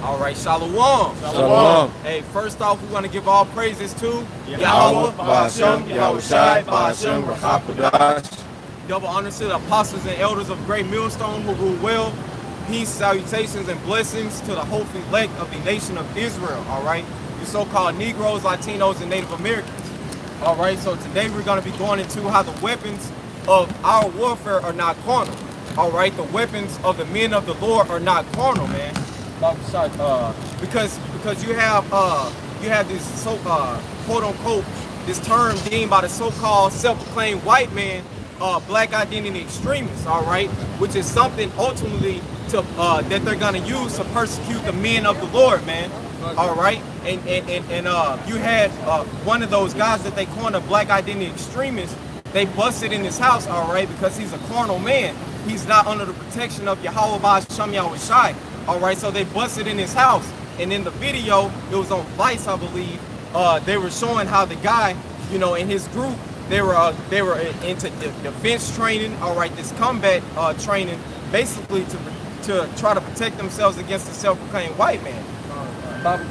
All right, Shalom. Shalom. Hey, first off, we want to give all praises to Yahweh, Ba'ashem, Yahweh Shai, Ba'ashem, Rahapadash. Double honors to the apostles and elders of Great Millstone who rule well. Peace, salutations, and blessings to the hopeful elect of the nation of Israel. All right, you so-called Negroes, Latinos, and Native Americans. All right, so today we're going to be going into how the weapons of our warfare are not carnal. All right, the weapons of the men of the Lord are not carnal, man. Because you have this so quote unquote this term deemed by the so-called self-proclaimed white man, black identity extremists. All right, which is something ultimately to that they're gonna use to persecute the men of the Lord, man. All right, and you had one of those guys that they call a black identity extremist. They busted in his house, all right, because he's a carnal man. He's not under the protection of Yahweh Ba'ashem Yahweh Shai. All right, so they busted in his house, and in the video, it was on Vice, I believe. They were showing how the guy, you know, in his group, they were into defense training. All right, this combat training, basically to try to protect themselves against the self-proclaimed white man. Bible,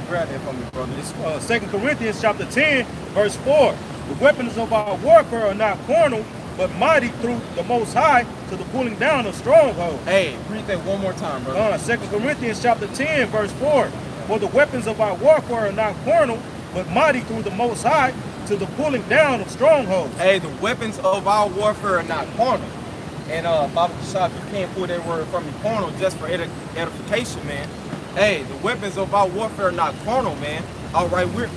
grab that from me, brother. It's 2 Corinthians chapter 10, verse 4. The weapons of our warfare are not carnal, but mighty through the Most High to the pulling down of strongholds. Hey, read that one more time, brother. 2 Corinthians chapter 10, verse 4. For the weapons of our warfare are not carnal, but mighty through the Most High to the pulling down of strongholds. Hey, the weapons of our warfare are not carnal. And Bible, if you can't pull that word from me, carnal, just for edification, man. Hey, the weapons of our warfare are not carnal, man. All right, we're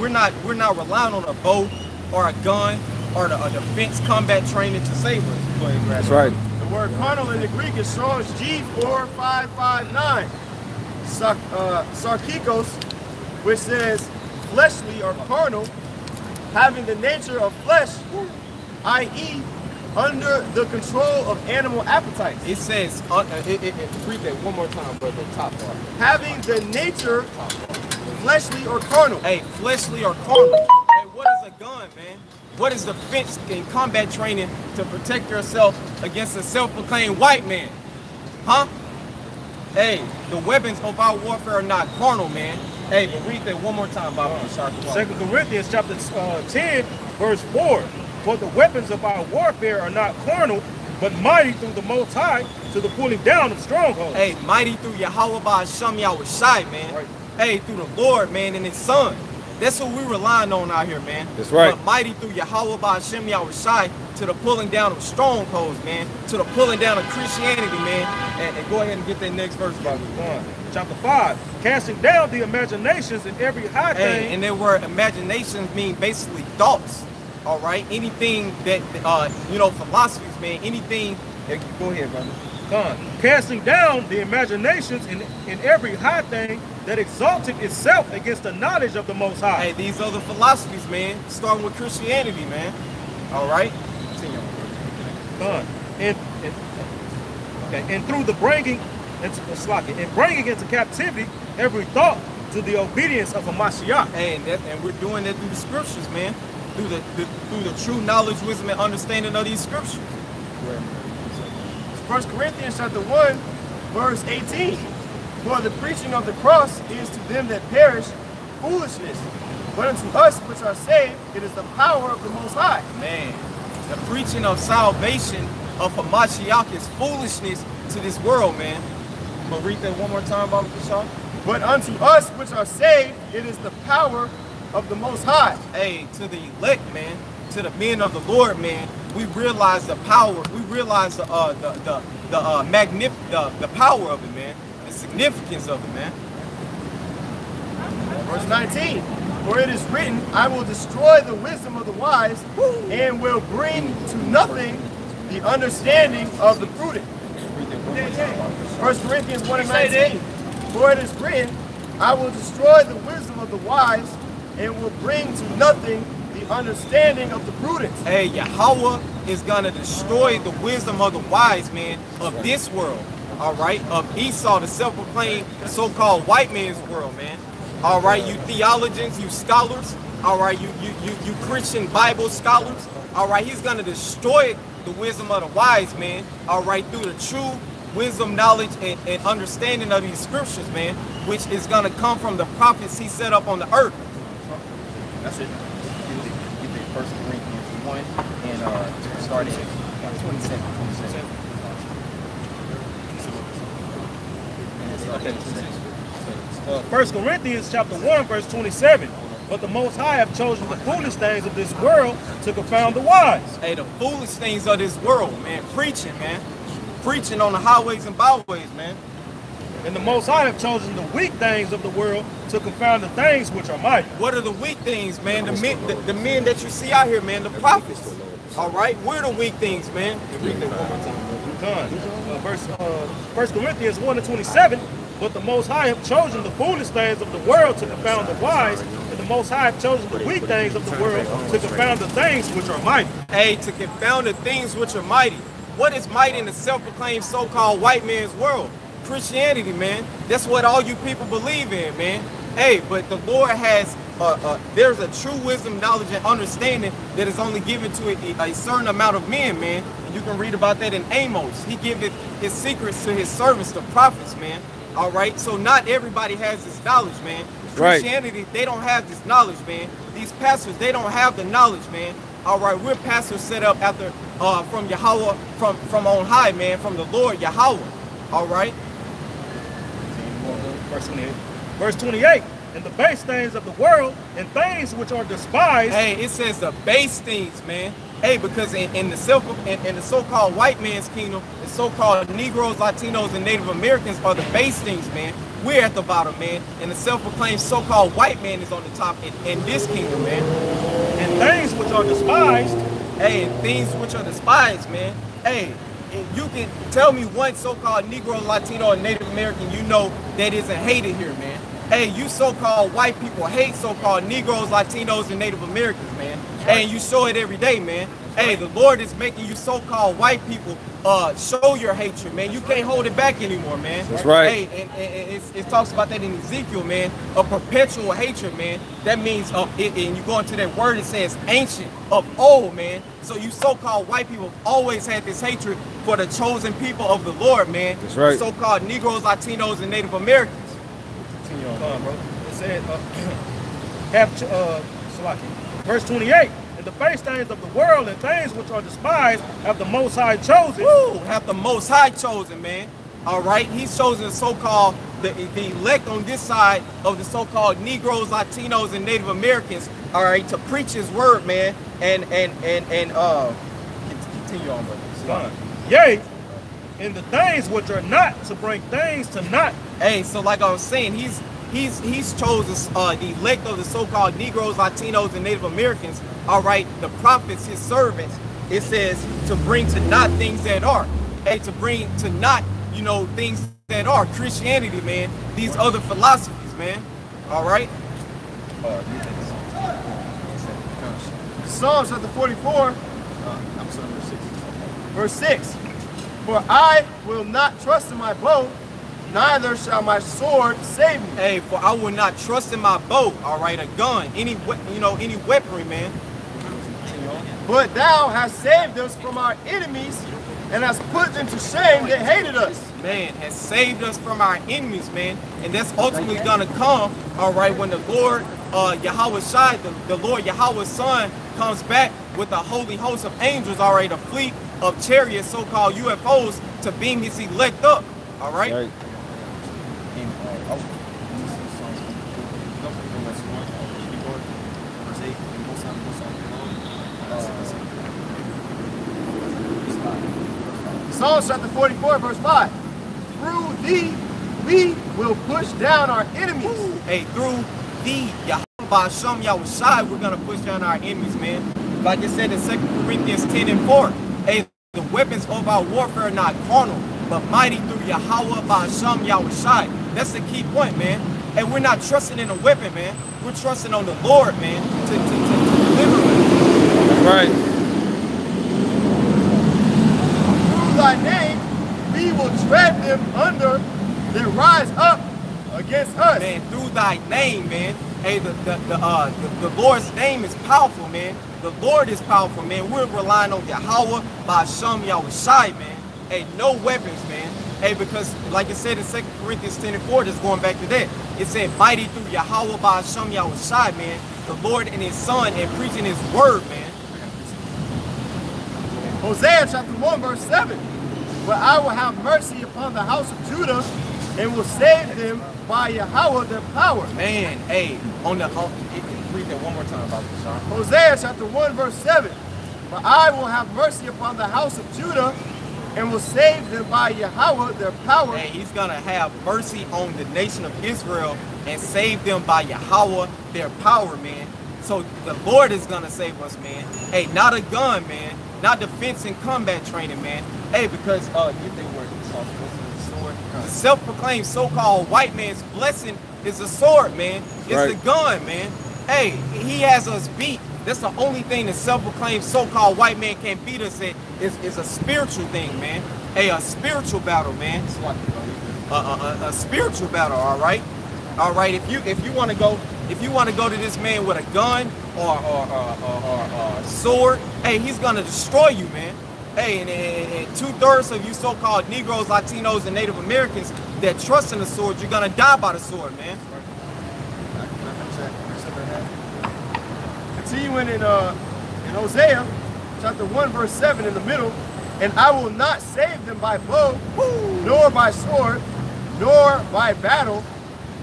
not relying on a bow or a gun or a defense combat training to save us. Go ahead, That's right. The word carnal in the Greek is Strong's G4559. Sarkikos, which says fleshly or carnal, having the nature of flesh, i.e., under the control of animal appetites. It says, read that one more time, brother, the top part. Having the nature fleshly or carnal. Hey, fleshly or carnal. Hey, what is a gun, man? What is defense and combat training to protect yourself against a self-proclaimed white man? Huh? Hey, the weapons of our warfare are not carnal, man. Hey, but read that one more time, Bible. 2 Corinthians chapter 10, verse 4. For the weapons of our warfare are not carnal, but mighty through the Most High to the pulling down of strongholds. Hey, mighty through Yahweh Ba'ashem Yahweh Shai, man. Right. Hey, through the Lord, man, and His Son. That's what we're relying on out here, man. That's right. But mighty through Yahweh Ba'ashem Yahweh Shai to the pulling down of strongholds, man. To the pulling down of Christianity, man. And go ahead and get that next verse, brother. Chapter 5, casting down the imaginations and every high thing. And that word imaginations mean basically thoughts. All right, anything that you know, philosophies, man. Anything. Go ahead, brother. Casting down the imaginations in every high thing that exalted itself against the knowledge of the Most High. Hey, these are the philosophies, man. Starting with Christianity, man. All right. And through the bringing into captivity every thought to the obedience of a Mashiach. Hey, and we're doing that through the scriptures, man. Through the true knowledge, wisdom, and understanding of these scriptures. 1 Corinthians chapter 1, verse 18. For the preaching of the cross is to them that perish foolishness, but unto us which are saved, it is the power of the Most High. Man, the preaching of salvation of Hamashiach is foolishness to this world, man. But read that one more time, Baba Kishar. But unto us which are saved, it is the power of the Most High. Hey, to the elect, man, to the men of the Lord, man, we realize the power. We realize the power of it, man. The significance of it, man. Verse 19. For it is written, I will destroy the wisdom of the wise, and will bring to nothing the understanding of the prudent. 1 Corinthians 1 and 19. For it is written, I will destroy the wisdom of the wise, and will bring to nothing the understanding of the prudent. Hey, Yahweh is going to destroy the wisdom of the wise, man, of this world, all right, of Esau, the self-proclaimed so-called white man's world, man. All right, you theologians, you scholars, all right, you Christian Bible scholars, all right, he's going to destroy the wisdom of the wise, man, all right, through the true wisdom, knowledge, and understanding of these scriptures, man, which is going to come from the prophets he set up on the earth. That's it. Get the 1 Corinthians 1 and start at 27. Okay. 1 Corinthians chapter 1, verse 27. But the Most High have chosen the foolish things of this world to confound the wise. Hey, the foolish things of this world, man. Preaching, man. Preaching on the highways and byways, man. And the Most High have chosen the weak things of the world to confound the things which are mighty. What are the weak things, man? The men that you see out here, man, the prophets. All right? We're the weak things, man. Read that one more time. 1 Corinthians 1 and 27. But the Most High have chosen the foolish things of the world to confound the wise, and the Most High have chosen the weak things of the world to confound the things which are mighty. Hey, to confound the things which are mighty. What is mighty in the self-proclaimed so-called white man's world? Christianity, man. That's what all you people believe in, man. Hey, but the Lord has, there's a true wisdom, knowledge, and understanding that is only given to a certain amount of men, man. And you can read about that in Amos. He giveth his secrets to his servants, the prophets, man. All right, so not everybody has this knowledge, man. Christianity, they don't have this knowledge, man. These pastors, they don't have the knowledge, man. All right, we're pastors set up after from Yahweh, from on high, man, from the Lord Yahweh. All right. Verse 28. Verse 28. And the base things of the world and things which are despised. Hey, it says the base things, man. Hey, because in the so-called white man's kingdom, the so-called Negroes, Latinos, and Native Americans are the base things, man. We're at the bottom, man. And the self-proclaimed so-called white man is on the top in this kingdom, man. And things which are despised. Hey, and things which are despised, man. Hey, you can tell me one so-called Negro, Latino, and Native American you know that isn't hated here, man. Hey, you so-called white people hate so-called Negroes, Latinos, and Native Americans, man. Hey, and you show it every day, man. Hey, the Lord is making you so-called white people show your hatred, man. You can't hold it back anymore, man. That's right. Hey, and it talks about that in Ezekiel, man. A perpetual hatred, man. That means, and you go into that word, it says ancient, of old, man. So you so-called white people have always had this hatred for the chosen people of the Lord, man. That's right. So-called Negroes, Latinos, and Native Americans. Continue on, bro. It said, verse 28. And the base things of the world and things which are despised have the Most High chosen. Woo! Have the Most High chosen, man. All right, He's chosen the so-called the elect on this side of the so-called Negroes, Latinos, and Native Americans. All right, to preach His word, man, and continue on, brother. Yea, in the things which are not, to bring things to naught. Hey, so like I was saying, He's chosen the elect of the so-called Negroes, Latinos, and Native Americans. All right, the prophets, His servants. It says to bring to naught things that are. Hey, to bring to naught, you know, things that are Christianity, man. These other philosophies, man. All right. Psalms chapter 44, verse 6. For I will not trust in my bow, neither shall my sword save me. Hey, for I will not trust in my bow, all right, a gun, any weaponry, man. But thou hast saved us from our enemies and hast put them to shame that hated us. Man, has saved us from our enemies, man. And that's ultimately gonna come, all right, when the Lord Yahweh Shai, the Lord Yahweh's Son, comes back with a holy host of angels, all right, a fleet of chariots, so-called UFOs, to beam His elect up, all right? Right. Psalms chapter 44, verse 5. Through thee we will push down our enemies. Hey, through thee, Yahweh Shem Yahweh Shai, we're gonna push down our enemies, man. Like it said in 2 Corinthians 10 and 4. Hey, the weapons of our warfare are not carnal, but mighty through Yahweh Shem Yahweh Shai. That's the key point, man. And we're not trusting in a weapon, man. We're trusting on the Lord, man, to deliver us. Right. Thy name, we will tread them under that rise up against us. Man, through thy name, man. Hey, the Lord's name is powerful, man. The Lord is powerful, man. We're relying on Yahweh by Shem Yahweh Shai, man. Hey, no weapons, man. Hey, because like it said in 2 Corinthians 10:4, just going back to that, it said, mighty through Yahweh by Hashem Yahushai, man, the Lord and his son, and preaching his word, man. Hosea chapter 1, verse 7. But I will have mercy upon the house of Judah and will save them by Yahweh their power. Man, hey, read that one more time about this, Sean. Hosea chapter 1, verse 7. But I will have mercy upon the house of Judah and will save them by Yahweh their power. Hey, he's gonna have mercy on the nation of Israel and save them by Yahweh their power, man. So the Lord is gonna save us, man. Hey, not a gun, man. Not defense and combat training, man. Hey, because get that word, sword. The self-proclaimed so-called white man's blessing is a sword, man. It's the gun, man. Hey, he has us beat. That's the only thing the self-proclaimed so-called white man can't beat us at is a spiritual thing, man. Hey, a spiritual battle, man. A spiritual battle, all right? All right, if you want to go to this man with a gun or a sword, hey, he's gonna destroy you, man. Hey, and 2/3 of you so-called Negroes, Latinos, and Native Americans that trust in the sword, you're gonna die by the sword, man. Continuing in Hosea chapter 1, verse 7 in the middle, and I will not save them by bow, nor by sword, nor by battle,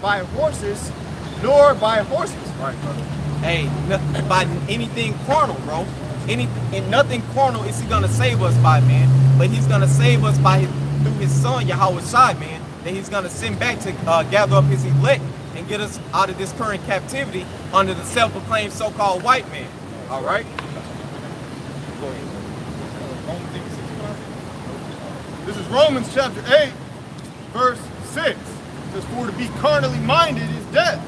by horses, nor by horses. Right, brother. Hey, by anything carnal, bro. And nothing carnal is he gonna save us by, man. But he's gonna save us by through his son, Yahweh Shai, man. That he's gonna send back to gather up his elect and get us out of this current captivity under the self-proclaimed so-called white man. All right? Go ahead. This is Romans chapter 8, verse 6. It says, for to be carnally minded is death,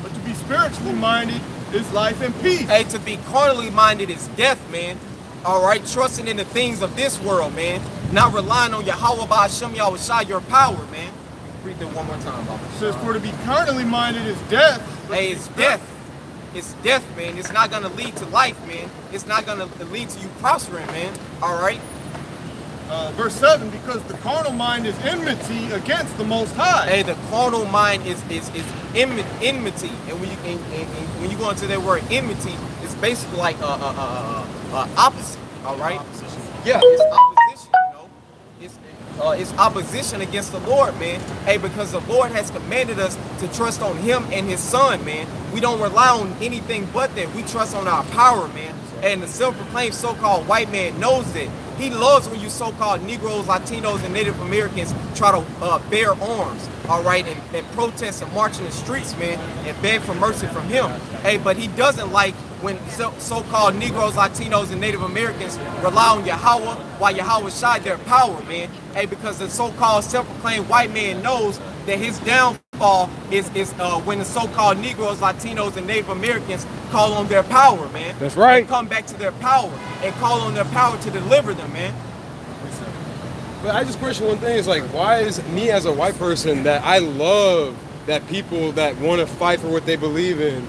but to be spiritually minded is life and peace. Hey, to be carnally minded is death, man. All right? Trusting in the things of this world, man. Not relying on Yahweh by Hashem Yahushai, your power, man. Read that one more time, Baba. It says, for to be carnally minded is death. Hey, it's death. It's death, man. It's not going to lead to life, man. It's not going to lead to you prospering, man. All right? Verse 7, because the carnal mind is enmity against the Most High. Hey, the carnal mind is enmity. And when you go into that word enmity, it's basically like opposite, all right? Yeah, it's opposition, you know? It's opposition against the Lord, man. Hey, because the Lord has commanded us to trust on him and his son, man. We don't rely on anything but that. We trust on our power, man. And the self-proclaimed so-called white man knows that. He loves when you so-called Negroes, Latinos, and Native Americans try to bear arms, all right, and protest and march in the streets, man, and beg for mercy from him. Hey, but he doesn't like when so-called Negroes, Latinos, and Native Americans rely on Yahweh while Yahweh Shai their power, man. Hey, because the so-called self-proclaimed white man knows that his downfall is when the so-called Negroes, Latinos, and Native Americans call on their power, man. That's right. And come back to their power and call on their power to deliver them, man. But I just question one thing, is like, why is me as a white person that I love that people that want to fight for what they believe in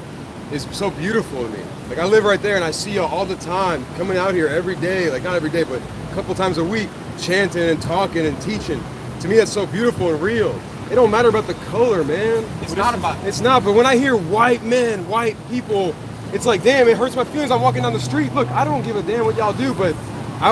is so beautiful to me? Like, I live right there and I see y'all all the time coming out here every day, like not every day, but a couple times a week, chanting and talking and teaching. To me, that's so beautiful and real. It don't matter about the color, man. It's not about it. It's not, but when I hear white men, white people, it's like, damn, it hurts my feelings. I'm walking down the street. Look, I don't give a damn what y'all do, but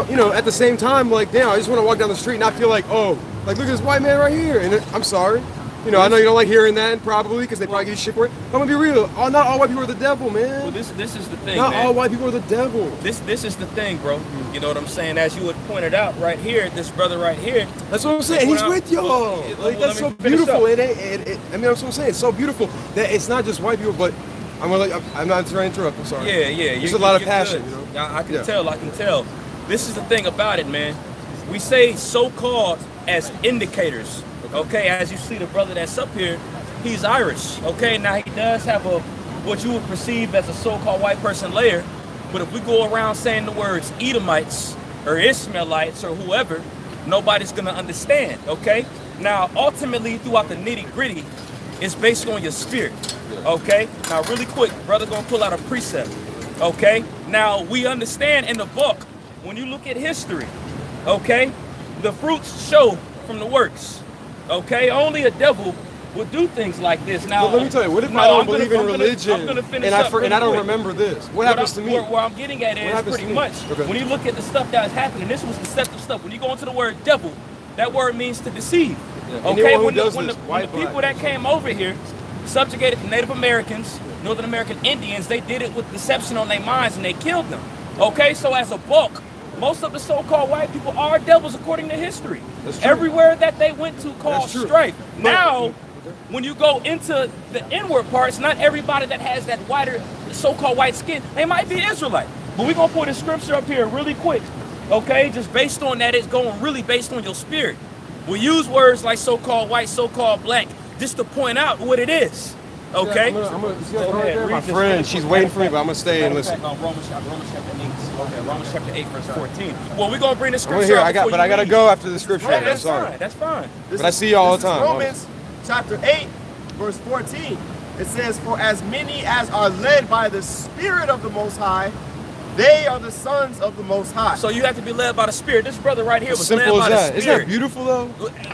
you know, at the same time, like, damn, I just want to walk down the street and not feel like, oh, like, look at this white man right here. And I'm sorry. You know, I know you don't like hearing that, probably, because they probably get shit for it. I'm gonna be real. Not all white people are the devil, man. Well, this is the thing, Not man. all white people are the devil. This is the thing, bro. You know what I'm saying? As you had pointed out right here, this brother right here. That's what I'm saying. He's with y'all. Like, that's so beautiful. I mean, that's what I'm saying. It's so beautiful that it's not just white people, but I'm not trying to interrupt. I'm sorry. Yeah. There's a lot of passion. You know? I can tell. This is the thing about it, man. We say so-called as indicators. Okay, as you see the brother that's up here, he's Irish. Okay, now he does have what you would perceive as a so-called white person layer. But if we go around saying the words Edomites or Ishmaelites or whoever, nobody's gonna understand. Okay. Now, ultimately, throughout the nitty-gritty, it's based on your spirit. Okay. Now, really quick, brother gonna pull out a precept. Okay. Now, we understand in the book when you look at history. Okay, the fruits show from the works. Okay, only a devil would do things like this. Now, let me tell you, what if I don't believe in religion and I don't remember this? What happens to me? Where I'm getting at is pretty much, when you look at the stuff that is happening, this was deceptive stuff. When you go into the word devil, that word means to deceive. Okay, when the people that came over here subjugated the Native Americans, Northern American Indians, they did it with deception on their minds and they killed them. Okay, so as a bulk, most of the so-called white people are devils according to history. Everywhere that they went to caused strife. Now, when you go into the inward parts, not everybody that has that whiter, so-called white skin, they might be Israelite. But we're going to put a scripture up here really quick. Okay, just based on that, it's going really based on your spirit. We use words like so-called white, so-called black, just to point out what it is. Okay? My friend, she's waiting for me, but I'm going to stay and listen. Romans chapter 8. Okay, Romans chapter 8, verse 14. Well, we're going to bring the scripture here, but I got to go after the scripture. Right, I'm sorry. Fine, that's fine. But I see you all the time. Romans chapter 8, verse 14. It says, for as many as are led by the Spirit of the Most High, they are the sons of the Most High. So you have to be led by the Spirit. This brother right here was led simple by as the that. Spirit. Isn't that beautiful though?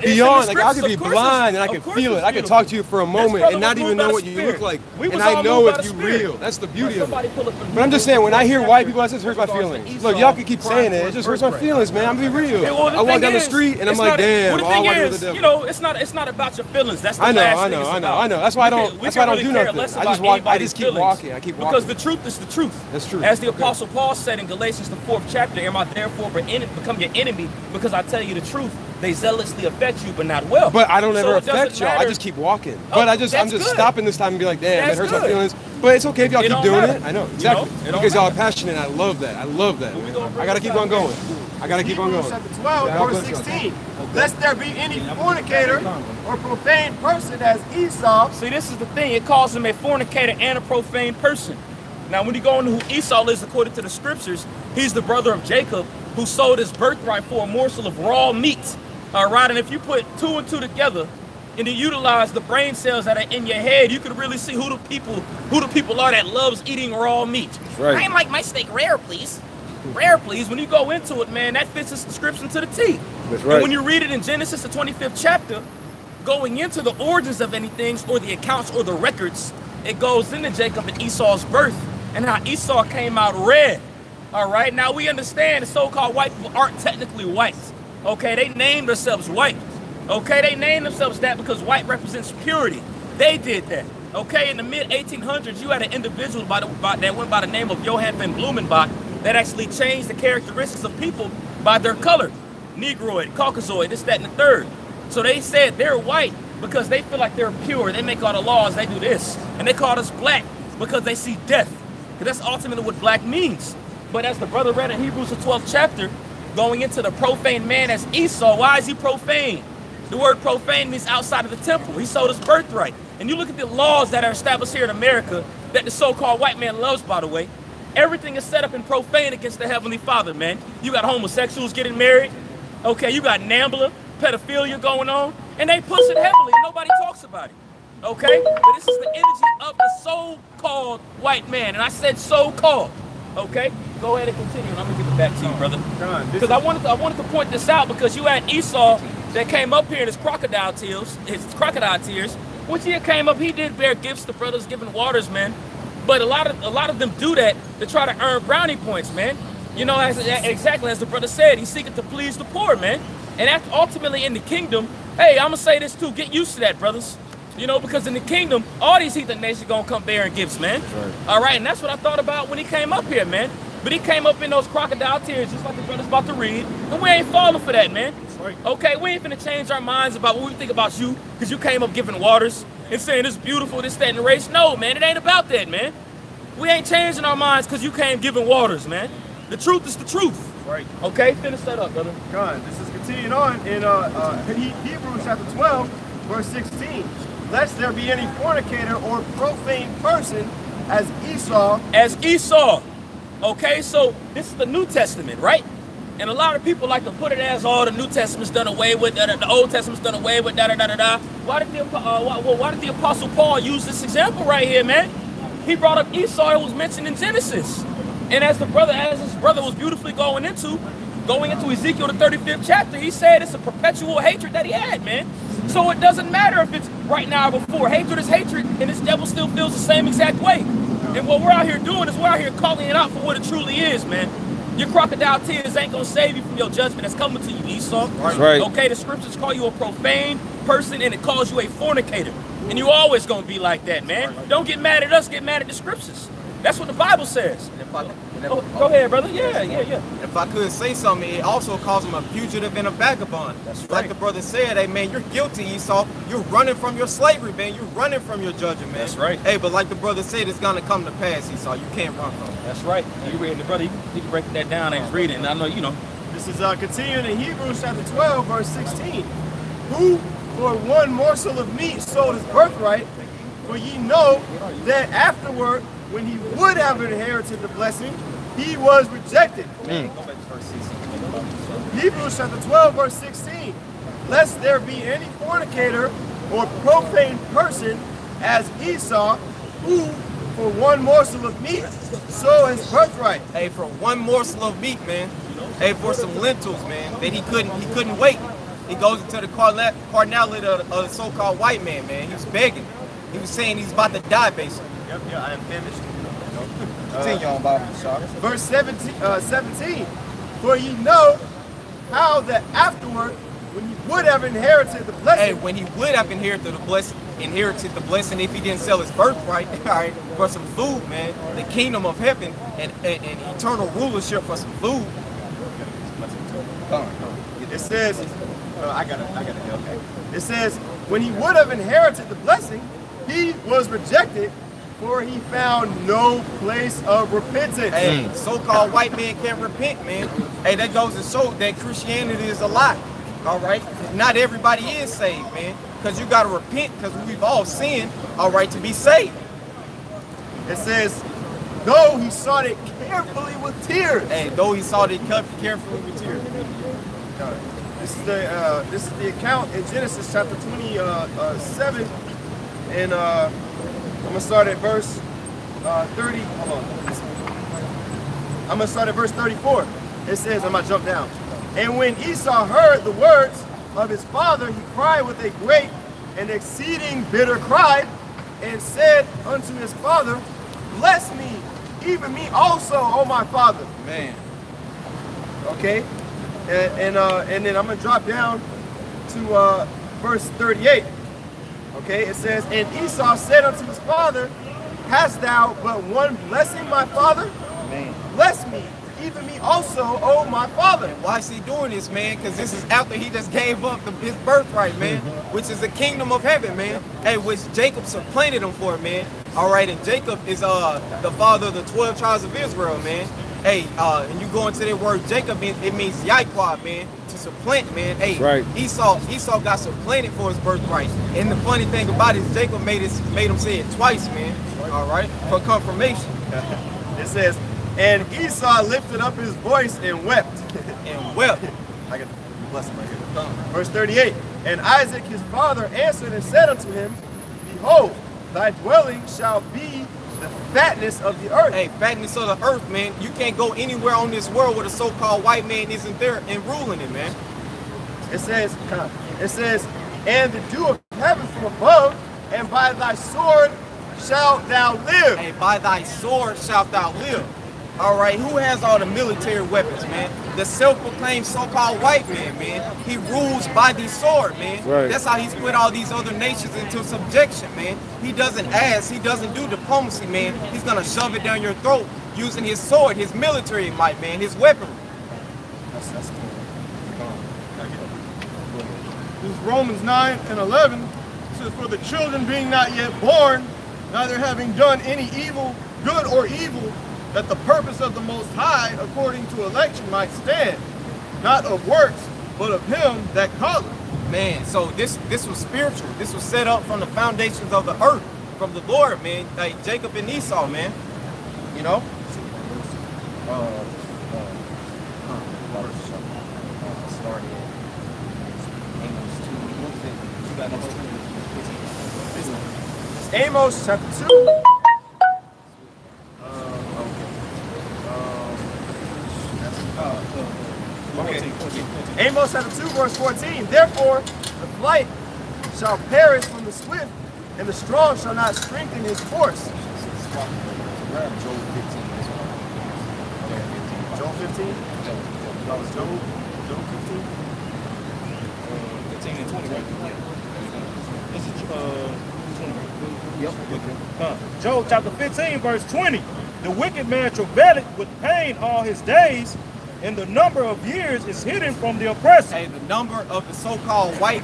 Beyond, like I could be blind and I can feel it. I can talk to you for a moment and not even know what you look like, and I know if you're real. That's the beauty of it. But I'm just saying, when I hear white people, that just hurts my feelings. Look, y'all can keep saying it. It just hurts my feelings, man. I'm gonna be real. I walk down the street and I'm like, damn, all I do the devil. You know, it's not about your feelings. That's the I last thing. know. That's why I don't do nothing. I just walk. I just keep walking. I keep walking. Because the truth is the truth. That's true. As the Apostle Paul said in Galatians, the 4th chapter, am I therefore become your enemy because I tell you the truth? They zealously affect you, but not well. But I don't ever affect y'all. I just keep walking. But I'm just stopping this time and be like, damn, it hurts my feelings. But it's okay if y'all keep doing it. I know, exactly. Because y'all are passionate. I love that. I love that. I gotta keep on going. I gotta keep on going. Chapter 12, verse 16. Lest there be any fornicator or profane person as Esau. See, this is the thing. It calls him a fornicator and a profane person. Now, when you go into who Esau is according to the scriptures, he's the brother of Jacob who sold his birthright for a morsel of raw meat. All right, and if you put 2 and 2 together and you utilize the brain cells that are in your head, you can really see who the people are that loves eating raw meat. Right. I like my steak rare, please. Rare, please. When you go into it, man, that fits the description to the T. That's right. And when you read it in Genesis, the 25th chapter, going into the origins of anything or the accounts or the records, it goes into Jacob and Esau's birth and how Esau came out red. All right, now we understand the so-called white people aren't technically white. Okay, they named themselves white. Okay, they named themselves that because white represents purity. They did that. Okay, in the mid-1800s, you had an individual that went by the name of Johann van Blumenbach that actually changed the characteristics of people by their color. Negroid, Caucasoid, this, that, and the third. So they said they're white because they feel like they're pure. They make all the laws, they do this. And they called us black because they see death. Because that's ultimately what black means. But as the brother read in Hebrews, the 12th chapter, going into the profane man as Esau, why is he profane? The word profane means outside of the temple. He sold his birthright. And you look at the laws that are established here in America that the so-called white man loves, by the way. Everything is set up in profane against the Heavenly Father, man. You got homosexuals getting married. Okay, you got NAMBLA, pedophilia going on. And they push it heavily. Nobody talks about it. Okay? But this is the energy of the so-called white man. And I said so-called. Okay? Go ahead and continue, and I'm gonna give it back to you, brother. Because I wanted to point this out because you had Esau that came up here in his crocodile tears, When he came up, he did bear gifts to brothers, giving waters, man. But a lot of them do that to try to earn brownie points, man. You know, exactly as the brother said, he's seeking to please the poor, man. And after ultimately in the kingdom, hey, I'm gonna say this too, get used to that, brothers. You know, because in the kingdom, all these heathen nations gonna come bearing gifts, man. Right. All right, and that's what I thought about when he came up here, man. But he came up in those crocodile tears, just like the brother's about to read, and we ain't falling for that, man. Right. Okay, we ain't finna change our minds about what we think about you, because you came up giving waters and saying it's beautiful, this, that, and the race. No, man, it ain't about that, man. We ain't changing our minds because you came giving waters, man. The truth is the truth. Right. Okay, finish that up, brother. God, this is continuing on in Hebrews chapter 12, verse 16. Lest there be any fornicator or profane person as Esau. As Esau. Okay, so this is the New Testament, right? And a lot of people like to put it as, oh, the New Testament's done away with, the Old Testament's done away with, da-da-da-da-da. Why did the Apostle Paul use this example right here, man? He brought up Esau, it was mentioned in Genesis. And as his brother was beautifully going into, Going into Ezekiel the 35th chapter, he said it's a perpetual hatred that he had, man. So it doesn't matter if it's right now or before. Hatred is hatred, and this devil still feels the same exact way. And what we're out here doing is we're out here calling it out for what it truly is, man. Your crocodile tears ain't gonna save you from your judgment that's coming to you, Esau. That's right. Okay, the scriptures call you a profane person, and it calls you a fornicator. And you always gonna be like that, man. Don't get mad at us, get mad at the scriptures. That's what the Bible says. Go ahead, brother. Yeah. If I could say something, it also calls him a fugitive and a vagabond. That's right. Like the brother said, hey man, you're guilty, Esau. You're running from your slavery, man. You're running from your judgment, man. That's right. Hey, but like the brother said, it's gonna come to pass, Esau. You can't run from it. That's right. You reading the brother, he breaking that down and he's reading. And I know, you know. This is continuing in Hebrews chapter 12, verse 16. Who for one morsel of meat sold his birthright, for ye know that afterward, when he would have inherited the blessing, he was rejected. Go back to verse 16. Hebrews chapter 12, verse 16. Lest there be any fornicator or profane person as Esau, who for one morsel of meat sold his birthright. Hey, for one morsel of meat, man. Hey, for some lentils, man, that he couldn't wait. He goes into the carnality of the so-called white man, man. He was begging. He was saying he's about to die, basically. Yep, I am finished. Continue on, Bob. Verse 17. For ye know how that afterward, when he would have inherited the blessing. Hey, when he would have inherited the blessing if he didn't sell his birthright, all right, for some food, man, the kingdom of heaven and eternal rulership for some food. It says, I got it. Okay. It says, when he would have inherited the blessing, he was rejected, for he found no place of repentance. Hey, so-called white man can't repent, man. Hey, that goes to show that Christianity is a lie. All right, not everybody is saved, man, because you got to repent, because we've all sinned, all right, to be saved. It says, though he sought it carefully with tears. Hey, though he sought it carefully with tears. This is the account in Genesis chapter 27, and I'm gonna start at verse 30. Hold on. I'm gonna start at verse 34. It says, I'm gonna jump down. And when Esau heard the words of his father, he cried with a great and exceeding bitter cry, and said unto his father, bless me, even me also, O my father. Man. Okay, and then I'm gonna drop down to verse 38. Okay, it says, and Esau said unto his father, hast thou but one blessing, my father? Man. Bless me, even me also, O my father. And why is he doing this, man? Because this is after he just gave up his birthright, man, which is the kingdom of heaven, man. Hey, which Jacob supplanted him for, man. All right, and Jacob is the father of the 12 tribes of Israel, man. Hey, and you go into that word Jacob, it means Yahweh, man, to supplant, man. Hey, right. Esau got supplanted for his birthright. And the funny thing about it is Jacob made him say it twice, man. All right, for confirmation. It says, and Esau lifted up his voice and wept. And wept. I got the blessing right here. Verse 38. And Isaac his father answered and said unto him, behold, thy dwelling shall be the fatness of the earth. Hey, fatness of the earth, man. You can't go anywhere on this world where the so-called white man isn't there and ruling it, man. It says, and the dew of heaven from above, and by thy sword shalt thou live. Hey, by thy sword shalt thou live. All right, who has all the military weapons, man? The self-proclaimed so-called white man, man. He rules by the sword, man. Right. That's how he's put all these other nations into subjection, man. He doesn't ask, he doesn't do diplomacy, man. He's gonna shove it down your throat using his sword, his military might, man, his weaponry. That's cool. This is Romans 9 and 11. It says, for the children being not yet born, neither having done any evil, good or evil, that the purpose of the Most High, according to election, might stand, not of works, but of him that calleth. Man, so this was spiritual. This was set up from the foundations of the earth, from the Lord, man. Like Jacob and Esau, man. You know? Amos chapter 2. verse 14. Therefore, the flight shall perish from the swift, and the strong shall not strengthen his force. Job 15? That was Job 15? 15 and 20, right? This is 20. Yep. Job chapter 15, verse 20. The wicked man travaileth with pain all his days, and the number of years is hidden from the oppressor. Hey, the number of the so-called white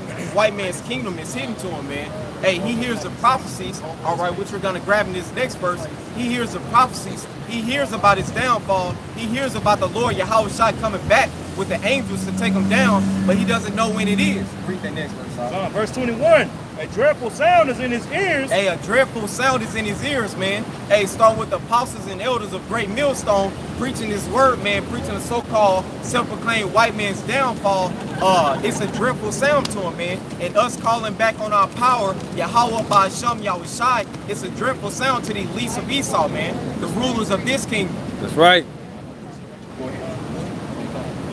man's kingdom is hidden to him, man. Hey, he hears the prophecies, all right, which we're going to grab in this next verse. He hears the prophecies. He hears about his downfall. He hears about the Lord Yahweh Shai coming back with the angels to take him down, but he doesn't know when it is. Read that next verse. Verse 21. A dreadful sound is in his ears. Hey, a dreadful sound is in his ears, man. Hey, start with the apostles and elders of Great Millstone preaching this word, man, preaching the so-called self-proclaimed white man's downfall. It's a dreadful sound to him, man. And us calling back on our power, Yahweh Ba'asham Yahweh Shai, it's a dreadful sound to the elites of Esau, man, the rulers of this kingdom. That's right.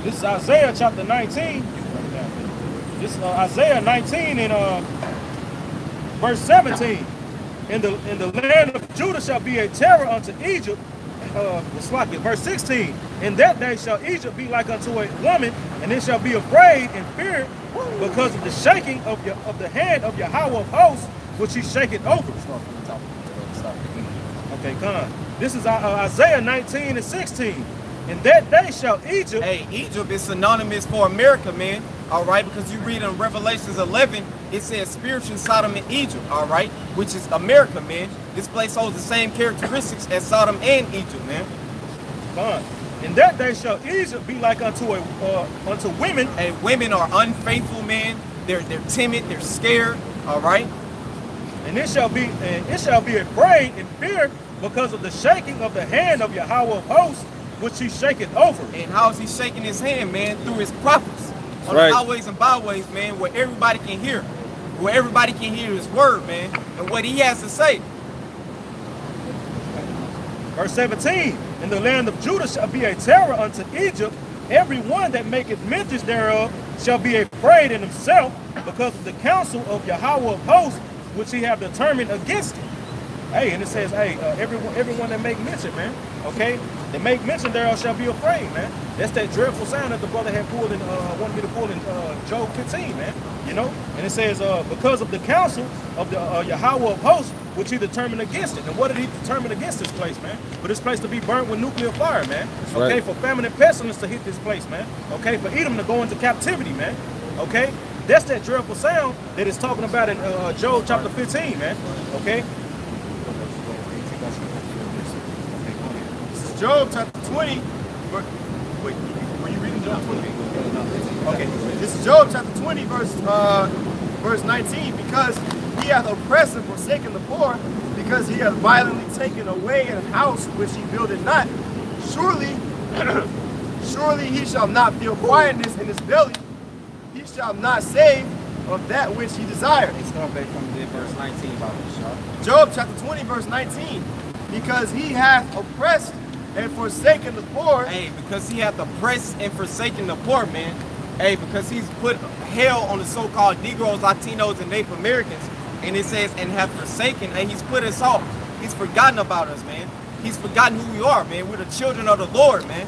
This is Isaiah chapter 19. This is Isaiah 19 and verse 17. In the land of Judah shall be a terror unto Egypt. Verse 16. In that day shall Egypt be like unto a woman, and it shall be afraid and feared because of the shaking of the hand of Yahweh of hosts, which he shaketh over. Okay, come. This is Isaiah 19 and 16. In that day shall Egypt... Hey, Egypt is synonymous for America, man. All right, because you read in Revelations 11, it says spiritual Sodom and Egypt, all right, which is America, man. This place holds the same characteristics as Sodom and Egypt, man. Fine. In that day shall Egypt be like unto women. Hey, women are unfaithful, man. They're timid, they're scared, all right. And it shall be afraid and feared because of the shaking of the hand of Yahweh of hosts, which he shaketh over. And how is he shaking his hand, man? Through his prophets. On right. the highways and byways, man, where everybody can hear. Where everybody can hear his word, man, and what he has to say. Verse 17. In the land of Judah shall be a terror unto Egypt. Every one that maketh mentions thereof shall be afraid in himself because of the counsel of Yahweh of hosts, which he have determined against it. Hey, and it says, hey, everyone that make mention, man, okay, that make mention thereof shall be afraid, man. That's that dreadful sound that the brother had pulled in, wanted me to pull in Job 15, man, you know. And it says, because of the counsel of the Yahweh of hosts, which he determined against it. And what did he determine against this place, man? For this place to be burnt with nuclear fire, man. Okay, right. For famine and pestilence to hit this place, man. Okay, for Edom to go into captivity, man. Okay, that's that dreadful sound that it's talking about in Job chapter 15, man. Okay. This is Job chapter 20. Wait, were you reading Job 20? Okay, this is Job chapter 20, verse 19. Because he hath oppressed and forsaken the poor, because he hath violently taken away an house which he builded not. Surely, surely he shall not feel quietness in his belly. He shall not save of that which he desired. It's going back from verse 19 about this, Job chapter 20, verse 19. Because he hath oppressed and forsaken the poor. Hey, because he hath oppressed and forsaken the poor, man. Hey, because he's put hell on the so-called Negroes, Latinos, and Native Americans. And it says, and hath forsaken, and he's put us off. He's forgotten about us, man. He's forgotten who we are, man. We're the children of the Lord, man.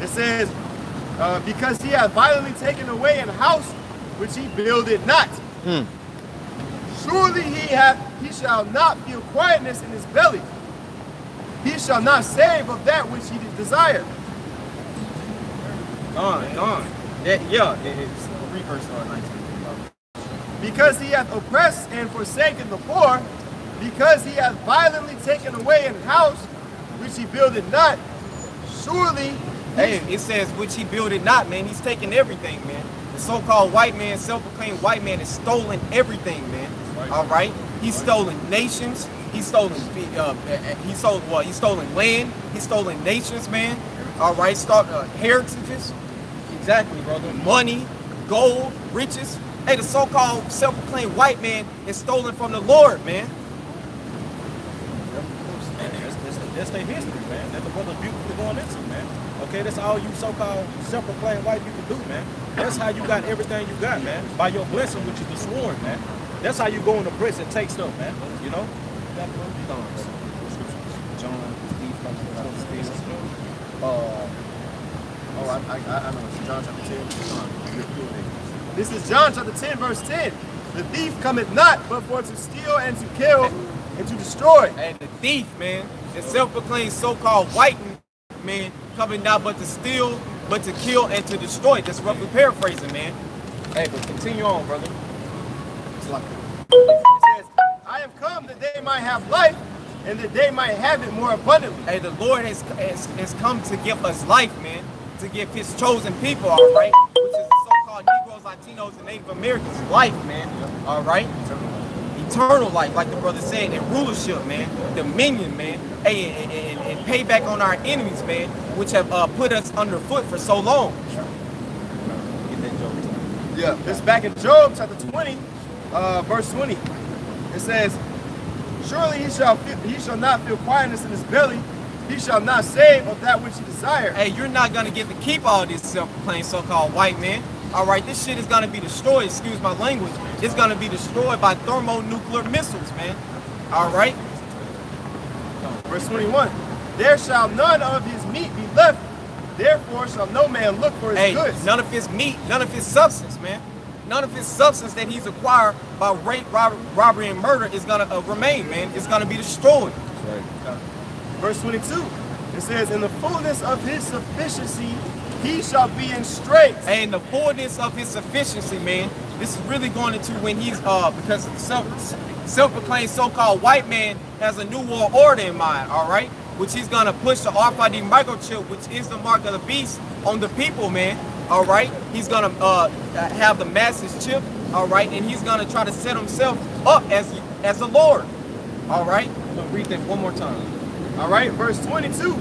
It says, because he hath violently taken away an house which he builded not. Surely he shall not feel quietness in his belly. He shall not save of that which he desired. Gone. Yeah, it's read verse 19. Because he hath oppressed and forsaken the poor, because he hath violently taken away an house which he builded not, surely... Hey, it says, which he builded not, man. He's taken everything, man. The so-called white man, self-proclaimed white man, has stolen everything, man. Right. All right? He's stolen nations. He's stolen land. He's stolen nations, man. All right? Heritages. Exactly, brother. Money, gold, riches. Hey, the so-called self-proclaimed white man is stolen from the Lord, man. That's their history, man. That's the brother beautifully going into, man. Okay, that's all you so-called self-proclaimed white people do, man. That's how you got everything you got, man. By your blessing, which is the sworn, man. That's how you go into prison and take stuff, man. You know? I know. It's John chapter 10. This is John chapter 10, verse 10. The thief cometh not, but for to steal and to kill and to destroy. And the thief, man, the self-proclaimed so-called white man, coming not but to steal, but to kill and to destroy. That's roughly paraphrasing, man. Hey, but continue on, brother. It's like it says, I am come that they might have life, and that they might have it more abundantly. Hey, the Lord has come to give us life, man. To give his chosen people, all right? Which is the so-called Negroes, Latinos, and Native Americans life, man. All right? Eternal life, like the brother said, and rulership, man. Dominion, man. Hey, and payback on our enemies, man, which have put us underfoot for so long. Yeah, it's back in Job chapter 20, verse 20. It says, surely he shall not feel quietness in his belly. He shall not save of that which he desires. Hey, you're not going to get to keep all this self-proclaimed so-called white man. All right, this shit is going to be destroyed, excuse my language. It's going to be destroyed by thermonuclear missiles, man. All right? Verse 21. There shall none of his meat be left. Therefore shall no man look for his goods. None of his meat, none of his substance, man. None of his substance that he's acquired by rape, robbery, and murder is going to remain, man. It's going to be destroyed. Right. Verse 22, it says, in the fullness of his sufficiency, he shall be in straits. Hey, in the fullness of his sufficiency, man, this is really going into when he's, because self-proclaimed so-called white man has a new world order in mind, all right? Which he's going to push the RFID microchip, which is the mark of the beast, on the people, man, all right? He's going to have the masses chip, all right? And he's going to try to set himself up as the Lord, all right? I'm going to read that one more time. All right, verse 22,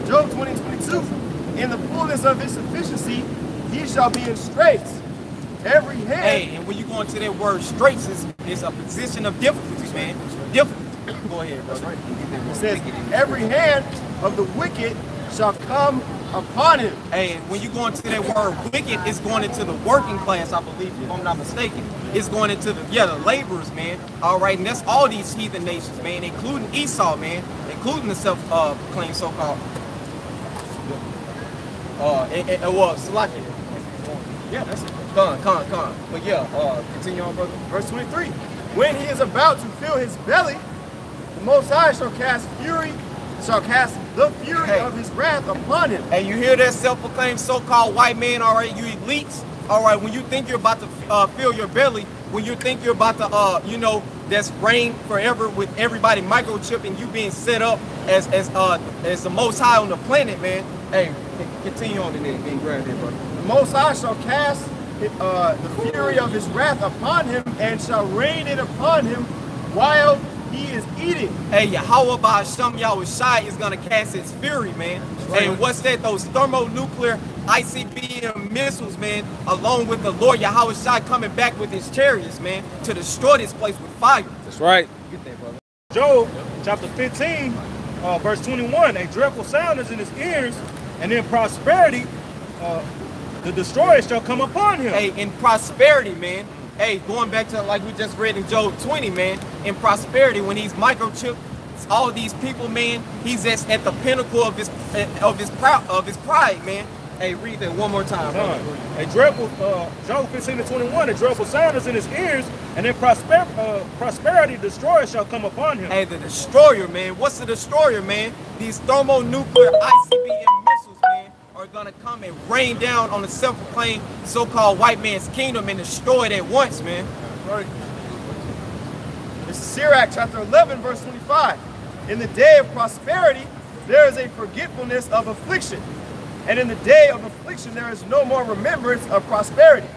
Job 20:22. In the fullness of his sufficiency, he shall be in straits. Every hand. Hey, and when you go into that word straits, is a position of difficulty, man. Difficulty. Go ahead, bro. Right. It says, every hand of the wicked shall come upon him. Hey, and when you go into that word wicked, it's going into the working class, I believe, if I'm not mistaken. It's going into the laborers, man. All right, and that's all these heathen nations, man, including Esau, man, including the self-proclaimed so-called, Salakia. Yeah, that's it. Con. But yeah, continue on, brother. Verse 23. When he is about to fill his belly, the Most High shall cast the fury of his wrath upon him. Hey, you hear that self-proclaimed so-called white man, all right, you elites? All right, when you think you're about to fill your belly, when you think you're about to, that's reign forever with everybody microchipping, you being set up as the Most High on the planet, man. Hey, continue on and then grab it, brother. The Most High shall cast the fury of his wrath upon him and shall rain it upon him while he is eating. Hey, Yahweh Ba'Hashem Yahushai is going to cast his fury, man. Right. And what's that? Those thermonuclear ICBM missiles, man, along with the Lord Yahushai coming back with his chariots, man, to destroy this place with fire. That's right. Get that, brother. Job chapter 15, verse 21. A dreadful sound is in his ears, and in prosperity, the destroyer shall come upon him. Hey, in prosperity, man. Hey, going back to like we just read in Job 20, man. In prosperity, when he's microchipped, all these people, man, he's just at the pinnacle of his pride, man. Hey, read that one more time. A dreadful, Job 15:21. A dreadful sound is in his ears, and in prosperity, the destroyer shall come upon him. Hey, the destroyer, man. What's the destroyer, man? These thermonuclear ICBM missiles, man, are gonna come and rain down on the self-proclaimed so-called white man's kingdom and destroy it at once, man. Right. This is Sirach chapter 11, verse 25. In the day of prosperity, there is a forgetfulness of affliction. And in the day of affliction, there is no more remembrance of prosperity.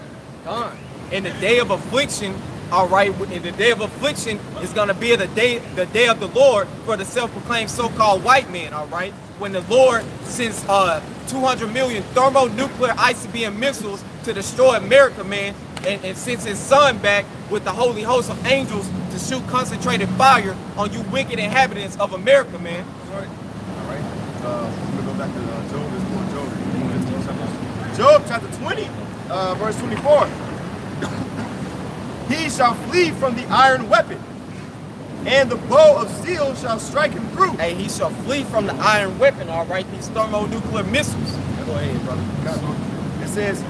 Gone. In the day of affliction, all right, in the day of affliction is going to be the day of the Lord for the self-proclaimed so-called white man, all right? When the Lord sends 200 million thermonuclear ICBM missiles to destroy America, man, and sends his son back with the holy host of angels to shoot concentrated fire on you wicked inhabitants of America, man. All right. I'm gonna go back to Job. There's more Job. Job chapter 20, verse 24. He shall flee from the iron weapon, and the bow of steel shall strike him through. Hey, he shall flee from the iron weapon, all right, these thermonuclear missiles. Go ahead, brother. It says,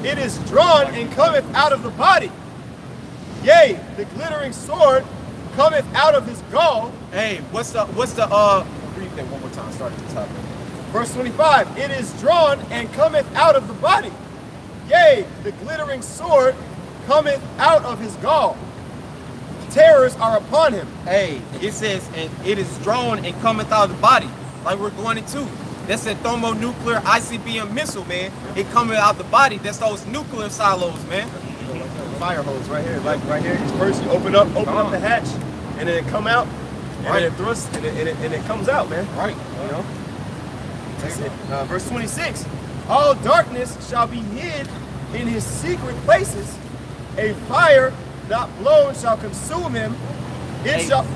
it is drawn and cometh out of the body. Yea, the glittering sword cometh out of his gall. Hey, what's the read that one more time, start at the top. Verse 25, it is drawn and cometh out of the body. Yea, the glittering sword cometh out of his gall. Terrors are upon him. Hey, it says, and it is drawn and cometh out of the body, like we're going into. That's a thermonuclear ICBM missile, man. It coming out the body. That's those nuclear silos, man. Fire hose right here, like right here. First you open up the hatch, and then it come out, and then it thrusts, and it comes out, man. Right. You know. That's it. Verse 26. All darkness shall be hid in his secret places. A fire not blown shall consume him. It shall.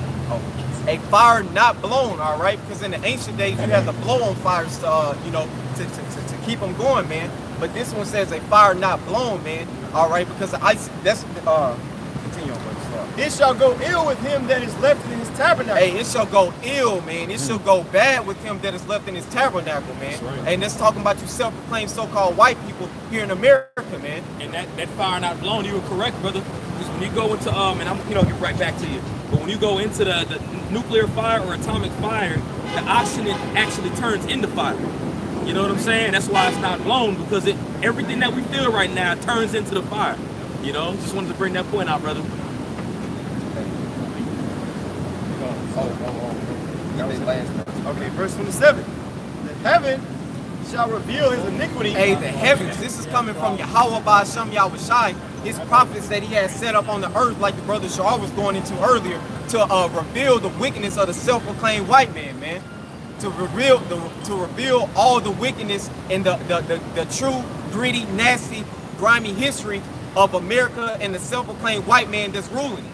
A fire not blown, all right? Because in the ancient days, you had to blow on fires to, you know, to keep them going, man. But this one says a fire not blown, man, all right? Because the ice, that's, continue on, brother. It shall go ill with him that is left in his tabernacle. Hey, it shall go ill, man. It shall go bad with him that is left in his tabernacle, man. That's right. And that's talking about you self-proclaimed so-called white people here in America, man. And that fire not blown, you were correct, brother. Because when you go into, and I'm, you know, get right back to you. But when you go into the nuclear fire or atomic fire, the oxygen actually turns into fire. You know what I'm saying? That's why it's not blown, because everything that we feel right now turns into the fire. You know, just wanted to bring that point out, brother. Okay, verse 27. The heaven shall reveal his iniquity. Hey, the heavens. This is coming from Yahweh by Shem Yahushai. His prophets that he has set up on the earth, like the brother Shah was going into earlier, to reveal the wickedness of the self-proclaimed white man, man. To reveal all the wickedness and the true, gritty, nasty, grimy history of America and the self-proclaimed white man that's ruling it.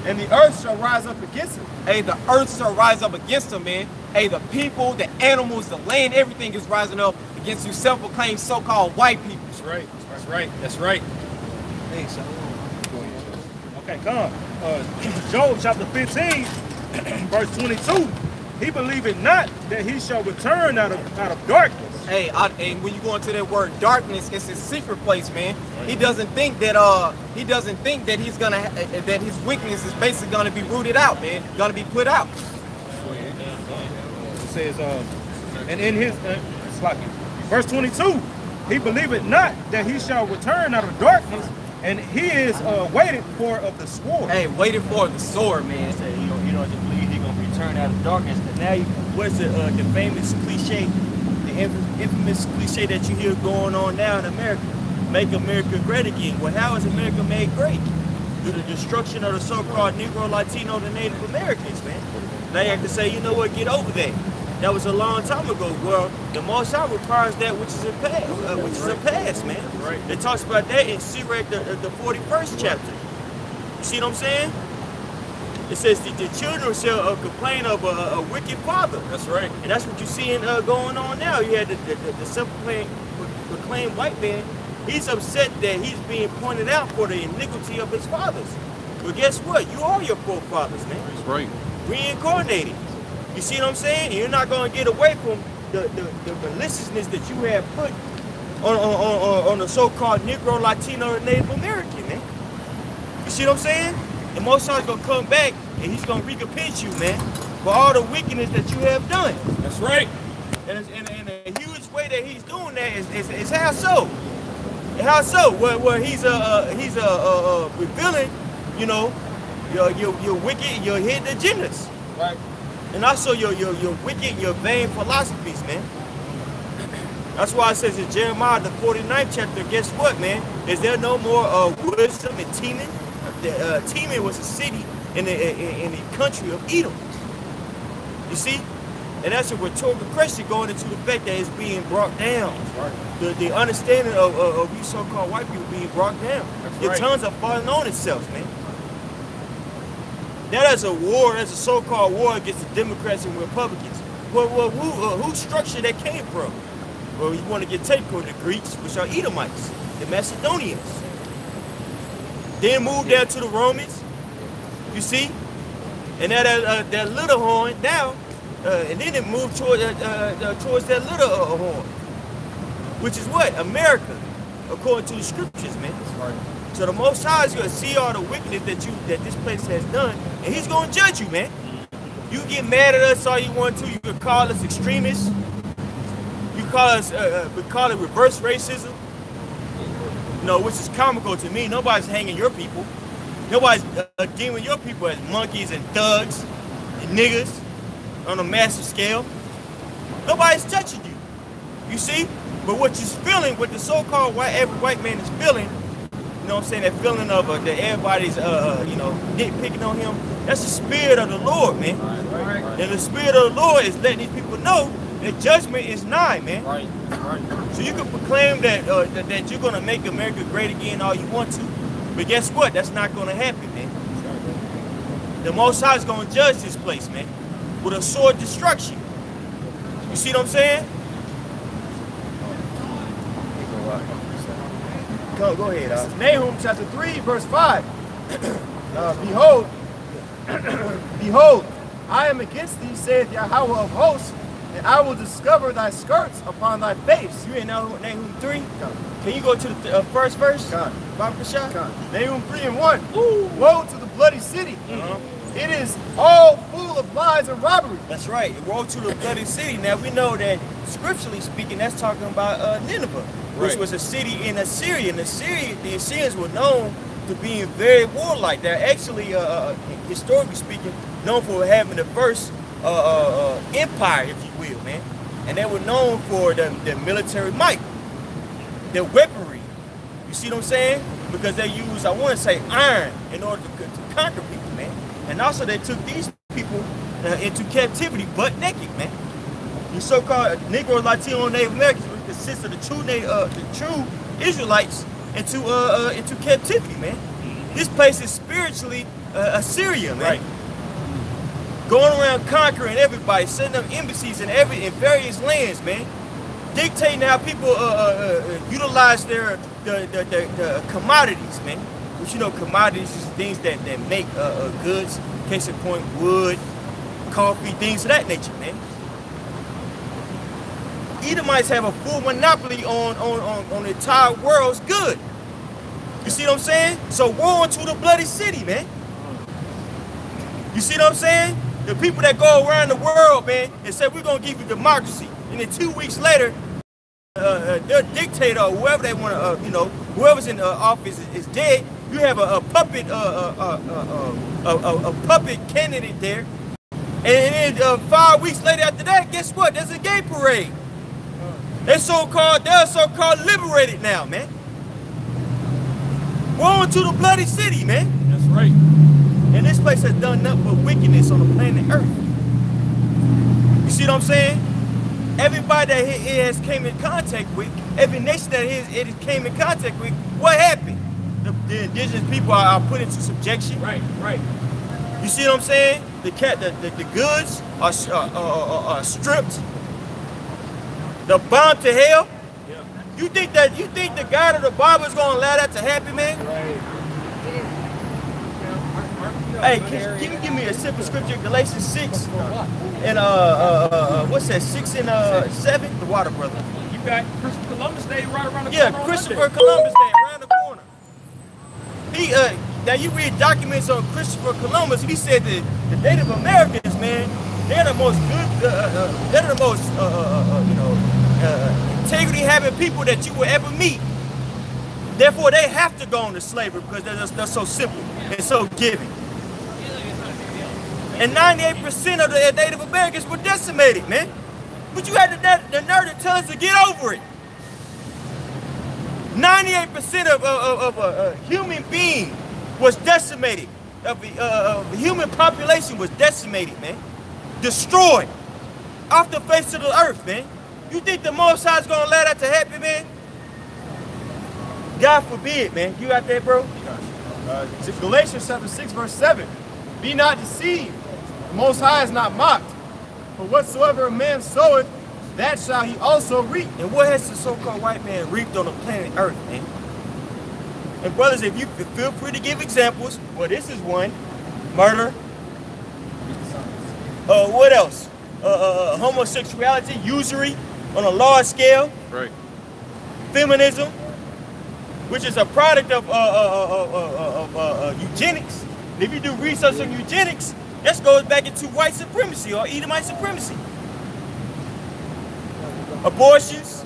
And the earth shall rise up against him. Hey, the earth shall rise up against him, man. Hey, the people, the animals, the land, everything is rising up against you self-proclaimed so-called white people. That's right. That's right. That's right. Hey, so, okay, come. Job chapter 15, verse 22. He believeth not that he shall return out of darkness. Hey, and when you go into that word darkness, it's his secret place, man. He doesn't think that he's gonna that his weakness is basically gonna be rooted out, man. Gonna be put out. It says, and in his verse 22, he believeth not that he shall return out of darkness, and he is waited for of the sword. Hey, waited for the sword, man. You don't believe he's gonna return out of darkness. And now, what's the famous cliche, the infamous cliche that you hear going on now in America? Make America great again. Well, how is America made great? Through the destruction of the so-called Negro, Latino, and Native Americans, man. Now you have to say, you know what, get over that. That was a long time ago. Well, the Most High requires that which is in past, man. Right. It talks about that in Sirach, the 41st chapter. You see what I'm saying? It says the children shall complain of a wicked father. That's right. And that's what you're seeing going on now. You had the self-proclaimed white man. He's upset that he's being pointed out for the iniquity of his fathers. But guess what? You are your forefathers, man. That's right. Reincarnated. You see what I'm saying? You're not going to get away from the maliciousness that you have put on the so-called Negro, Latino, and Native American, man. You see what I'm saying? And Most High's going to come back and he's going to recompense you, man, for all the wickedness that you have done. That's right. And a huge way that he's doing that is how so? And how so? Where he's revealing, you know, your wicked, your hidden agendas. Right. And also your wicked, your vain philosophies, man. That's why it says in Jeremiah, the 49th chapter, guess what, man? Is there no more wisdom in Teman? Teman was a city in the country of Edom. You see? And that's a rhetorical question going into the fact that it's being brought down. Right. The understanding of you so-called white people being brought down. Your tongues are falling on itself, man. Now there's a war, there's a so-called war against the Democrats and Republicans. Well, who structure that came from? Well, you want to get take on the Greeks, which are Edomites, the Macedonians. Then moved down to the Romans, you see? And that little horn down, and then it moved towards that little horn, which is what? America, according to the scriptures, man. Right. So the Most High is going to see all the wickedness that this place has done, and He's going to judge you, man. You get mad at us all you want to. You can call us extremists. You call us, we call it reverse racism. You know, which is comical to me. Nobody's hanging your people. Nobody's deeming your people as monkeys and thugs and niggas on a massive scale. Nobody's touching you. You see? But what you're feeling, what the so-called every white man is feeling, you know what I'm saying, that feeling of that everybody's, you know, nitpicking on him, that's the spirit of the Lord, man. Right. And the spirit of the Lord is letting these people know that judgment is nigh, man. Right. So you can proclaim that that you're going to make America great again all you want to, but guess what? That's not going to happen, man. The Most High is going to judge this place, man, with a sword destruction. You see what I'm saying? Go ahead. Nahum chapter 3, verse 5. Behold, behold, I am against thee, saith Yahweh of hosts, and I will discover thy skirts upon thy face. You ain't know Nahum 3? Can you go to the first verse? Nahum 3 and 1. Ooh. Woe to the bloody city. It is all full of lies and robbery. That's right. Woe to the bloody city. Now we know that scripturally speaking, that's talking about Nineveh, which was a city in Assyria. And the Assyrians were known to being very warlike. They're actually, historically speaking, known for having the first empire, if you will, man. And they were known for their military might, their weaponry. You see what I'm saying? Because they used, I want to say, iron in order to conquer people, man. And also they took these people into captivity butt naked, man. The so-called Negro, Latino, Native Americans, which consists of the true Israelites, into captivity, man. This place is spiritually Assyria, man. Right. Going around conquering everybody, setting up embassies in various lands, man. Dictating how people utilize their commodities, man. But you know, commodities is things that make goods. Case in point, wood, coffee, things of that nature, man. Edomites have a full monopoly on the entire world's good. You see what I'm saying? So woe unto the bloody city, man. You see what I'm saying? The people that go around the world, man, and say we're gonna give you democracy, and then 2 weeks later, their dictator or whoever they want to, you know, whoever's in office is dead. You have a puppet, a puppet candidate there, and then 5 weeks later after that, guess what? There's a gay parade. They're so-called liberated now, man. Woe unto the bloody city, man. That's right. And this place has done nothing but wickedness on the planet Earth. You see what I'm saying? Everybody that it has came in contact with, every nation that it came in contact with, what happened? The indigenous people are put into subjection. Right, right. You see what I'm saying? The goods are stripped. The bomb to hell. Yeah. You think the God of the Bible is gonna allow that to happen, man? Right. Hey, can you give me a simple scripture, Galatians 6 and what's that? 6 and 7? The water, brother. You got Christopher Columbus Day right around the corner. Yeah, Christopher Columbus Day around the corner. He now you read documents on Christopher Columbus. He said that the Native Americans, man, they're the most good, they're the most integrity having people that you will ever meet. Therefore, they have to go into slavery because they're so simple and so giving. And 98% of the Native Americans were decimated, man. But you had the nerve to tell us to get over it. 98% of a human being was decimated. Of the human population was decimated, man. Destroyed. Off the face of the earth, man. You think the Most High is going to allow that to happen, man? God forbid, man. You out there, bro? Galatians chapter 6, verse 7. Be not deceived. The Most High is not mocked. For whatsoever a man soweth, that shall he also reap. And what has the so-called white man reaped on the planet Earth, man? And brothers, if you feel free to give examples, well, this is one. Murder. What else? Homosexuality, usury on a large scale. Right. Feminism, which is a product of eugenics. And if you do research on eugenics, that goes back into white supremacy or Edomite supremacy. Abortions,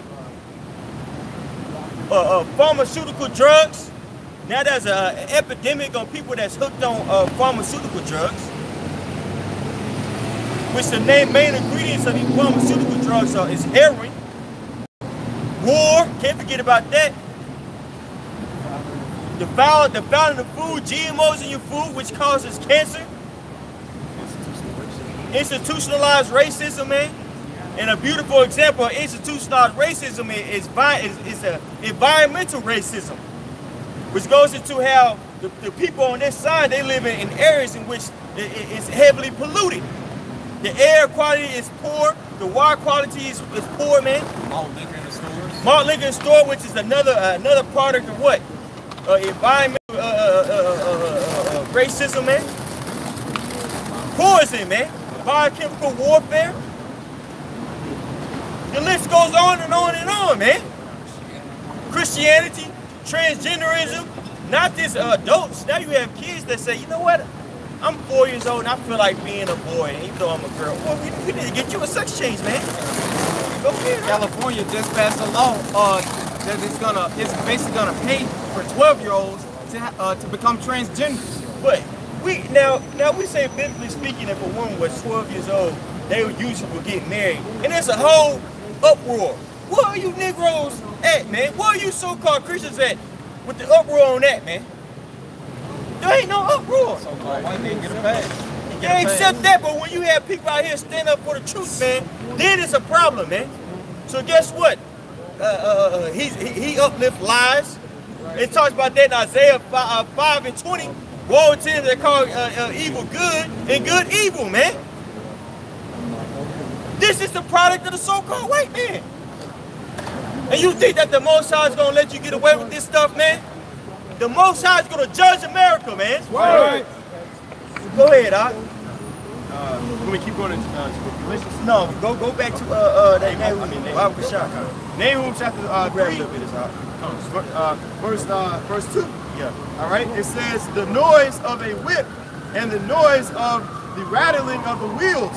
pharmaceutical drugs. Now there's an epidemic on people that's hooked on pharmaceutical drugs, which the main ingredients of these pharmaceutical drugs is heroin. War, can't forget about that. The fouling of food, GMOs in your food, which causes cancer. Institutionalized racism, man. And a beautiful example of institutionalized racism is environmental racism, which goes into how the people on this side, they live in areas in which it's heavily polluted. The air quality is poor, the water quality is poor, man. Malt liquor in the stores. Malt liquor in the store, which is another product of what? Environmental racism, man. Poison, man. Biochemical warfare. The list goes on and on and on, man. Christianity, transgenderism, not just adults. Now you have kids that say, you know what? I'm 4 years old and I feel like being a boy, even though I'm a girl. Well, we need to get you a sex change, man. Go ahead. California just passed a law that it's basically gonna pay for 12-year-olds to become transgenders. But we say biblically speaking, if a woman was 12 years old, they would usually get married. And there's a whole uproar. Where are you Negroes at, man? Where are you so-called Christians at with the uproar on that, man? There ain't no uproar. So-called white man get a pass. You accept that, but when you have people out here stand up for the truth, man, then it's a problem, man. So guess what? He uplifts lies. It talks about that in Isaiah 5 and 20. Woe to them that call evil good and good evil, man. This is the product of the so-called white man. And you think that the Most High is going to let you get away with this stuff, man? The Most High is going to judge America, man. Right. Go ahead, Doc. Let me keep going to No, go back to Nahum chapter 3, verse 2. Yeah. All right. It says the noise of a whip and the noise of the rattling of the wheels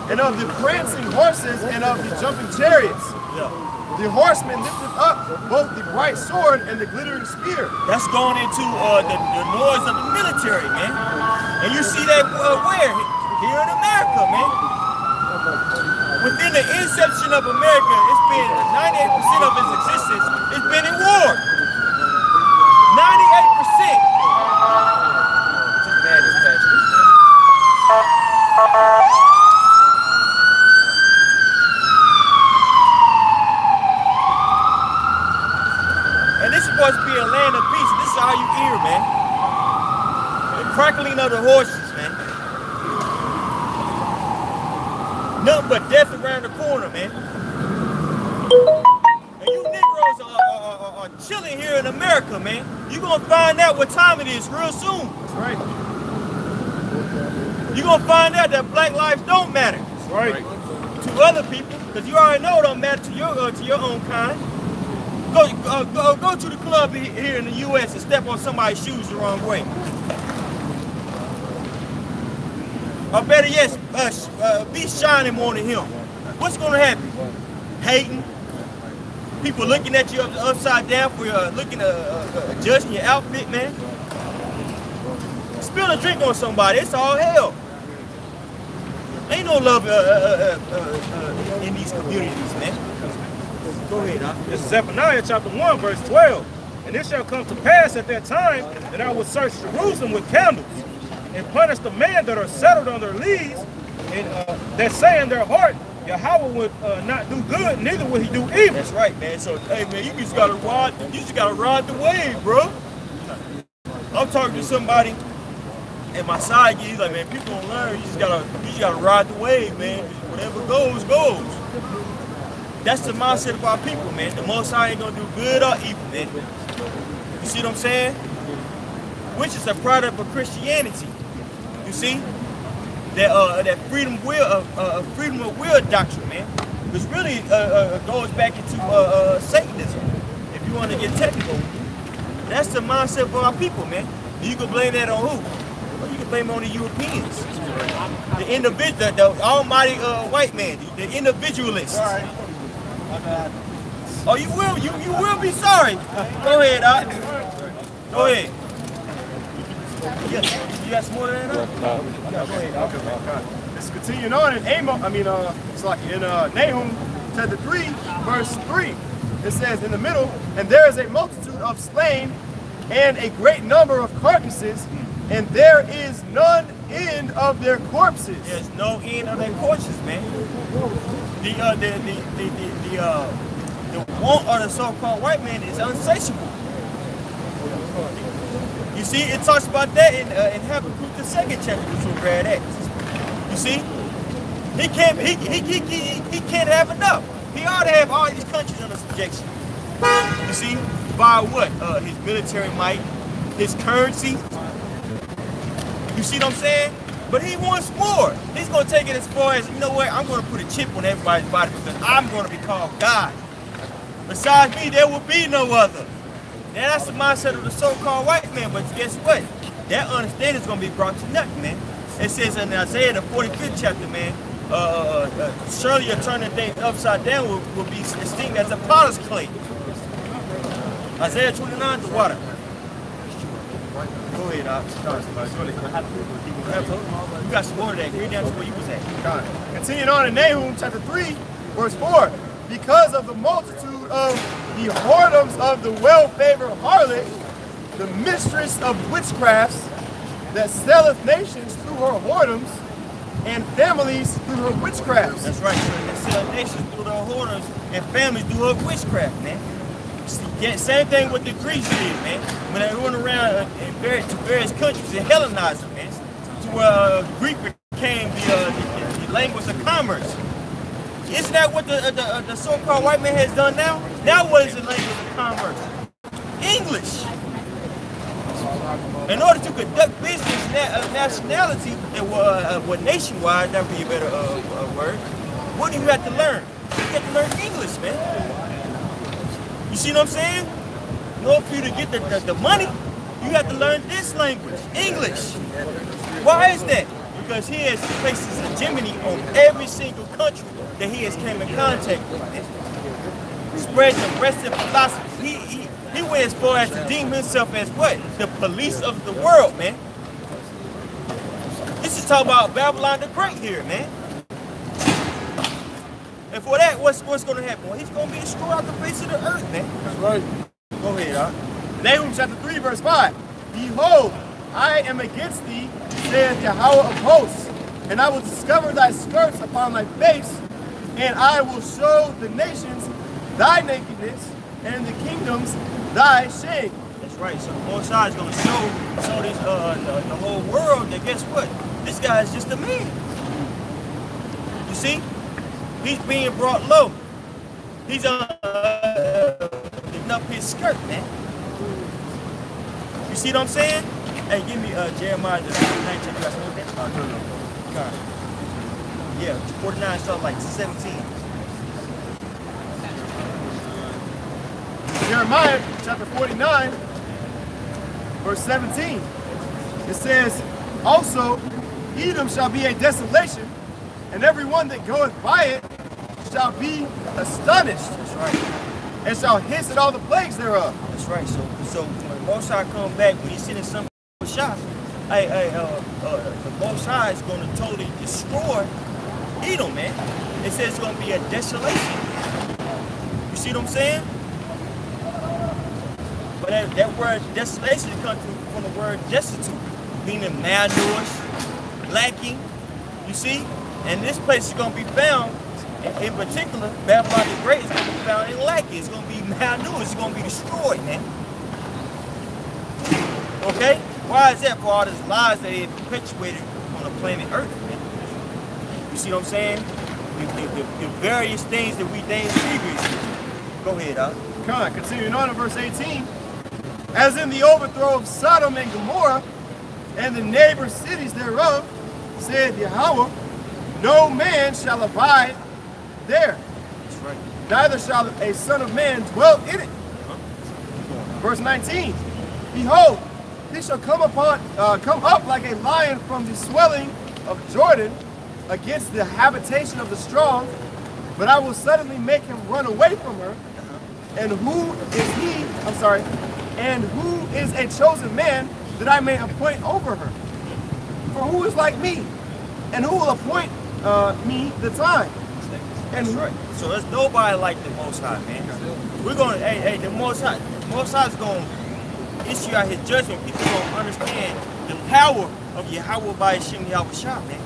and of the prancing horses and of the jumping chariots. Yeah. The horseman lifted up both the bright sword and the glittering spear. That's going into the noise of the military, man. And you see that where? Here in America, man. Within the inception of America, it's been 98% of its existence, it's been in war. 98%. Just bad as bad. And this is supposed to be a land of peace. This is all you hear, man. The crackling of the horses, man. Nothing but death around the corner, man. And you Negroes are chilling here in America, man. You're going to find out what time it is real soon. That's right. You're going to find out that black lives don't matter. That's right. To other people, because you already know it don't matter to your own kind. Go to the club here in the U.S. and step on somebody's shoes the wrong way. Or better yet, be shining more than him. What's going to happen? Hating. People looking at you upside down for judging your outfit, man. Spill a drink on somebody, it's all hell. Ain't no love in these communities, man. Go ahead, Doc. This is Zephaniah chapter 1, verse 12. And it shall come to pass at that time that I will search Jerusalem with candles and punish the men that are settled on their leaves and that say in their heart, Yahweh would not do good, neither will he do evil. That's right, man. So, hey, man, you just gotta ride the wave, bro. I'm talking to somebody And my side, he's like, man, people don't learn. You just gotta ride the wave, man. Whatever goes, goes. That's the mindset of our people, man. The Most High ain't gonna do good or evil, man. You see what I'm saying? Which is a product of Christianity. You see? That freedom of will doctrine, man. Which really goes back into Satanism, if you want to get technical. That's the mindset of our people, man. You can blame that on who? Well, you can blame it on the Europeans. The individual, the almighty white man, the individualist. All right. My bad. Oh, you will be sorry. Go ahead, Doc. Go ahead. You got some more than that? Yeah, go ahead. Okay. Let's continue on in it's like in Nahum chapter 3, verse 3. It says in the middle, and there is a multitude of slain and a great number of carcasses, and there is none end of their corpses. There's no end of their corpses, man. The want of the so-called white man is unsatiable. You see, it talks about that in Habakkuk the 2nd chapter, which we'll grab that. You see, he can't have enough. He ought to have all these countries under subjection. You see, by what? His military might, his currency. You see what I'm saying? But he wants more. He's going to take it as far as, you know what, I'm going to put a chip on everybody's body because I'm going to be called God. Besides me, there will be no other. Now, that's the mindset of the so-called white man, but guess what? That understanding is going to be brought to nothing, man. It says in Isaiah, the 45th chapter, man, surely you're turning things upside down will be esteemed as a potter's clay. Isaiah 29, the water. Go ahead, you got some more of that. Read down to where you was at. Continuing on in Nahum chapter 3, verse 4. Because of the multitude of the whoredoms of the well-favored harlot, the mistress of witchcrafts, that selleth nations through her whoredoms, and families through her witchcrafts. That's right, they sell nations through her whoredoms, and families through her witchcraft, man. Yeah, same thing with the Greeks did, man. When they went around to various countries and Hellenized them, man, to where Greek became the language of commerce. Isn't that what the so-called white man has done now? Now what is the language of commerce? English. In order to conduct business nationality, and nationwide, that would be a better word, what do you have to learn? You have to learn English, man. You see what I'm saying? In order for you to get the money, you have to learn this language, English. Why is that? Because he has placed his hegemony on every single country that he has came in contact with. Spread the rest of philosophy. He went as far as to deem himself as what? The police of the world, man. This is talking about Babylon the Great here, man. And for that, what's going to happen? Well, he's going to be destroyed off the face of the earth, man. That's right. Go ahead, Doc. Nahum chapter 3, verse 5. Behold, I am against thee, saith Yahweh of hosts, and I will discover thy skirts upon thy face, and I will show the nations thy nakedness, and the kingdoms thy shame. That's right. So the Most High is going to show this, the whole world that guess what? This guy is just a man. You see? He's being brought low. He's lifting up his skirt, man. You see what I'm saying? Hey, give me Jeremiah the 19th. You got some of that? Yeah, 49 starts like 17. Jeremiah chapter 49, verse 17. It says, also, Edom shall be a desolation, and everyone that goeth by it shall be astonished. That's right. And shall hiss at all the plagues thereof. That's right. So when the Most High come back, when he's sending some shots, the Most High is going to totally destroy Edom, man. It says it's going to be a desolation. You see what I'm saying? But that word desolation comes from the word destitute, meaning malnourished, lacking. You see? And this place is going to be found, in particular, Babylon the Great is going to be found in lacking. It's going to be malnourished. It's going to be destroyed, man. Okay? Why is that? For all these lies that they perpetuated on the planet Earth, man. You see what I'm saying? The various things that we named previously. Go ahead, Con, continuing on in verse 18. As in the overthrow of Sodom and Gomorrah, and the neighbor cities thereof, said Yahweh, no man shall abide there. That's right. Neither shall a son of man dwell in it. Verse 19. Behold, he shall come up like a lion from the swelling of Jordan against the habitation of the strong, but I will suddenly make him run away from her. And who is he? I'm sorry. And who is a chosen man that I may appoint over her? For who is like me? And who will appoint me the time? And That's right. So there's nobody like the Most High, man. We're going to, hey, the Most High is going to issue out his judgment. People going to understand the power of Yahweh by Hashem Yahweh Shah, man.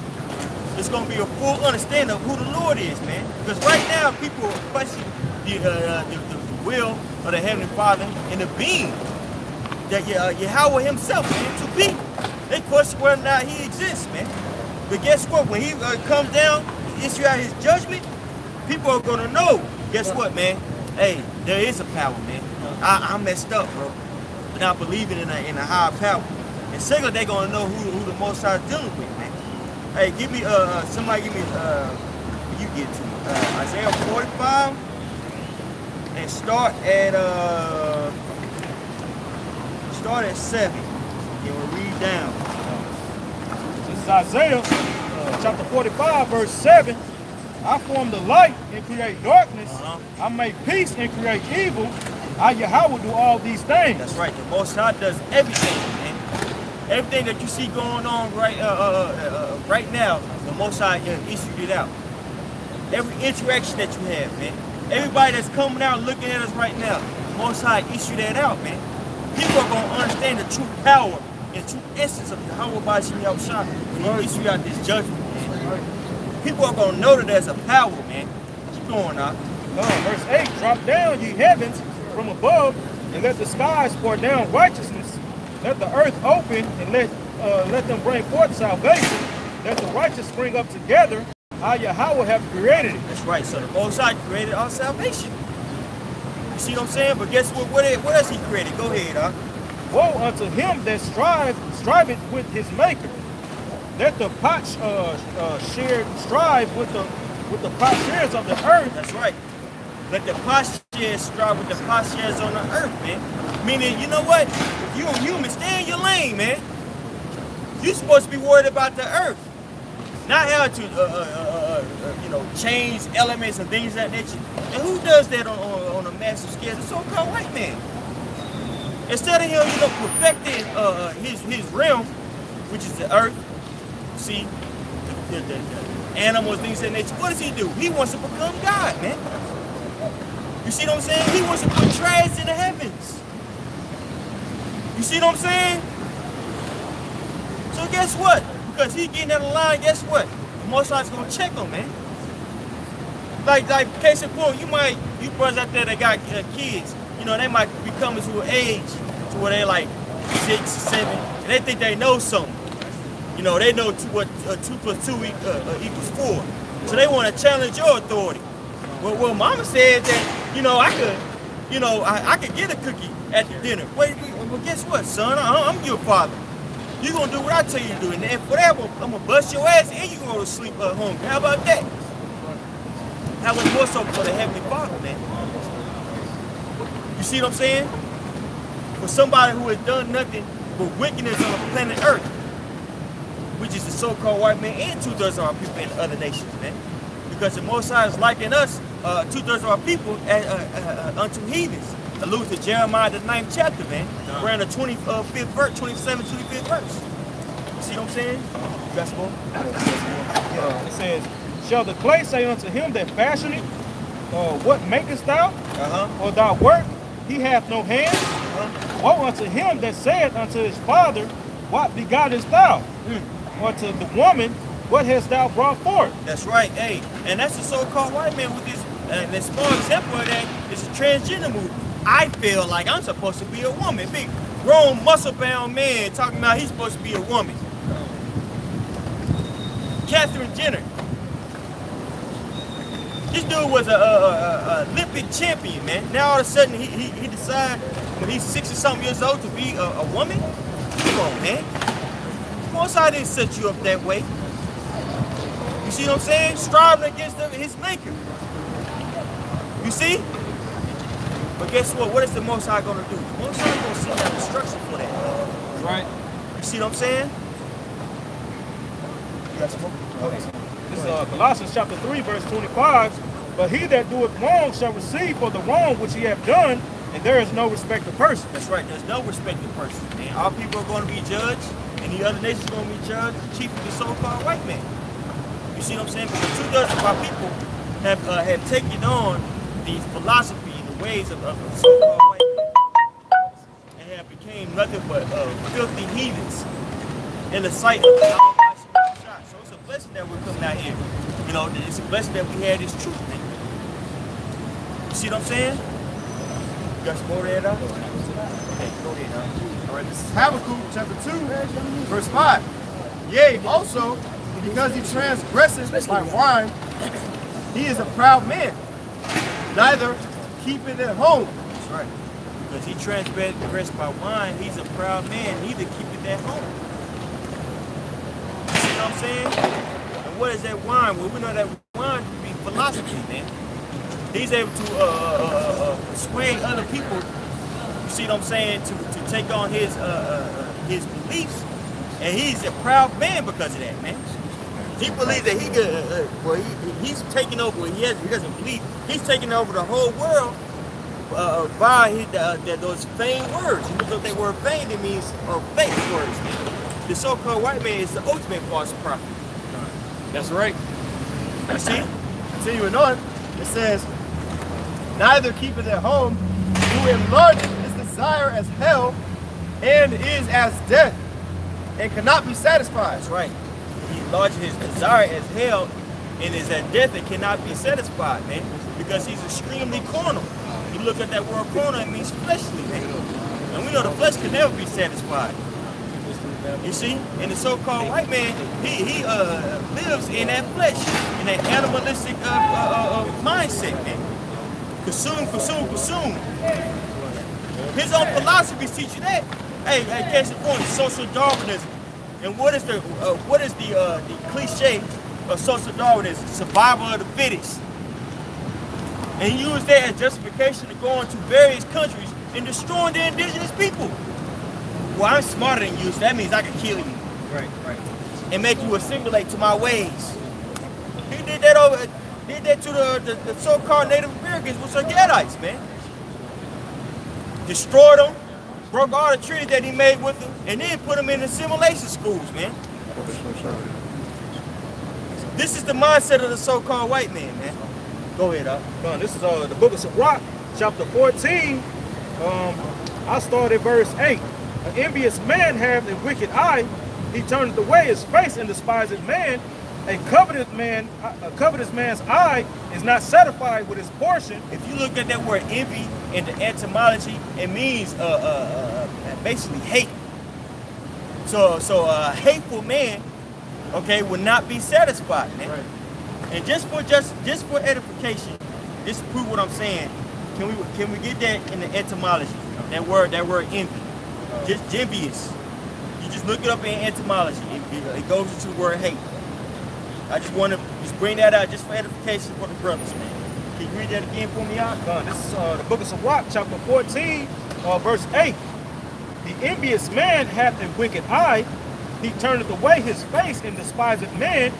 It's going to be a full understanding of who the Lord is, man. Because right now, people are questioning the will of the Heavenly Father and the being that Yahweh himself, man, to be. They question whether or not he exists, man. But guess what? When he comes down, issue out his judgment, people are going to know. Guess what, man? Hey, there is a power, man. I messed up, bro. But not believing in a higher power. And secondly, they're going to know who the Most High is dealing with, man. Hey, give me, somebody give me, you get to Isaiah 45 and start at 7. And we'll read down. This is Isaiah chapter 45, verse 7. I form the light and create darkness. I make peace and create evil. I, Yahweh, do all these things. That's right. The Most High does everything, man. Everything that you see going on right now, the Most High issued it out. Every interaction that you have, man. Everybody that's coming out looking at us right now, the Most High issued that out, man. People are going to understand the true power and true essence of Yahweh by Hashem Yahweh Shah when he issued out this judgment, man. People are going to know that there's a power, man. Keep going on. Verse 8, drop down, ye heavens, from above, and let the skies pour down righteousness. Let the earth open, and let them bring forth salvation. Let the righteous spring up together. I, Yahweh, have created it. That's right. So the Most High created our salvation. You see what I'm saying? But guess what? What else he created? Go ahead, Woe unto him that striveth with his maker. Let the strive with the potsherds of the earth. That's right. Let the potsherds strive with the potsherds on the earth, man. Meaning, you know what? If you're a human, stay in your lane, man. You're supposed to be worried about the earth. Not how to, change elements and things like that. And who does that on a massive scale? The so-called white man. Instead of him, perfecting his realm, which is the earth, see, the animals, things like that. What does he do? He wants to become God, man. You see what I'm saying? He wants to put trash in the heavens. You see what I'm saying? So guess what? Because he getting out of line, guess what? The Most High's gonna check him, man. Like case in point, you brothers out there that got kids, they might be coming to an age to where they're like 6, 7, and they think they know something. They know 2 + 2 equals 4. So they want to challenge your authority. Well, Mama said that, I could get a cookie at the dinner. Well, guess what, son? I'm your father. You're going to do what I tell you to do. And for that, I'm going to bust your ass and you're going to go to sleep home. How about that? How much more so for the Heavenly Father, man? You see what I'm saying? For somebody who has done nothing but wickedness on the planet Earth, which is the so-called white man and 2/3 of our people in other nations, man. Because the Most High is liking us, 2/3 of our people, unto heathens. Allude to Jeremiah the 9th chapter, man. Around the 25th verse, 27th, 25th verse. You see what I'm saying? You got some more? It says, shall the clay say unto him that fashioned it, what makest thou? Or thou work? He hath no hand. Woe unto him that saith unto his father, what begottest thou? Or to the woman, what hast thou brought forth? That's right, hey. And that's the so-called white man with this. And the small example of that is a transgender movement. I feel like I'm supposed to be a woman. grown, muscle-bound man talking about he's supposed to be a woman. Catherine Jenner. This dude was a Olympic champion, man. Now all of a sudden he decides when he's 60-something years old to be a woman? Come on, man. Of course I didn't set you up that way. You see what I'm saying? Striving against his maker. You see? But guess what? What is the Most High going to do? The Most High going to send out instruction for that. Right. You see what I'm saying? This is Colossians chapter 3, verse 25. But he that doeth wrong shall receive for the wrong which he hath done, and there is no respect of person. That's right. There's no respect of person, man. All people are going to be judged, and the other nations are going to be judged, chiefly the so-called white man. You see what I'm saying? Because 2/3 of our people have taken on the philosophy, the ways of the so-called white man, and have became nothing but filthy heathens in the sight of the So it's a blessing that we're coming out here. You know, it's a blessing that we had this truth thing. You see what I'm saying? You got some more there, dog? Okay, go ahead, dog. All right, this is Habakkuk chapter 2, verse 5. Yea, also, because he transgresseth by wine, he is a proud man, neither keepeth at home. That's right. Because he transgressed by wine, he's a proud man, neither keepeth at home. You see what I'm saying? And what is that wine? Well, we know that wine to be philosophy, man. He's able to persuade other people, you see what I'm saying, to take on his beliefs. And he's a proud man because of that, man. He believes that he could, he's taking over, he doesn't believe, he's taking over the whole world by those vain words. You look up that word vain, it means fake words. The so-called white man is the ultimate false prophet. That's right. You see? Continuing on, it says, neither keepeth at home, who enlargeth his desire as hell, and is as death, and cannot be satisfied. That's right. He enlarges his desire as hell and is at death and cannot be satisfied, man. Because he's extremely carnal. You look at that word carnal, it means fleshly, man. And we know the flesh can never be satisfied. You see? And the so-called white man, he lives in that flesh, in that animalistic mindset, man. Consume, consume, consume. His own philosophies teach you that. Hey, case in point, social Darwinism. And what is the cliche of social Darwinism? Survival of the fittest. And he used that as justification to go into various countries and destroying the indigenous people. Well, I'm smarter than you, so that means I can kill you. Right, right. And make you assimilate to my ways. He did that to the so-called Native Americans, which are Gadites, man. Destroyed them, broke all the treaties that he made with them, and then put them in assimilation schools, man. This is the mindset of the so-called white man, man. Go ahead, This is the book of Sirach, chapter 14. I start at verse 8. An envious man hath a wicked eye, he turneth away his face and despiseth man. A covetous man's eye is not satisfied with his portion. If you look at that word envy in the etymology, it means basically hate. So a hateful man, okay, will not be satisfied, man. Right. And just for edification, just to prove what I'm saying, can we get that in the etymology? That word envy. Just envious. You just look it up in etymology. It goes into the word hate. I just want to bring that out just for edification for the brothers, man. Can you read that again for me, out? This is the book of Sirach, chapter 14, verse 8. The envious man hath a wicked eye, he turneth away his face and despiseth man.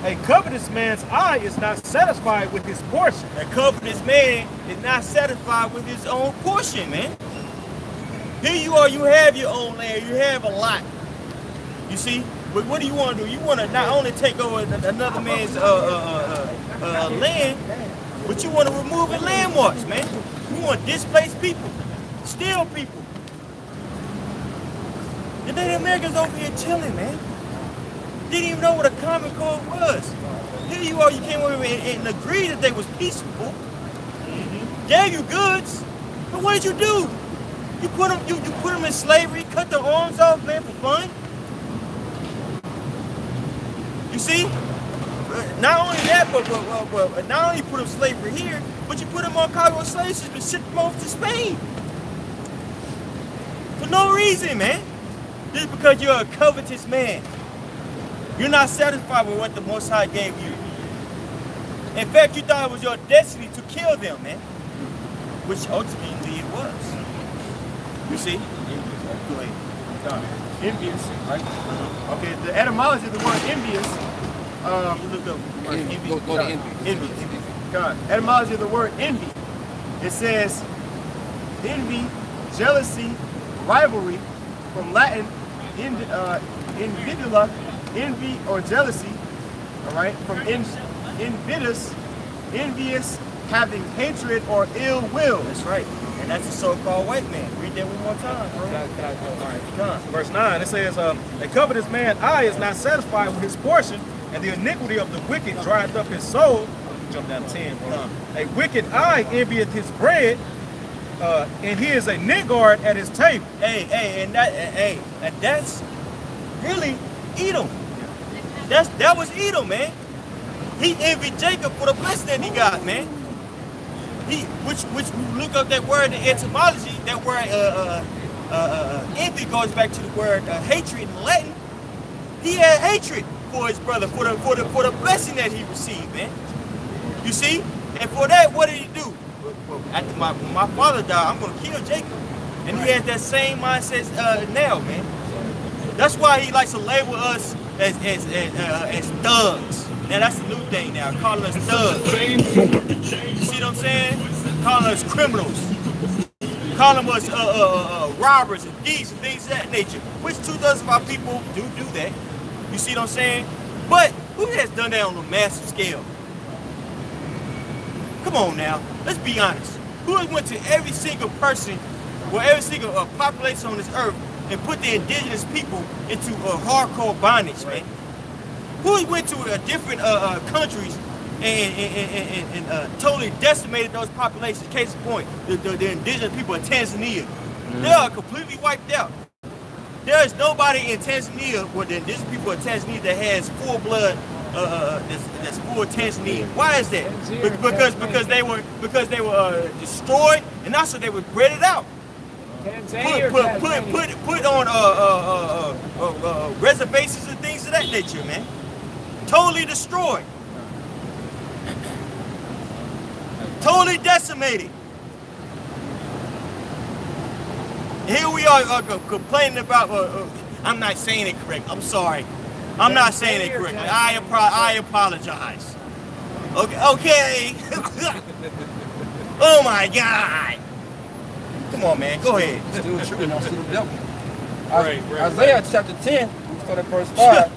A covetous man's eye is not satisfied with his portion. A covetous man is not satisfied with his own portion, man. Here you are, you have your own land, you have a lot. You see? But what do you want to do? You want to not only take over another man's land, but you want to remove the landmarks, man. You want to displace people, steal people. The Native Americans over here chilling, man. Didn't even know what a common code was. Here you are, you came over and agreed that they was peaceful. Gave you goods, but what did you do? You put them in slavery, cut their arms off, man, for fun. You see? Not only that, but not only put them in slavery here, but you put them on cargo slave ships and ship them off to Spain. For no reason, man. Just because you're a covetous man. You're not satisfied with what the Most High gave you. In fact, you thought it was your destiny to kill them, man. Which ultimately it was. You see? Go ahead. Envious, right? Okay, the etymology of the word envious. You look up envious. God. Etymology of the word envy. It says envy, jealousy, rivalry, from Latin invidula, envy or jealousy. All right, from invidus, envious, having hatred or ill will. That's right. And that's a so-called white man. Read that one more time, bro. All right, come. Verse 9, it says, a covetous man's eye is not satisfied with his portion, and the iniquity of the wicked drieth up his soul. Jump down to 10, bro. A wicked eye envieth his bread, and he is a niggard at his table. And that's really Edom. That was Edom, man. He envied Jacob for the blessing that he got, man. Which look up that word in etymology, that word envy goes back to the word hatred in Latin. He had hatred for his brother, for the blessing that he received, man. You see? And for that, what did he do? After my father died, I'm gonna kill Jacob. And he has that same mindset now, man. That's why he likes to label us as thugs. Now that's the new thing now, calling us thugs. You see what I'm saying? Calling us criminals. Calling us robbers and thieves and things of that nature. Which 2/3 of our people do that. You see what I'm saying? But who has done that on a massive scale? Come on now, let's be honest. Who has went to every single person, or every single population on this earth and put the indigenous people into hardcore bondage, man? Who went to different countries and totally decimated those populations? Case in point, the indigenous people of Tanzania. They are completely wiped out. There is nobody in Tanzania, or the indigenous people of Tanzania, that has full blood, that's full Tanzanian. Why is that? Because they were destroyed, and also they were breeded out. Put on reservations and things of that nature, man. Totally destroyed. Totally decimated. Here we are complaining about, I'm not saying it correct. I'm sorry. I'm not saying it correctly. I apologize. Okay. Oh my God. Come on, man. Go ahead. Isaiah chapter 10, we start at verse 5.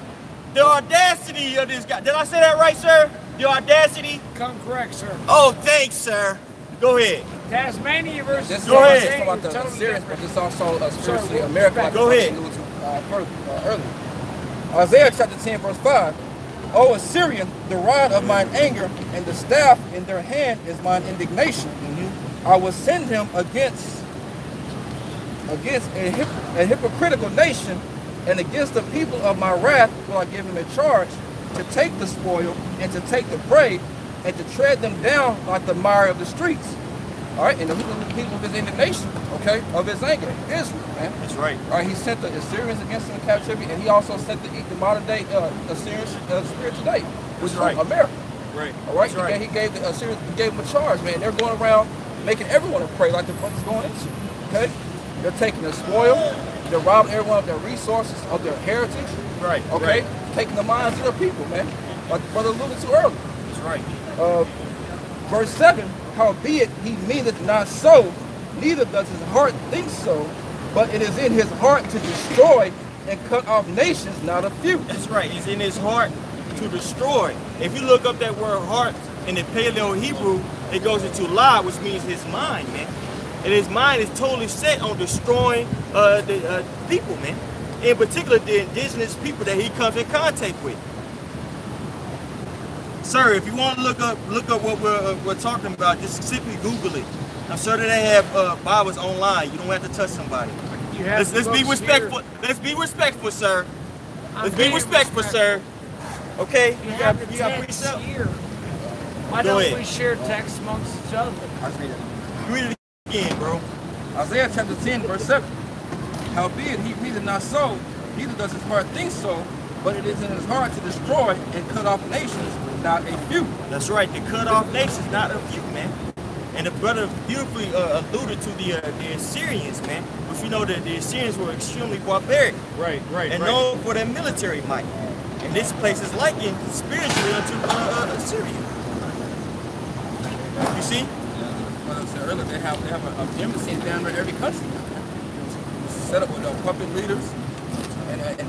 The audacity of this guy. Did I say that right, sir? The audacity? Come correct, sir. Oh, thanks, sir. Go ahead. Tasmania versus... This is Go ahead. about the Assyrians, but this also spiritually America. Go ahead. Earlier. Isaiah chapter 10, verse 5. O Assyrian, the rod of mine anger, and the staff in their hand is mine indignation. I will send him against a hypocritical nation, and against the people of my wrath will I give him a charge to take the spoil and to take the prey and to tread them down like the mire of the streets. All right, and the people of his indignation, okay, of his anger, Israel, man. That's right. All right, he sent the Assyrians against them in captivity, and he also sent the modern day Assyrian spirit today, which is America. Right. All right, That's right. He gave the Assyrians, he gave them a charge, man. They're going around making everyone a prey like the brother's going into. Okay, they're taking their spoil, they're robbing everyone of their resources, of their heritage. Right. Okay, Right. taking the minds of their people, man. Like the brother alluded to earlier. That's right. Verse 7, howbeit he meaneth not so, neither does his heart think so, but it is in his heart to destroy and cut off nations, not a few. That's right. It's in his heart to destroy. If you look up that word heart in the Paleo Hebrew, it goes into la, which means his mind, man. And his mind is totally set on destroying the people, man. In particular, the indigenous people that he comes in contact with. Sir, if you want to look up what we're talking about, just simply Google it. I'm sure that they have Bibles online. You don't have to touch somebody. Let's be respectful. Here. Let's be respectful, sir. Let's be respectful, sir. Okay? You got precept here. Why don't we share text amongst each other? Read it again, bro. Isaiah chapter 10, verse 7. Howbeit he reasoned not so, neither does his heart think so, but it is in his heart to destroy and cut off nations, not a few. That's right, to cut off nations, not a few, man. And the brother beautifully alluded to the Assyrians, man. Which we know that the Assyrians were extremely barbaric. Right. And known for their military might. And this place is likened spiritually unto Assyria. You see? Well, I said earlier, they have an embassy down in every country. Set up with puppet leaders and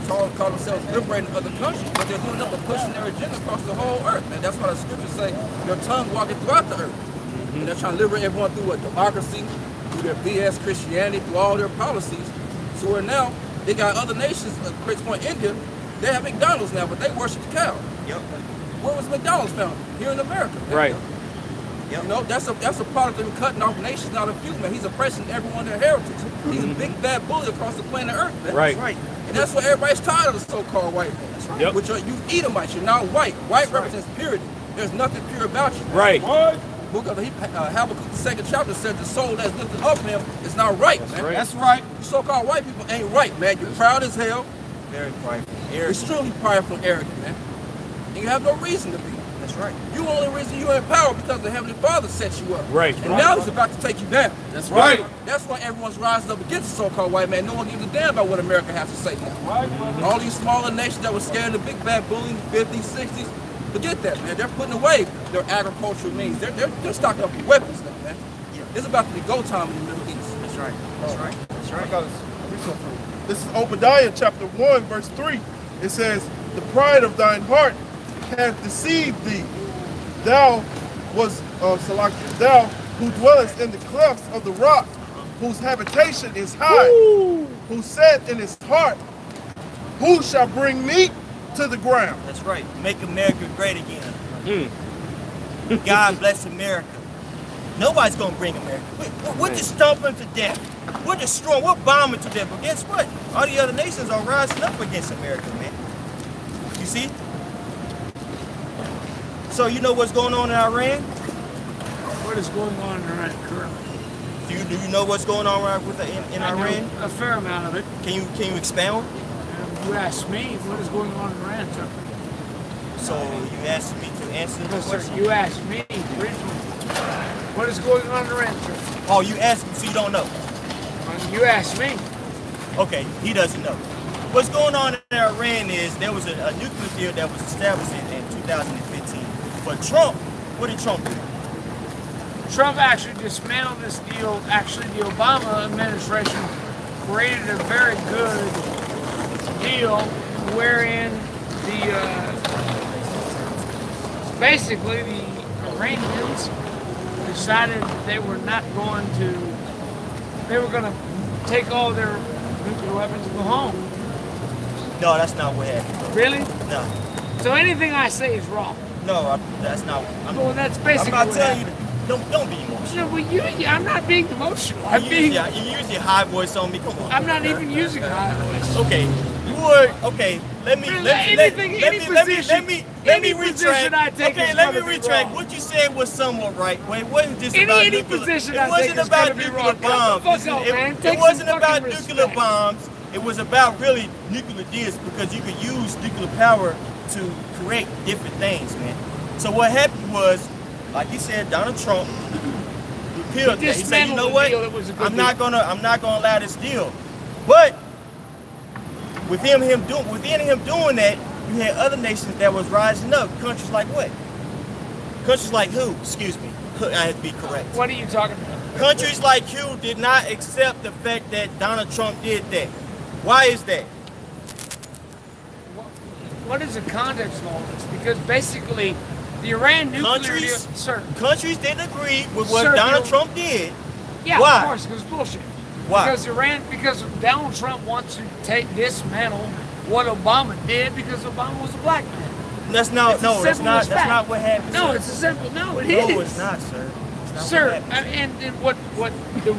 call themselves liberating other countries, but they're doing nothing but pushing their agenda across the whole earth, man. That's why the scriptures say your tongue walking throughout the earth. And they're trying to liberate everyone through democracy, through their BS Christianity, through all their policies. So where now they got other nations, like Chris Point, India, they have McDonald's now, but they worship the cow. Yep. Where was McDonald's found? Here in America. Right. Yep. You know, that's a product of him cutting off nations, not a few, man. He's oppressing everyone their heritage. He's a big bad bully across the planet Earth, man. Right. That's right. And that's why everybody's tired of the so-called white man. That's right. Yep. Which are you Edomites, you're not white. White represents purity. There's nothing pure about you. Right. Book of Habakkuk, the 2nd chapter says the soul that's lifted up him is not right, man. Right. That's right. You so-called white people ain't right, man. You're proud as hell. Very prideful. Extremely prideful and arrogant, man. And you have no reason to be. That's right. You only reason you're in power because the Heavenly Father set you up. Right. And now he's about to take you down. That's right. That's why everyone's rising up against the so-called white man. No one gives a damn about what America has to say now. All these smaller nations that were scared of the big bad bully in the 50s, 60s, forget that, man. They're putting away their agricultural means. They're stocking up with weapons now, man. It's about to be go time in the Middle East. That's right. That's right. That's right. I got it. This is Obadiah chapter 1, verse 3. It says, the pride of thine heart hath deceived thee. Thou was thou who dwellest in the clefts of the rock, whose habitation is high, who said in his heart, who shall bring me to the ground? That's right. Make America great again. God bless America. Nobody's gonna bring America. We're just stomping to death. We're destroying. We're bombing to death. But guess what? All the other nations are rising up against America, man. You see? So you know what's going on in Iran? What is going on in Iran currently? Do you know what's going on in Iran? A fair amount of it. Can you expound? You asked me what is going on in Iran, Tucker. So you asked me to answer the question? You asked me originally. What is going on in Iran, Tucker? Oh, you asked me, so you don't know? You asked me. Okay, he doesn't know. What's going on in Iran is there was a nuclear deal that was established in 2015. But Trump, what did Trump do? Trump actually dismantled this deal. Actually, the Obama administration created a very good deal wherein basically the Iranians decided they were not going to, they were going to take all their nuclear weapons and go home. No, that's not what happened. Really? No. So anything I say is wrong. No, that's not. Well, that's basically I'm not what telling happened. you. Don't be emotional. Well, I'm not being emotional. You use your high voice on me. Come on. I'm not even using high voice. Okay, you would. Okay, let me retract. Okay, let me retract. What you said was somewhat right. Wait, it wasn't just about nuclear. Position it wasn't about nuclear bombs. It wasn't about nuclear bombs. It was about really nuclear deals because you could use nuclear power to create different things, man. So what happened was, like you said, Donald Trump repealed that. He said, you know what? I'm not gonna allow this deal. But within him doing that, you had other nations that was rising up. Countries like what? Countries like who? Excuse me. I have to be correct. What are you talking about? Countries like who did not accept the fact that Donald Trump did that. Why is that? What is the context of all this? Because basically, the Iran nuclear deal, countries didn't agree with what Donald Trump did. Yeah, why? Of course, because it's bullshit. Why? Because Donald Trump wants to dismantle what Obama did because Obama was a black man. That's not what happened. No, sir. it's a simple. No, it is. No, it's not, sir. not Sir, what happened. and what the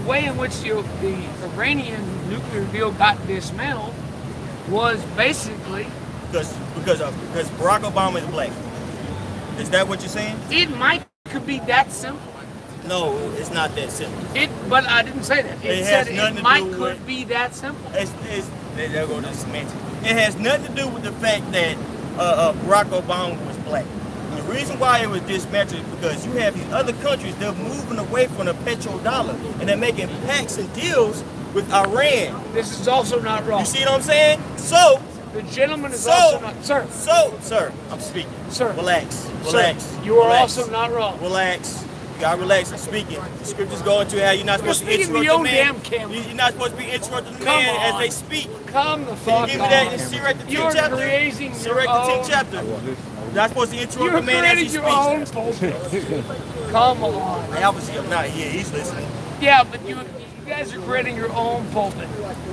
way in which the Iranian nuclear deal got dismantled was basically Because Barack Obama is black. Is that what you're saying? it could be that simple. No, it's not that simple. But I didn't say that. It has said nothing it to might do could with- be that simple. There go the semantics. It has nothing to do with the fact that Barack Obama was black. The reason why it was dismantled is because you have these other countries that are moving away from the petrodollar and they're making pacts and deals with Iran. This is also not wrong. You see what I'm saying? So, The gentleman is also not, sir. Sir, I'm speaking. Sir, Relax. Sir, you are also not wrong. Relax. You gotta relax. I'm speaking. The scriptures go into how you're not supposed to speaking to interrupt your the man. damn camera. You're not supposed to be interrupting the Come man on. as they speak. Come the Can fuck you give me that on. in Sirach the 10th You're chapter? creating Sirach your the 10th own. chapter. You're not supposed to interrupt You're the man as he creating your own speaks. pulpit. Come on. Obviously, I'm not here. He's listening. Yeah, but you guys are creating your own pulpit,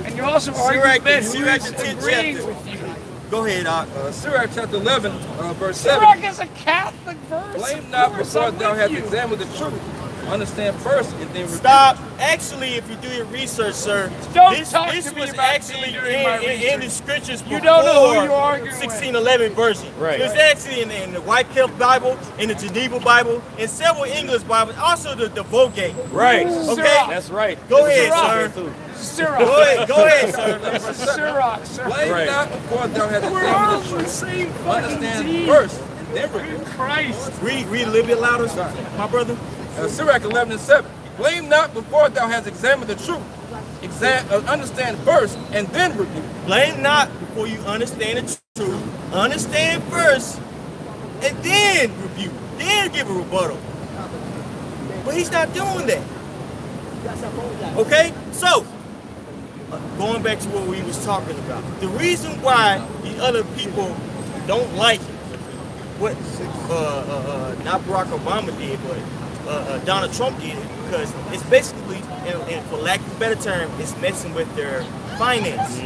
and you're also arguing that Sirach who's the 10th agreeing chapter. with you. Go ahead, Doc. Sirach chapter 11, verse 7. Sirach is a Catholic verse. Blame not Of course before I'm thou with hast you. examined the truth. Understand first and then repeat. Stop. Actually, if you do your research, sir, Don't this talk to me was about actually me doing my in the research. scriptures before You don't know who you're arguing with. 1611 version. Right. It was actually in the Wycliffe Bible, in the Geneva Bible, in several English Bibles, also the Vulgate. Right. Okay. That's right. Go This is ahead, Sirach. sir. Sirach. Go ahead, sir. This is Sirach, sir. Blame Right. not before thou hast We're all examined the the truth. same fucking Understand team. first and then repeat. Good Christ. Read a little bit louder, my brother. Sirach 11 and 7. Blame not before thou hast examined the truth. Understand first and then repeat. Blame not before you understand the truth. Understand first, and then rebuke. Then give a rebuttal. But he's not doing that. Okay? So, going back to what we was talking about. The reason why the other people don't like what not Barack Obama did, but Donald Trump did it, because it's basically, and for lack of a better term, it's messing with their finance.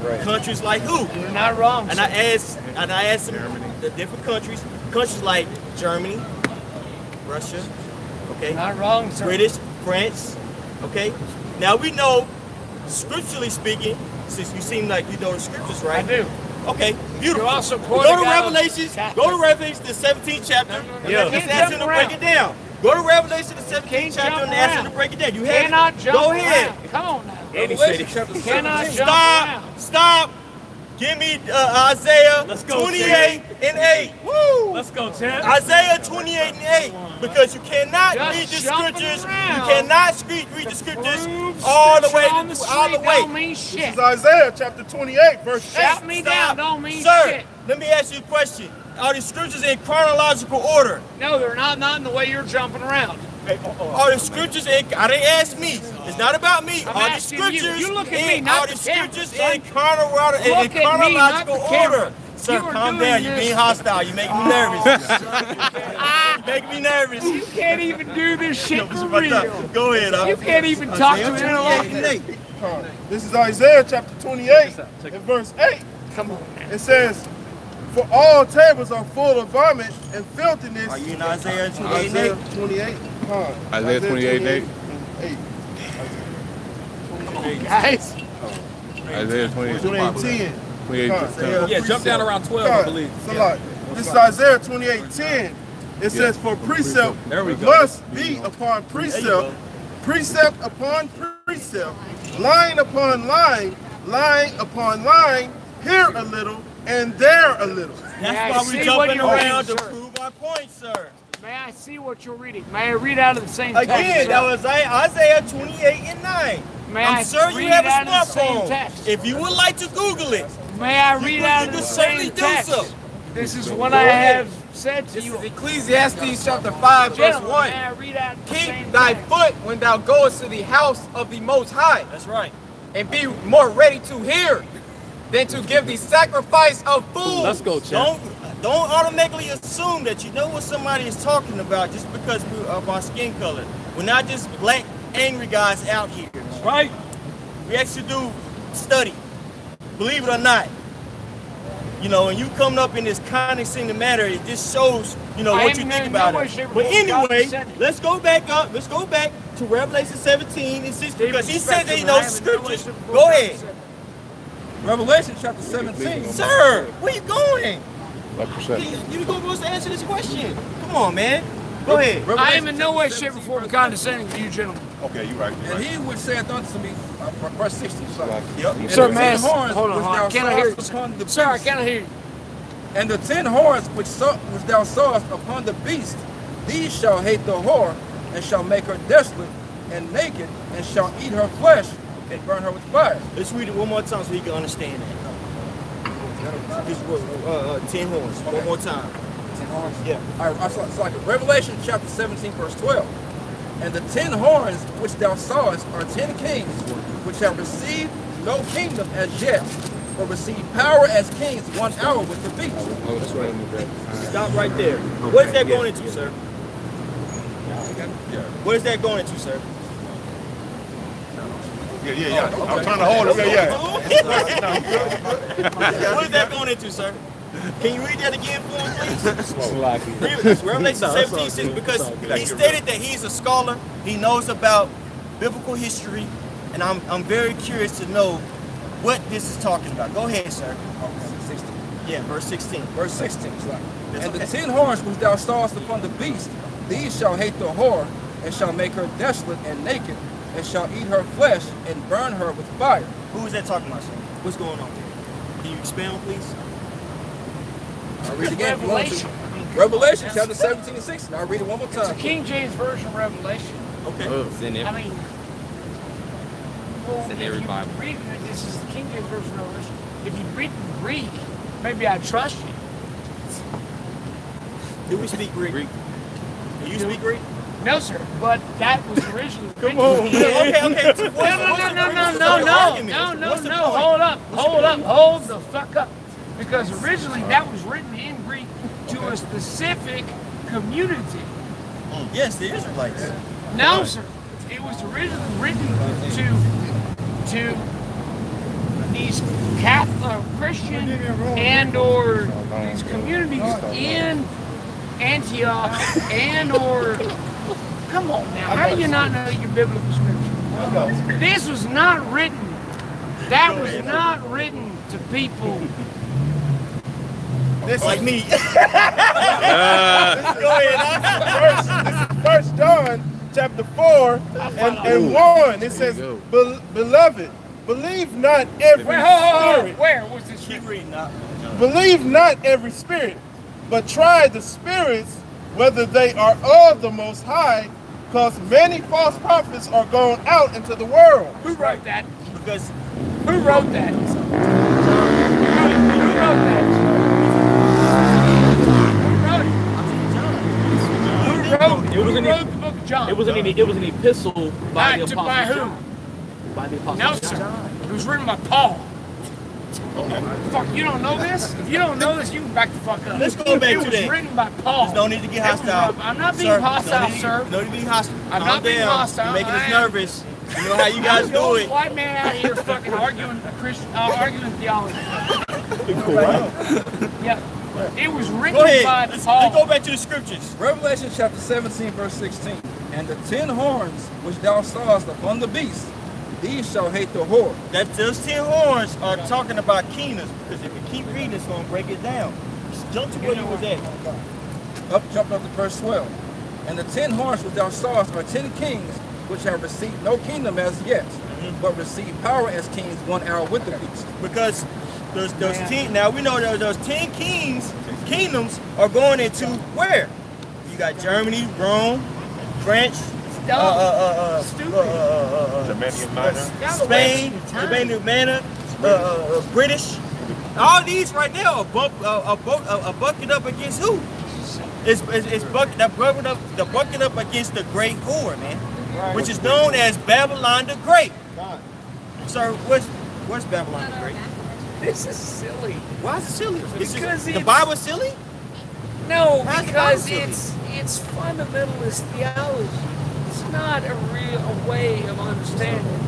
Right. Countries like who? You're not wrong. And I asked some the different countries like Germany, Russia, okay, You're not wrong, sir. British, France, okay. Now we know, scripturally speaking, since you seem like you know the scriptures, I right? do. Okay, beautiful. You also Go quoted to out of Revelations. Catholic. Go to Revelations, the 17th chapter. No. Yeah. Let's Can't ask him jump to break around. it down. Go to Revelation, the 17th Can't chapter, jump and ask him around. to break it down. You have Cannot it. jump Go ahead. around. Come on now. And he said Revelation it. chapter Cannot 17. jump Stop. around. Stop. Give me Isaiah Let's go, 28 and 8. Woo. Let's go, champ. Isaiah 28 and 8. Because you cannot Just read the jumping scriptures. around. You cannot read the scriptures Prove all the scripture way. on the All the street don't way. mean This shit. is Isaiah chapter 28, verse 8. Shout me down don't mean Sir, shit. let me ask you a question. Are the scriptures in chronological order? No, they're not in the way you're jumping around. Are the scriptures in? I didn't ask me. It's not about me. I'm are the asking you. scriptures You look at in? me, not Are the the camera, scriptures son. in chronological Look at me, not chronological the camera. order? Sir, You are calm doing down. You're this. being hostile. You're making me nervous. You're making me nervous. You can't even do this shit for real. Go ahead. You can't even talk to him. This is Isaiah chapter 28 and verse 8. Come on. It says, for all tables are full of vomit and filthiness. Are you in Isaiah 28 and 8? Isaiah 28. Isaiah 28 and 8. Guys, Isaiah 28. 28:10. 28. Yeah, jump down around 12, I believe. This is Isaiah 28:10. It says, for precept There we go. must be upon precept, precept upon precept, line upon line, line upon line, here a little and there a little. May I That's why see we're what jumping you're reading, around to sir? prove our point, sir. may I see what you're reading? May I read out of the same Again, text? that was Isaiah 28 and 9. May I'm I sure you read have a out of the same smartphone. text? If you would like to Google it, May I read you out of can the certainly same do text? so. This is what I have said to This you. is Ecclesiastes chapter 5, verse Gentlemen, 1. may I read out of the same Keep thy text? foot when thou goest to the house of the Most High, That's right. and be more ready to hear than to give the sacrifice of fools. Let's go, champ. Don't automatically assume that you know what somebody is talking about just because of our skin color. We're not just black angry guys out here. Right? We actually do study. Believe it or not. You know, and you coming up in this condescending manner, it just shows, you know, what you think about it. But anyway, let's go back up. Let's go back to Revelation 17 and 16 because he said that he knows scriptures. Go ahead. Revelation chapter 17. Sir, where you going? You go supposed to answer this question. Come on, man. Go ahead. I am in no way, shape, or form condescending to you, gentlemen. Okay, you're right. And he would say unto me, verse 16. Yep. Sir, man, hold on. Can I hear you? Sir, I cannot hear you. And the 10 horns which thou sawest upon the beast, these shall hate the whore, and shall make her desolate and naked, and shall eat her flesh, and burn her with fire. Let's read it one more time so he can understand that. This 10 horns. Okay. One more time. 10 horns? Yeah. All right, so like Revelation chapter 17, verse 12. And the 10 horns which thou sawest are 10 kings, which have received no kingdom as yet, but receive power as kings 1 hour with the beast. Oh, that's right. Stop right there. What is that going into, sir? What is that going into, sir? Yeah. I'm trying to hold it. What is that going into, sir? Can you read that again for him, please? Revelation 17:6, because he stated that he's a scholar, he knows about biblical history, and I'm very curious to know what this is talking about. Go ahead, sir. 16. Yeah, verse 16. Verse 16. And the 10 horns which thou sawest upon the beast, these shall hate the whore, and shall make her desolate and naked, and shall eat her flesh, and burn her with fire. Who is that talking about, sir? What's going on there? Can you expound, please? I'll read it again if you want to. Revelation chapter 17 and 16. I'll read it one more time. It's a King James Version of Revelation. Okay. I mean, well, if you read it, this is the King James Version of Revelation. If you read in Greek, maybe I'd trust you. Do we speak Greek? Do you speak Greek? No, sir. But that was originally. Come on, man. Okay. No. Hold the fuck up. Because originally that was written in Greek to a specific community. Yes, the Israelites. No, sir. It was originally written to these Catholic, Christian, and or these communities in Antioch and or. Come on now. How do you not know your biblical scripture? This was not written. That was not written to people. This like me. Go ahead. First John chapter 4 and 1. It says, "Beloved, believe not every spirit." Where was this? Keep reading now. Believe not every spirit, but try the spirits whether they are of the Most High, because many false prophets are gone out into the world. Who wrote that? Because who wrote that? Who wrote that? It was an the book of John. It was an epistle by the Apostle by who? John. By the Apostle No, John. sir. It was written by Paul. Fuck, you don't know this? If you don't know this, you can back the fuck up. Let's go back it to that. was written by Paul. There's no need to get hostile. I'm not being hostile, sir. No need to be hostile. I'm not being hostile. You're making us nervous. You know how you guys do it. White man out here fucking arguing arguing theology. Yeah. It was written by Paul. Let's go back to the scriptures. Revelation chapter 17, verse 16. And the 10 horns which thou sawest upon the beast, these shall hate the whore. Those 10 horns are talking about kingdoms, because if you keep reading, it's going to break it down. Just jump to where you was at. Jump up to verse 12. And the 10 horns which thou sawest are 10 kings, which have received no kingdom as yet, but receive power as kings 1 hour with the beast. Because those 10, now we know that those 10 kingdoms are going into where? You got Germany, Rome, French, Spain, Germanic Manor, British. All these right now are bucking up against who? It's bucking up against the great whore, man, which is known as Babylon the Great. Sir, where's Babylon the Great? This is silly. Why is it silly? Because the Bible's silly? No, because it's fundamentalist theology. It's not a real way of understanding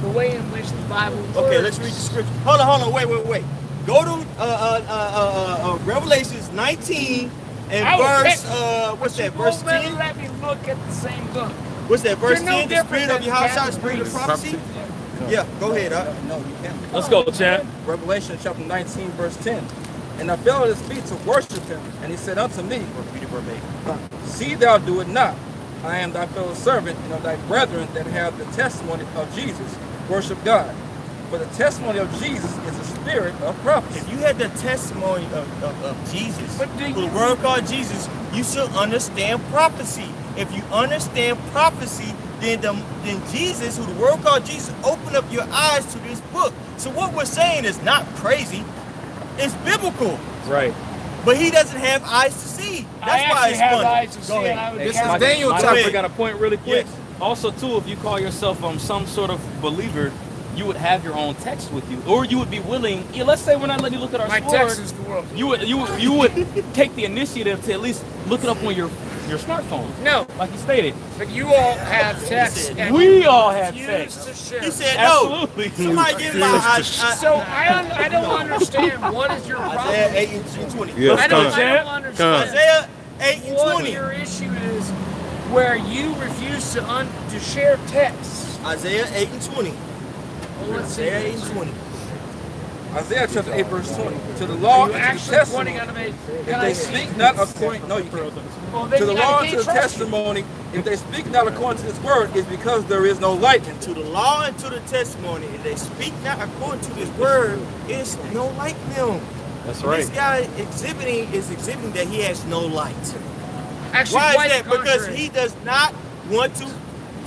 the way in which the Bible works. Okay, let's read the scripture. Hold on, wait. Go to Revelations 19 and verse, what's that, verse 10? Let me look at the same book. What's that, verse You're no 10? The different spirit of than Yahushua, Captain spirit of Bruce. prophecy? Yeah, go ahead. No, you can't. Let's go, champ. Revelation chapter 19, verse 10. And I fell at his feet to worship him, and he said unto me, read it verbatim, see thou do it not. I am thy fellow servant and of thy brethren that have the testimony of Jesus. Worship God. For the testimony of Jesus is the spirit of prophecy. If you had the testimony of Jesus, But do the you- word called Jesus, you should understand prophecy. If you understand prophecy, then Jesus, who the word called Jesus, open up your eyes to this book. So what we're saying is not crazy. It's biblical. Right. But he doesn't have eyes to see. That's why it's have funny. eyes to Go see, and ahead. I would This count is Daniel My chapter. chapter got a point really quick. Yes. Also, too, if you call yourself some sort of believer, you would have your own text with you, or you would be willing. Yeah, let's say we're not letting you look at our My sword. text is the world. You would take the initiative to at least look it up on your smartphone, No, like you stated. but you all have text. and We all have refuse text. to share. He said no. Absolutely. Somebody give my eyes. So I don't understand what is your problem. Isaiah 8 and 20. Yeah, I don't Champ. understand Isaiah 8 and what 20. your issue is, where you refuse to share texts. Isaiah 8 and 20. Well, let's see. Isaiah 8 and 20. Isaiah chapter 8, verse 20. To the law Are you and to the actually testimony, pointing at me? if they speak not according, no, you can't. Well, then To the you law gotta and to the can't trust you. testimony, if they speak not according to this word, it's because there is no light in To the law and to the testimony, if they speak not according to this word, is no light in them. That's This guy is exhibiting that he has no light. Actually, Why quite is that? the Because contrary. he does not want to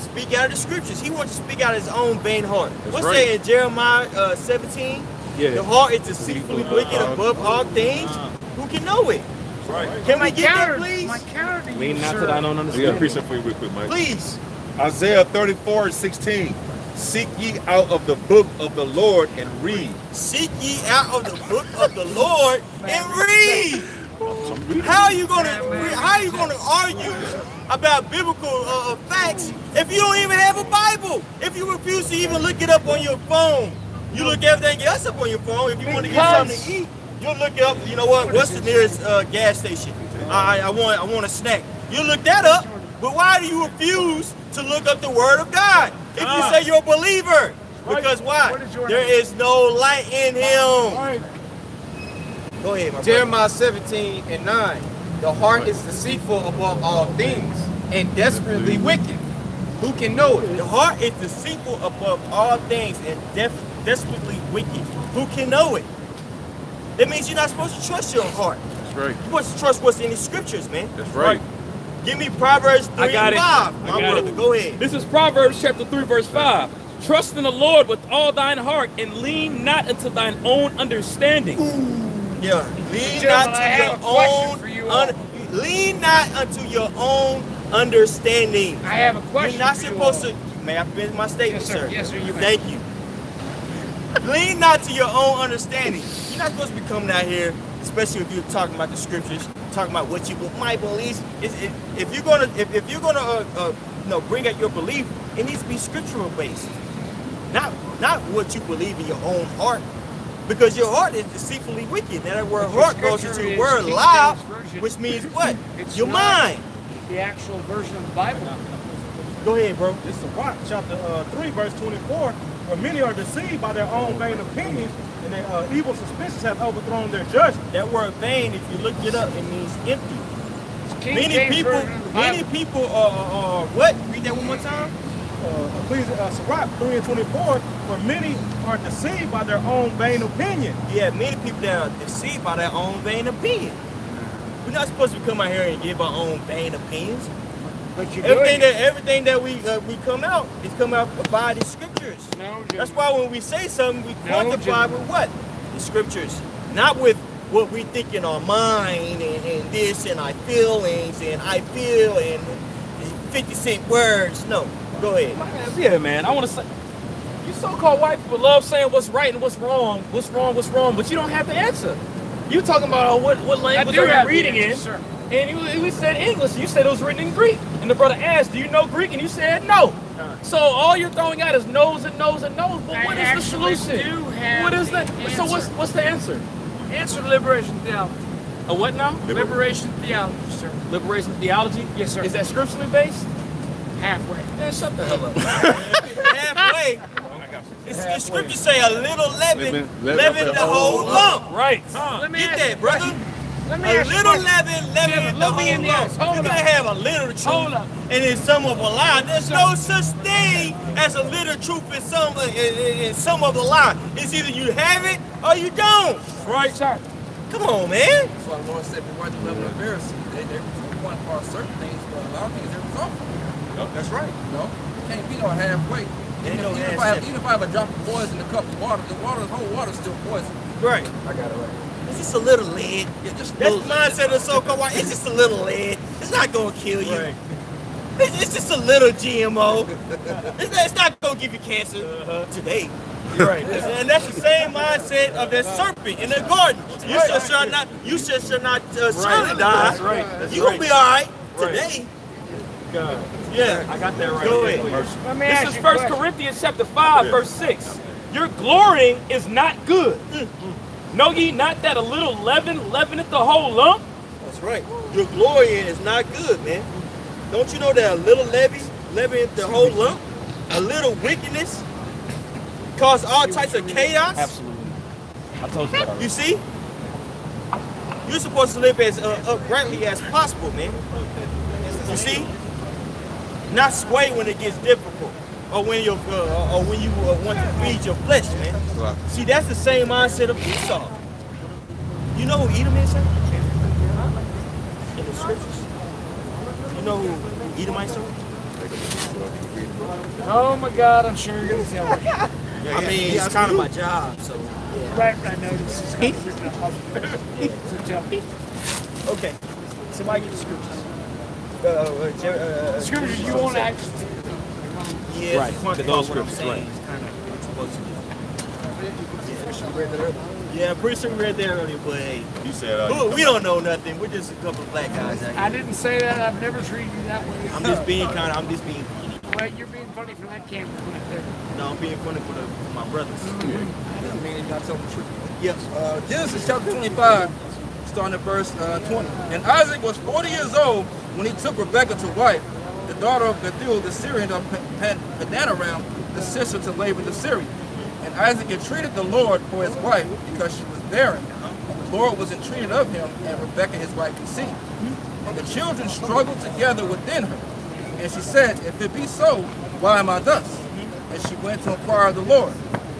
speak out of the scriptures. He wants to speak out of his own vain heart. What's that in Jeremiah 17? Yeah. The heart is deceitfully wicked above all things. Who can know it? Right. Can my we get that, counter, please? my counter to you, Lean not to sir. thine own We got a understanding. precept for you real quick, Mike. Please. Isaiah 34:16. Seek ye out of the book of the Lord and read. Seek ye out of the book of the Lord and read. How are you gonna argue about biblical facts if you don't even have a Bible? If you refuse to even look it up on your phone, you look everything else up on your phone. If you want to get something to eat, you'll look up. You know what? What's the nearest gas station? I want a snack. You look that up. But why do you refuse to look up the Word of God if you say you're a believer? Because why? What is your There name? is no light in him. Go ahead, my brother. Jeremiah 17 and 9. The heart is deceitful above all things and desperately wicked. Who can know it? The heart is deceitful above all things and desperately wicked. Who can know it? That means you're not supposed to trust your heart. That's right. You're supposed to trust what's in the scriptures, man. That's right. Give me Proverbs 3 I got and it. 5, I my got brother. it. Go ahead. This is Proverbs chapter 3, verse 5. Trust in the Lord with all thine heart and lean not unto thine own understanding. Yeah. Lean Gentlemen, not I to have your a question own for you all. lean not unto your own understanding. I have a question. You're not for you supposed all. to. May I finish my statement, Yes, sir. sir? Yes, sir, you may. Thank you. Lean not to your own understanding. You're not supposed to be coming out here, especially if you're talking about the scriptures, talking about what you might believe. If you're gonna bring out your belief, it needs to be scriptural based, not what you believe in your own heart, because your heart is deceitfully wicked. That word Your heart goes scripture into the is word King loud, James Version. which means what? It's Your not mind. the actual version of the Bible. Go ahead, bro. This is Sirach, chapter 3, verse 24. For many are deceived by their own vain opinions, and their evil suspicions have overthrown their judgment. That word vain, if you look it up, it means empty. It's King Many James people, Version of the Bible. are what? Read that one more time. Sirach 3 and 24. For many are deceived by their own vain opinion. Yeah, many people that are deceived by their own vain opinion. We're not supposed to come out here and give our own vain opinions. But you're Everything that we come out is come out by the scriptures. No, That's why when we say something, we No, quantify with what? The scriptures, not with what we think in our mind and this and our feelings and I feel and 50-cent words. No, go ahead. Yeah, man. I want to say, you so-called white people love saying what's right and what's wrong, but you don't have the answer. You talking about what language are you reading in? Sir. And we said English. You said it was written in Greek. And the brother asked, do you know Greek? And you said no. So all you're throwing out is no's and no's and no's. But what I is the actually solution? do have What is the the so answer. what's the answer? Answer liberation theology. A what now? Liberation theology, sir. Liberation theology? Yes, sir. Is that scripturally based? Halfway. Man, shut the hell up. Halfway. It's scripture say a little leaven, leaven the whole lump. Right. Let me Get ask that, brother. Let me A ask you little a question. leaven, leaven the Look me whole in the lump. eyes. Hold You up. gotta have a little truth, Hold up. and then some of a lie. There's no such thing as a little truth in some of a lie. It's either you have it or you don't. Right, sir. Come on, man. That's why the Lord said, beware the leaven of Pharisee. They're one for certain things, but a lot of things they're wrong. No, that's right. No, it can't be no halfway. Even if I have a drop of poison in a cup of water, the whole water is still poison. Right. I got it right. It's just a little lead. Yeah, just That's the mindset of so-called white. It's just a little lead. It's not gonna kill you. Right. It's just a little GMO. It's not gonna give you cancer today. Right. And that's the same mindset of that serpent in the garden. You shall not surely die. That's right. That's You gonna right. be all right Right. today. God. Yeah. I got that right. Go ahead. Let me This ask is you a 1 question. Corinthians chapter 5, verse 6. Your glorying is not good. Know ye not that a little leaven leaveneth the whole lump? That's right. Your glory is not good, man. Don't you know that a little leaven the whole lump? A little wickedness cause all types of chaos? Absolutely. I told you that already. You see? You're supposed to live as uprightly as possible, man. You see? Not sway when it gets difficult, or when you want to feed your flesh, man. See, that's the same mindset of Esau. You know who Edom is, sir? In the scriptures. You know who Edomites are? Oh my God, I'm sure you're gonna tell me. I mean, it's kind of my job, so. Right, I know this is kind of written off. So tell me. Okay. Somebody get the scriptures. Scriptures you want access to. Yeah, Right, those scriptures, right. Yeah, I'm pretty sure we read that earlier, but hey, You said we don't know nothing. We're just a couple of black guys out here. I didn't say that. I've never treated you that way. I'm just being funny. Well, you're being funny for that camera right there. No, I'm being funny for my brothers. I mean, you gotta tell the truth. Yep. Genesis chapter 25, starting at verse 20. And Isaac was 40 years old when he took Rebekah to wife, the daughter of Bethuel the Syrian of Padanaram, the sister to Laban the Syrian. And Isaac entreated the Lord for his wife because she was barren. The Lord was entreated of him, and Rebekah his wife conceived. And the children struggled together within her. And she said, if it be so, why am I thus? And she went to inquire of the Lord.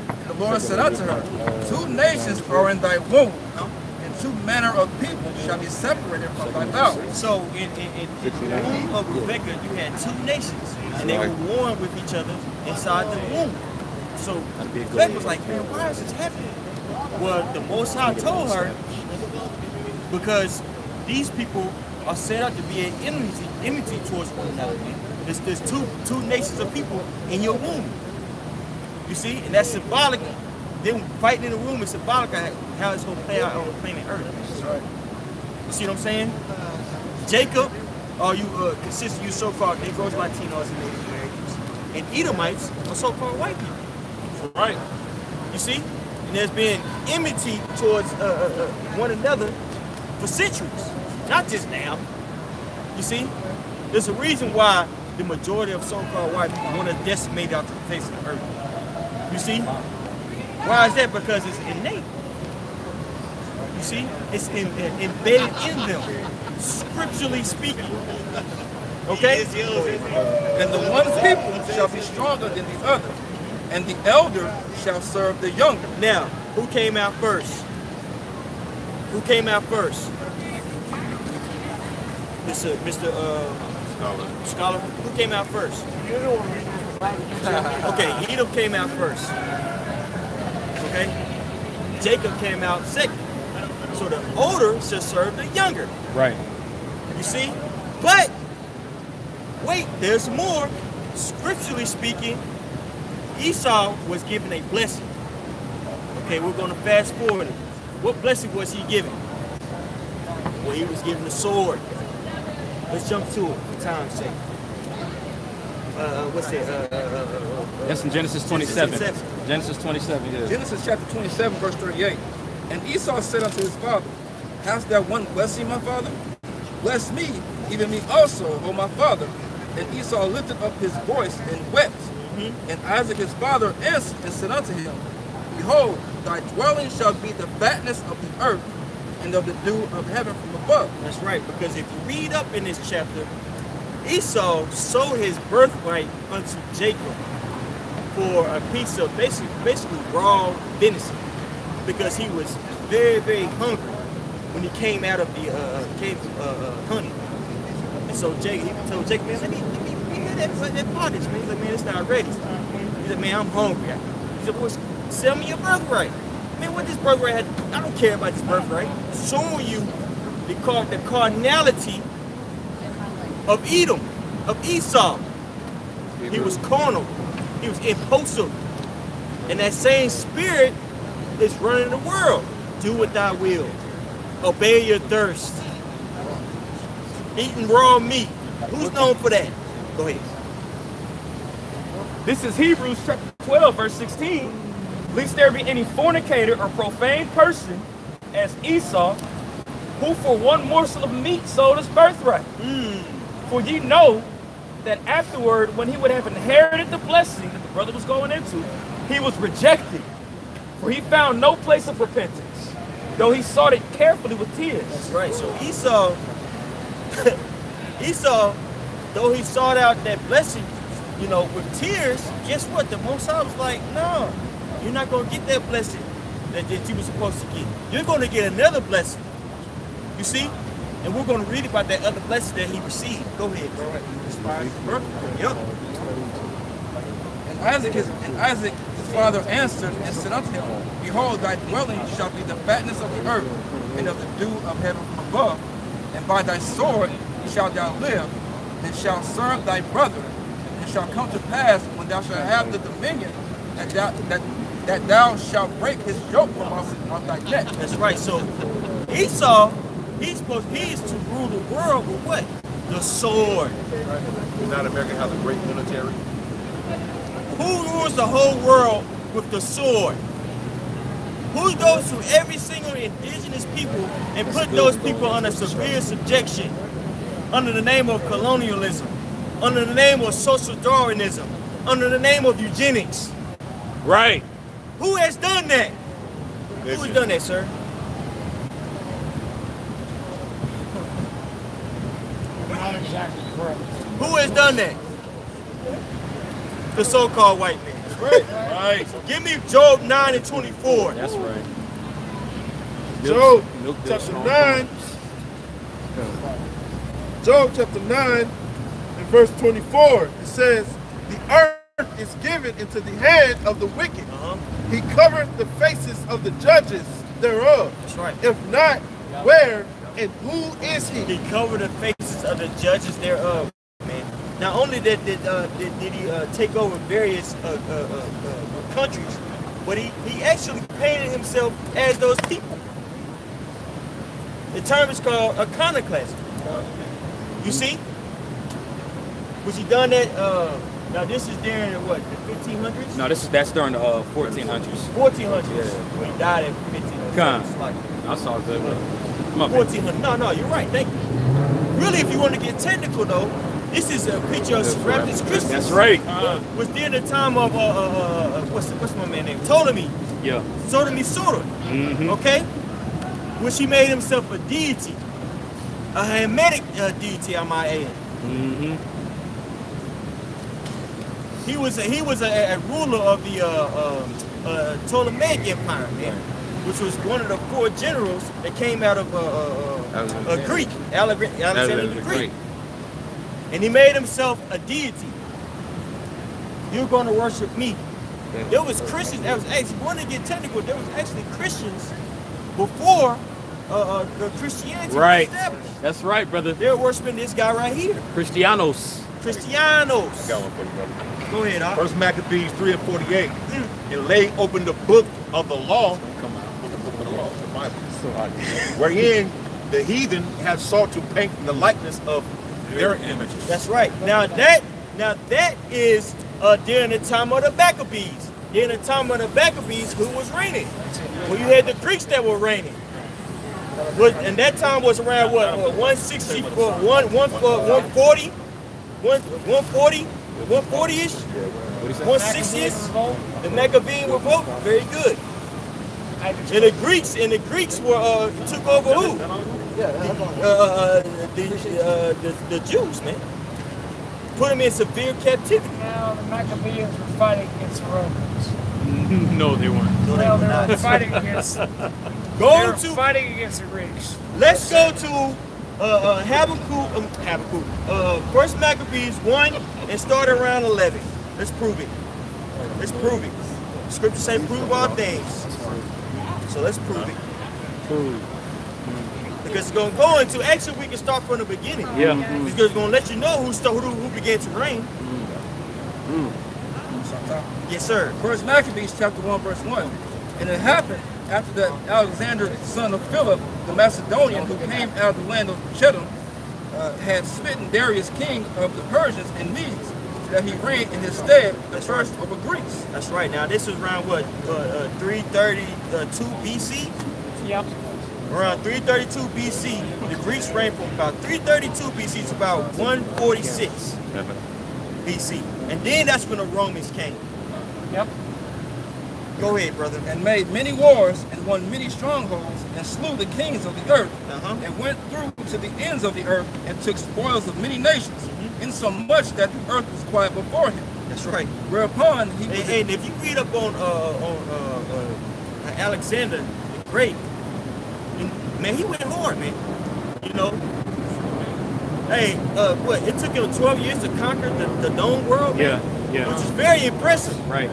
And the Lord said unto her, 2 nations are in thy womb, and 2 manner of people shall be separated from thy bowels. So in the womb of Rebekah, you had 2 nations, and they were warring with each other inside the womb. So Rebekah was like, man, why is this happening? Well, the Most High told her, because these people are set up to be an enmity towards one another. There's two nations of people in your womb. You see, and that's symbolic. Them fighting in the womb is symbolic of how it's going to play out on the planet Earth. That's right. You see what I'm saying? Jacob, or you you so-called Negroes, Latinos, and Native Americans, and Edomites are so-called white people. right. You see? And there's been enmity towards one another for centuries, not just now. You see? There's a reason why the majority of so-called white people want to decimate out the face of the earth. You see? Why is that? Because it's innate. You see? It's embedded in them, scripturally speaking. Okay? And the one people shall be stronger than the other, and the elder shall serve the younger. Now, who came out first? Who came out first? Mr. Scholar. Who came out first? Okay, Edom came out first. Okay? Jacob came out second. So the older shall serve the younger. Right. You see? But, wait, there's more. Scripturally speaking, Esau was given a blessing. Okay, we're going to fast forward. What blessing was he given? Well, he was given a sword. Let's jump to it for time's sake. what's it? That's in Genesis 27. Genesis 27, yeah. Genesis chapter 27, verse 38. And Esau said unto his father, hast thou one blessing, my father? Bless me, even me also, O my father. And Esau lifted up his voice and wept. And Isaac his father answered and said unto him, behold, thy dwelling shall be the fatness of the earth and of the dew of heaven from above. That's right, because if you read up in this chapter, Esau sold his birthright unto Jacob for a piece of basically raw venison, because he was very, very hungry when he came out of the hunting. And so Jacob, he told Jacob, man, let me get that pottage, man. He's like, man, it's not ready. He said, man, I'm hungry. He said, well, sell me your birthright. Man, what this birthright had, I don't care about this birthright. Showing you the carnality of Edom, of Esau. He was carnal. He was impulsive. And that same spirit is running the world. Do what thou will. Obey your thirst. Eating raw meat. Who's known for that? Go ahead. This is Hebrews chapter 12, verse 16. Lest there be any fornicator or profane person as Esau, who for one morsel of meat sold his birthright. For ye know that afterward, when he would have inherited the blessing that the brother was going into, he was rejected, for he found no place of repentance, though he sought it carefully with tears. That's right. So Esau, though he sought out that blessing, you know, with tears, guess what? The Most High was like, no, you're not going to get that blessing that you were supposed to get. You're going to get another blessing. You see? And we're going to read about that other blessing that he received. Go ahead, bro. Yep. And Isaac his father answered and said unto him, behold, thy dwelling shall be the fatness of the earth and of the dew of heaven from above, and by thy sword shalt thou live, and shalt serve thy brother. And shall come to pass when thou shalt have the dominion that thou shalt break his yoke from off thy neck. That's right. So Esau, he is to rule the world with what? The sword. United America has a great military. Who rules the whole world with the sword? Who goes to every single indigenous people and put those people under severe subjection, under the name of colonialism, under the name of social Darwinism, under the name of eugenics? Right. Who has done that? Who has done that, sir? Not exactly correct. Who has done that? The so-called white man. Right. Right. Give me Job 9 and 24. That's right. Job chapter 9. Job chapter 9 and verse 24. It says, the earth is given into the hand of the wicked. He covereth the faces of the judges thereof. That's right. If not, where and who is he? He covered the faces of the judges thereof, man. Not only did he take over various countries, but he actually painted himself as those people. The term is called iconoclasm. You see? Was he done that? Now this is during what, the 1500s? No, that's during the 1400s. 1400s. Yeah. When he died in 1500s. That's all good. 1400. No, you're right. Thank you. Really, if you want to get technical, though, this is a picture of Serapis Christus. That's right. Was during the time of what's my man name? Ptolemy. Yeah. Ptolemy Soter. Okay. Which he made himself a deity, a Hamitic deity, I might add. He was a ruler of the Ptolemaic Empire, man, which was one of the 4 generals that came out of Greek, Alexander the Greek. And he made himself a deity. You're going to worship me. There was Christians that was actually, want to get technical, there was actually Christians before the Christianity was established. That's right, brother. They're worshiping this guy right here. Cristianos. I got one for you, brother. Go ahead, Doc. First Maccabees 3 and 48. And lay open the book of the law. Come out. The book of the law, the Bible. Wherein the heathen have sought to paint the likeness of their images. That's right. Now that Now that is during the time of the Maccabees. During the time of the Maccabees, who was reigning? Well, you had the Greeks that were reigning. And that time was around what 160, 140, 140-ish, 160-ish. The Maccabean revolt, very good. And the Greeks were took over who? The Jews, man. Put them in severe captivity. Now the Maccabees were fighting against the Romans. No, they weren't. Well, they were fighting against. Fighting against the Greeks. Let's go to Habakkuk, First Maccabees 1 and start around 11. Let's prove it. Let's prove it. Scripture say prove all things. So let's prove it. Because it's going to go into, actually we can start from the beginning. Yeah. Because it's going to let you know who began to reign. Yes, sir. First Maccabees chapter 1 verse 1. And it happened after that Alexander, son of Philip, the Macedonian, who came out of the land of Chedon, had smitten Darius, king of the Persians and Medes, that he reigned in his stead, the first of the Greeks. That's right. Now this is around what, 332 BC? Yep. Around 332 BC, the Greeks reigned from about 332 BC to about 146 BC. And then that's when the Romans came. Yep. Go ahead, brother. And made many wars and won many strongholds and slew the kings of the earth and went through to the ends of the earth and took spoils of many nations, insomuch that the earth was quiet before him. That's right. Whereupon he was... And if you read up on Alexander the Great, man, he went hard, man. You know. Hey, what? It took him 12 years to conquer the known world, man. Yeah. Which is very impressive. Right.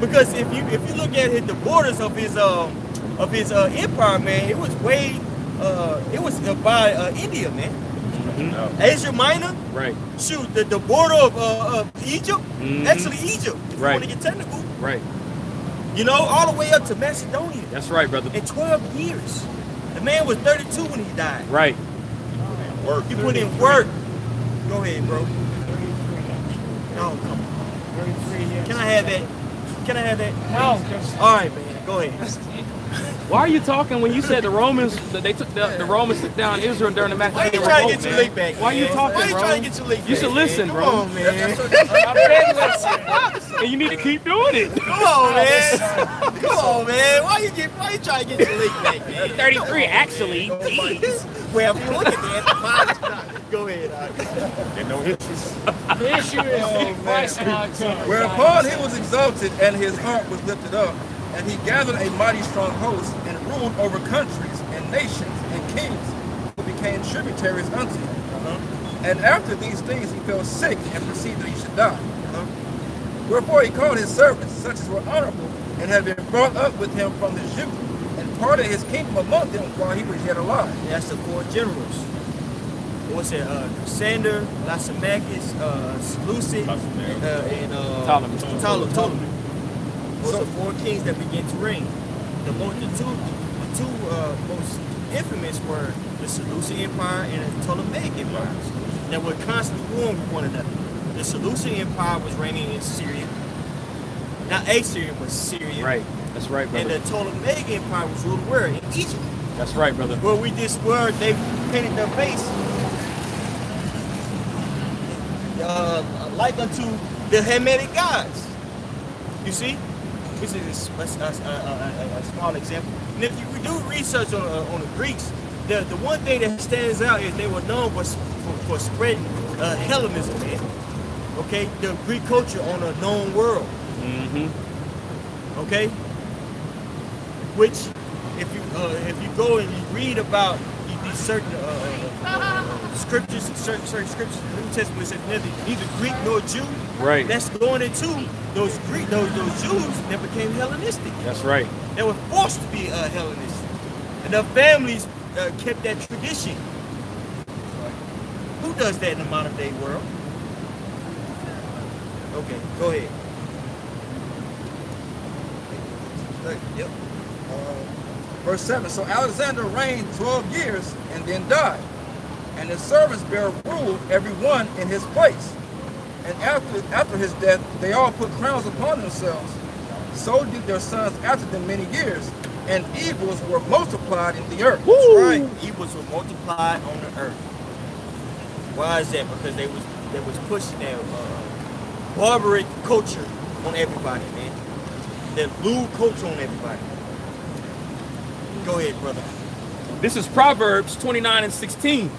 Because if you look at the borders of his empire, man, it was way it was by India, man. Asia Minor. Right. Shoot, the border of Egypt, actually Egypt, if you want to get technical. Right. You know, all the way up to Macedonia. That's right, brother. In 12 years. The man was 32 when he died. Right. Work. He put in work. Go ahead, bro. No, come on. 33 years. Can I have that? Can I have that? No. All right, man. Go ahead. Why are you talking when you said the Romans, they took the Romans took down Israel during the Maccabean Why are you trying to revolt, get your man? leg back? Why are you talking, Why are you bro? trying to get your leg back? You should listen, bro. Come on, man. And you need to keep doing it. Come on, man. Come on, man. Why you trying to get your leg back, man? 33, actually. Jeez. Well, if you look at that, go ahead. The issue is Christ and Alexander. Whereupon he was exalted, and his heart was lifted up, and he gathered a mighty strong host, and ruled over countries, and nations, and kings, who became tributaries unto him. And after these things he fell sick, and perceived that he should die. Wherefore he called his servants, such as were honorable, and had been brought up with him from his youth, and parted his kingdom among them while he was yet alive. That's the 4 generals. What's it? Cassander, Lysimachus, Seleucid, and Ptolemy. Those are 4 kings that began to reign. The two most infamous were the Seleucid Empire and the Ptolemaic empires that were constantly warring with one another. The Seleucid Empire was reigning in Syria. Not Assyria, but Syria. Right. That's right, brother. And the Ptolemaic Empire was ruled where? In Egypt. That's right, brother. Where they painted their face like unto the Hamitic gods. You see? This is a small example. And if you do research on the Greeks, the one thing that stands out is they were known for spreading Hellenism, man. Okay? The Greek culture on a known world. Okay? Which, if you go and you read about these certain scriptures, certain scriptures in the New Testament, says neither Greek nor Jew. Right. That's going into those Jews that became Hellenistic. That's right. They were forced to be Hellenistic, and their families kept that tradition. Who does that in the modern day world? Okay, go ahead. Yep. Verse 7, so Alexander reigned 12 years and then died, and his servants bare rule every one in his place. And after his death, they all put crowns upon themselves. So did their sons after them many years, and evils were multiplied in the earth. That's right. Evils were multiplied on the earth. Why is that? Because they was pushing their barbaric culture on everybody, man. Their lewd culture on everybody. Go ahead, brother. This is Proverbs 29:16.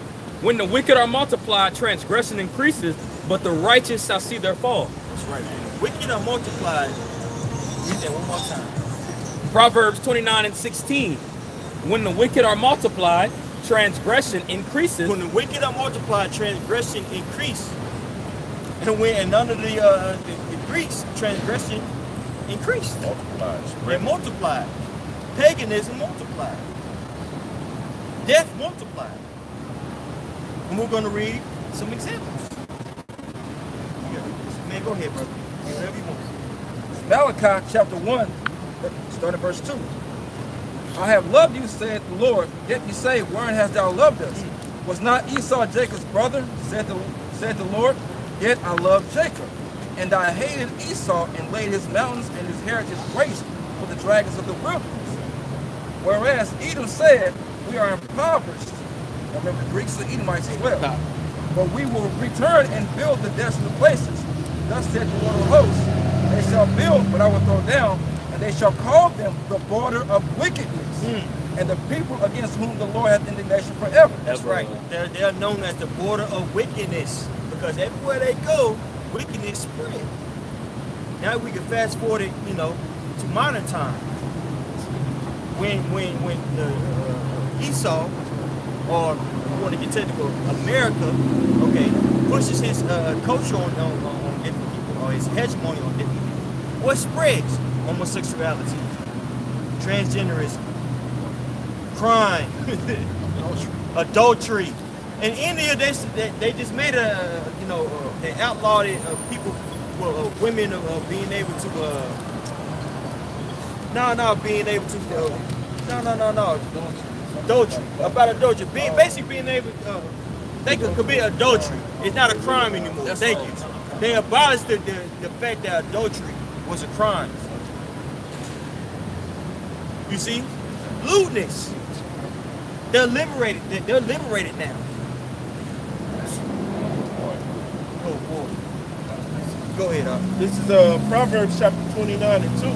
When the wicked are multiplied, transgression increases, but the righteous shall see their fall. That's right. When the wicked are multiplied, read that one more time. Proverbs 29:16. When the wicked are multiplied, transgression increases. When the wicked are multiplied, transgression increase. And none of the Greeks, transgression increased. They multiplied. Paganism multiplied. Death multiplied. And we're going to read some examples. Man, go ahead, brother. Whatever you want. Malachi chapter 1, start at verse 2. I have loved you, saith the Lord. Yet you say, wherein hast thou loved us? Was not Esau Jacob's brother, said the Lord? Yet I loved Jacob. And I hated Esau, and laid his mountains and his heritage waste for the dragons of the wilderness. Whereas Edom said, we are impoverished. Remember, the Greeks and Edomites as well. But we will return and build the desolate places. Thus said the Lord of hosts, they shall build, but I will throw down, and they shall call them the border of wickedness, and the people against whom the Lord hath indignation forever. That's right. They're known as the border of wickedness, because everywhere they go, wickedness spread. Now we can fast forward it, to modern times. When the Esau, or you want to get technical, America, okay, pushes his culture on different people, or his hegemony on different people, what spreads? Homosexuality, transgenderism, crime, adultery. In India, they just made they outlawed it. People, women being able to adultery. About adultery. Basically being able they could commit adultery. It's not a crime anymore. Thank you. They abolished the fact that adultery was a crime. You see? Lewdness. They're liberated. They're liberated now. Go ahead. This is Proverbs chapter 29 and 2.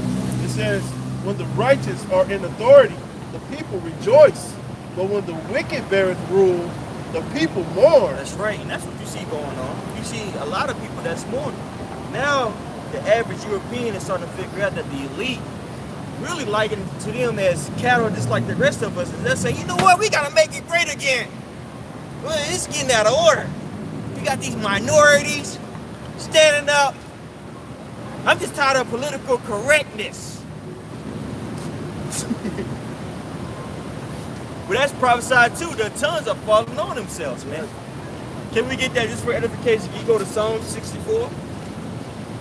It says, when the righteous are in authority, the people rejoice. But when the wicked beareth rule, the people mourn. That's right. And that's what you see going on. You see a lot of people that's mourning. Now, the average European is starting to figure out that the elite really liken to them as cattle just like the rest of us. And they'll say, you know what? We got to make it great again. Well, it's getting out of order. We got these minorities standing up. I'm just tired of political correctness. But that's prophesied too. The tongues are falling on themselves, man. Can we get that just for edification? Can you go to Psalm 64?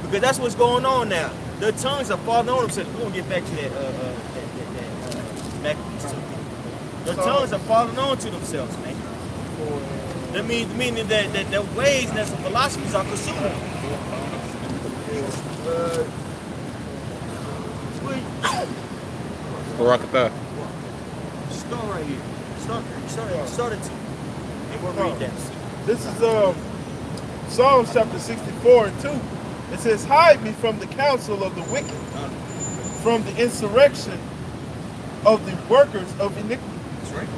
Because that's what's going on now. The tongues are falling on themselves. We're going to get back to that. The tongues are falling on to themselves, man. That meaning that their ways and their philosophies are consuming. Start right here. Start it. And we'll read that. This is Psalms chapter 64 and 2. It says, hide me from the counsel of the wicked, from the insurrection of the workers of iniquity. That's right.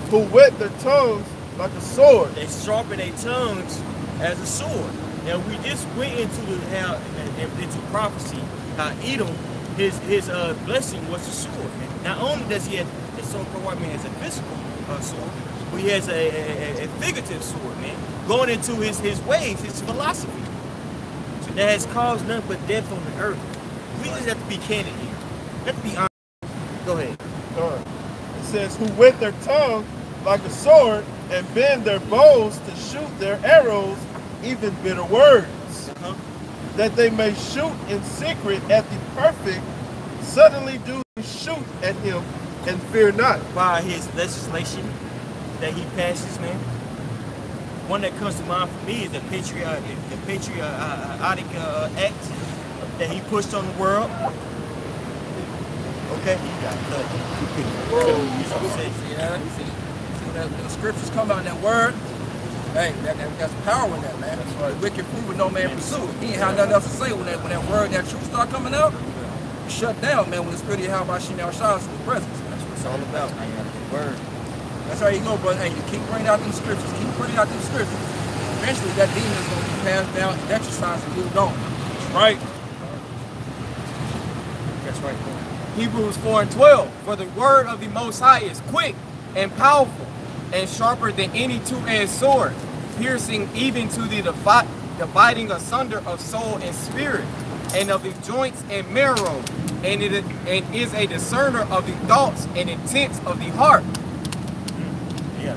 Who whet their tongues like a sword. They sharpen their tongues as a sword. Now we just went into prophecy how Edom, his blessing was a sword. Not only does he have the so-called white man has a physical sword, but he has a figurative sword, man, going into his ways, his philosophy. So that has caused nothing but death on the earth. We just have to be candid here. We have to be honest. Go ahead. It says, who whet their tongue like a sword and bend their bows to shoot their arrows, even bitter words, that they may shoot in secret at the perfect, suddenly do shoot at him and fear not. By his legislation that he passes, man. one that comes to mind for me is the patriotic act that he pushed on the world. Okay, he got cut. See, when the scriptures come out in that word, hey, that's power in that, man. That's right. Wicked fruit with no man pursue. He ain't had nothing else to say when that word, that truth start coming out. Shut down, man, when the spirit of Yahweh Shemel shines in his presence. That's what it's all about, man. The word. That's how you go, brother. Hey, you keep bringing out them scriptures. Keep bringing out them scriptures. Eventually, that demon is going to be passed down and exercised and moved on. That's right. That's right. Hebrews 4:12. For the word of the Most High is quick and powerful and sharper than any two-edged sword, piercing even to the dividing asunder of soul and spirit, and of the joints and marrow, and is a discerner of the thoughts and intents of the heart. Yeah.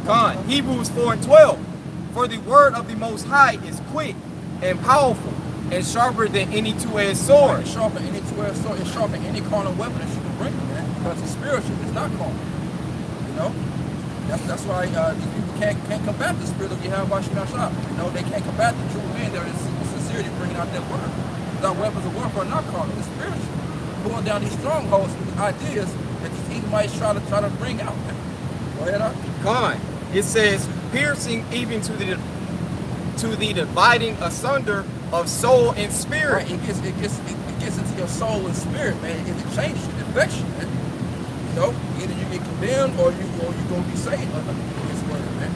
God, Hebrews 4:12. For the word of the Most High is quick and powerful and sharper than any two-edged sword. It's sharper than any two-edged sword. It's sharper than any carnal weapon that you can bring, man. Because it's spiritual. It's not carnal. You know. That's why these people can't combat the spirit of Yahweh Shemel Shah. You know, they can't combat the true man there in sincerity bringing out that word. Our weapons of warfare are not carnal. It's spiritual. Pulling down these strongholds with ideas that these Edomites try to bring out. Man. Go ahead, God, it says piercing even to the dividing asunder of soul and spirit. Right. It gets into your soul and spirit, man. It changes you, it affects you, man. You know, either you get condemned or you're gonna be saved under this word, man.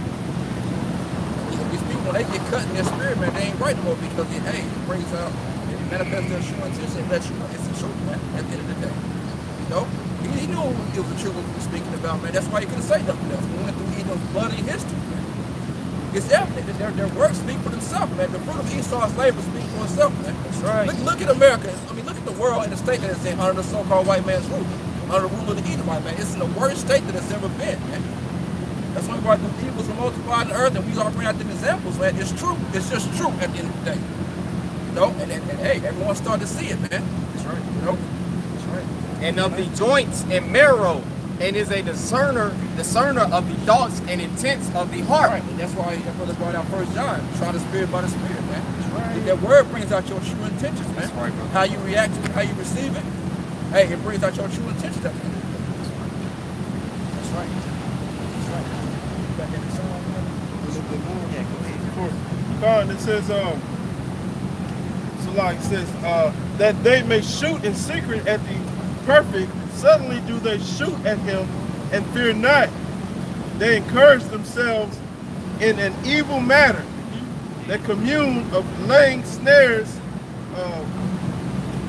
These people, when they get cut in their spirit, man, they ain't right no more because it brings out, it manifests their true intention and lets you know it's the truth, man, at the end of the day. You know? He knew it was the truth what he was speaking about, man. That's why he couldn't say nothing else. We went through Edom's bloody history, man. It's evident that their works speak for themselves, man. The fruit of Esau's labor speaks for itself, man. That's right. Look at America. I mean, look at the world and the state that it's in under the so-called white man's rule, under the rule of the Edomite, man. It's in the worst state that it's ever been, man. That's why the peoples are multiplied on earth, and we all bring out them examples, man. It's true. It's just true at the end of the day. You know, and hey, everyone started to see it, man. That's right. You know, that's right. And of the joints and marrow, and is a discerner of the thoughts and intents of the heart. Right. And that's why that brother brought out 1 John. Try the spirit by the spirit, man. That's right. That word brings out your true intentions, man. That's right, bro. How you react to it, how you receive it. Hey, it brings out your true intentions at the end of the day. That's right. That's right. Back in the song, man. A little bit more. Yeah, go ahead. God, it says, so like it says, that they may shoot in secret at the perfect. Suddenly do they shoot at him and fear not. They encourage themselves in an evil manner. They commune of laying snares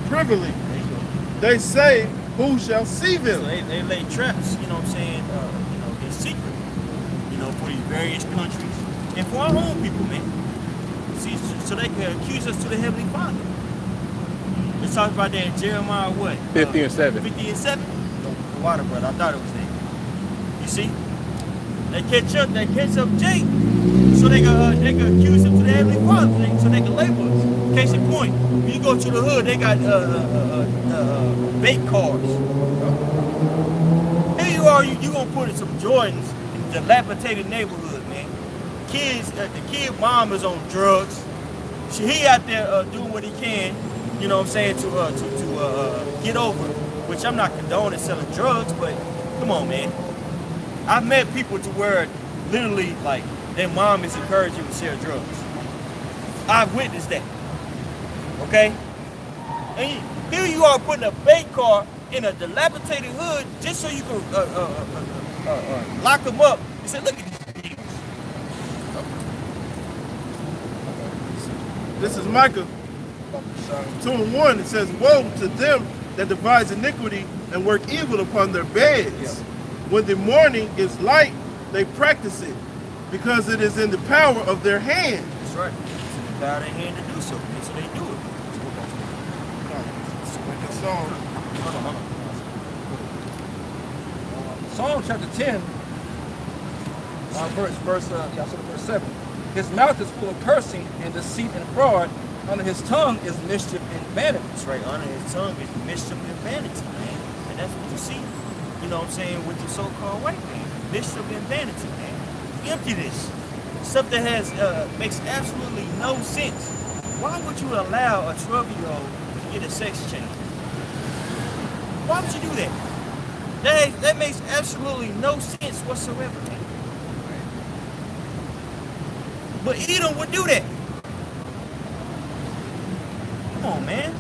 privily. They say, who shall see them? So they lay traps, you know what I'm saying, in secret, for these various countries and for our own people, man. See, so they can accuse us to the Heavenly Father. Let's talk about that in Jeremiah what? 50 and 7. 50 and 7? No, water, brother. I thought it was there. You see? They catch up Jake. So they can accuse him to the Heavenly Father, so they can label us. Case in point, when you go to the hood, they got bait cars. Here you are, you gonna put in some Jordans in the dilapidated neighborhood, man. The kid mom is on drugs. He out there doing what he can, you know what I'm saying, to get over it, which I'm not condoning selling drugs, but come on, man. I've met people to where literally, like, their mom is encouraging to sell drugs. I've witnessed that, okay? And here you are putting a bait car in a dilapidated hood just so you can lock them up and say, look at these people. This is Micah 2:1. It says, woe to them that devise iniquity and work evil upon their beds. Yeah. When the morning is light, they practice it, because it is in the power of their hand. That's right. It's in the power of their hand to do so. And so they do it. Psalm chapter 10, verse 7. His mouth is full of cursing and deceit and fraud. Under his tongue is mischief and vanity. That's right. Under his tongue is mischief and vanity, man. And that's what you see, you know what I'm saying, with the so-called white man. bishop in vanity, man. Emptiness. Stuff that has makes absolutely no sense. Why would you allow a 12-year-old to get a sex change? Why would you do that? That makes absolutely no sense whatsoever, man. But Edom would do that. Come on, man.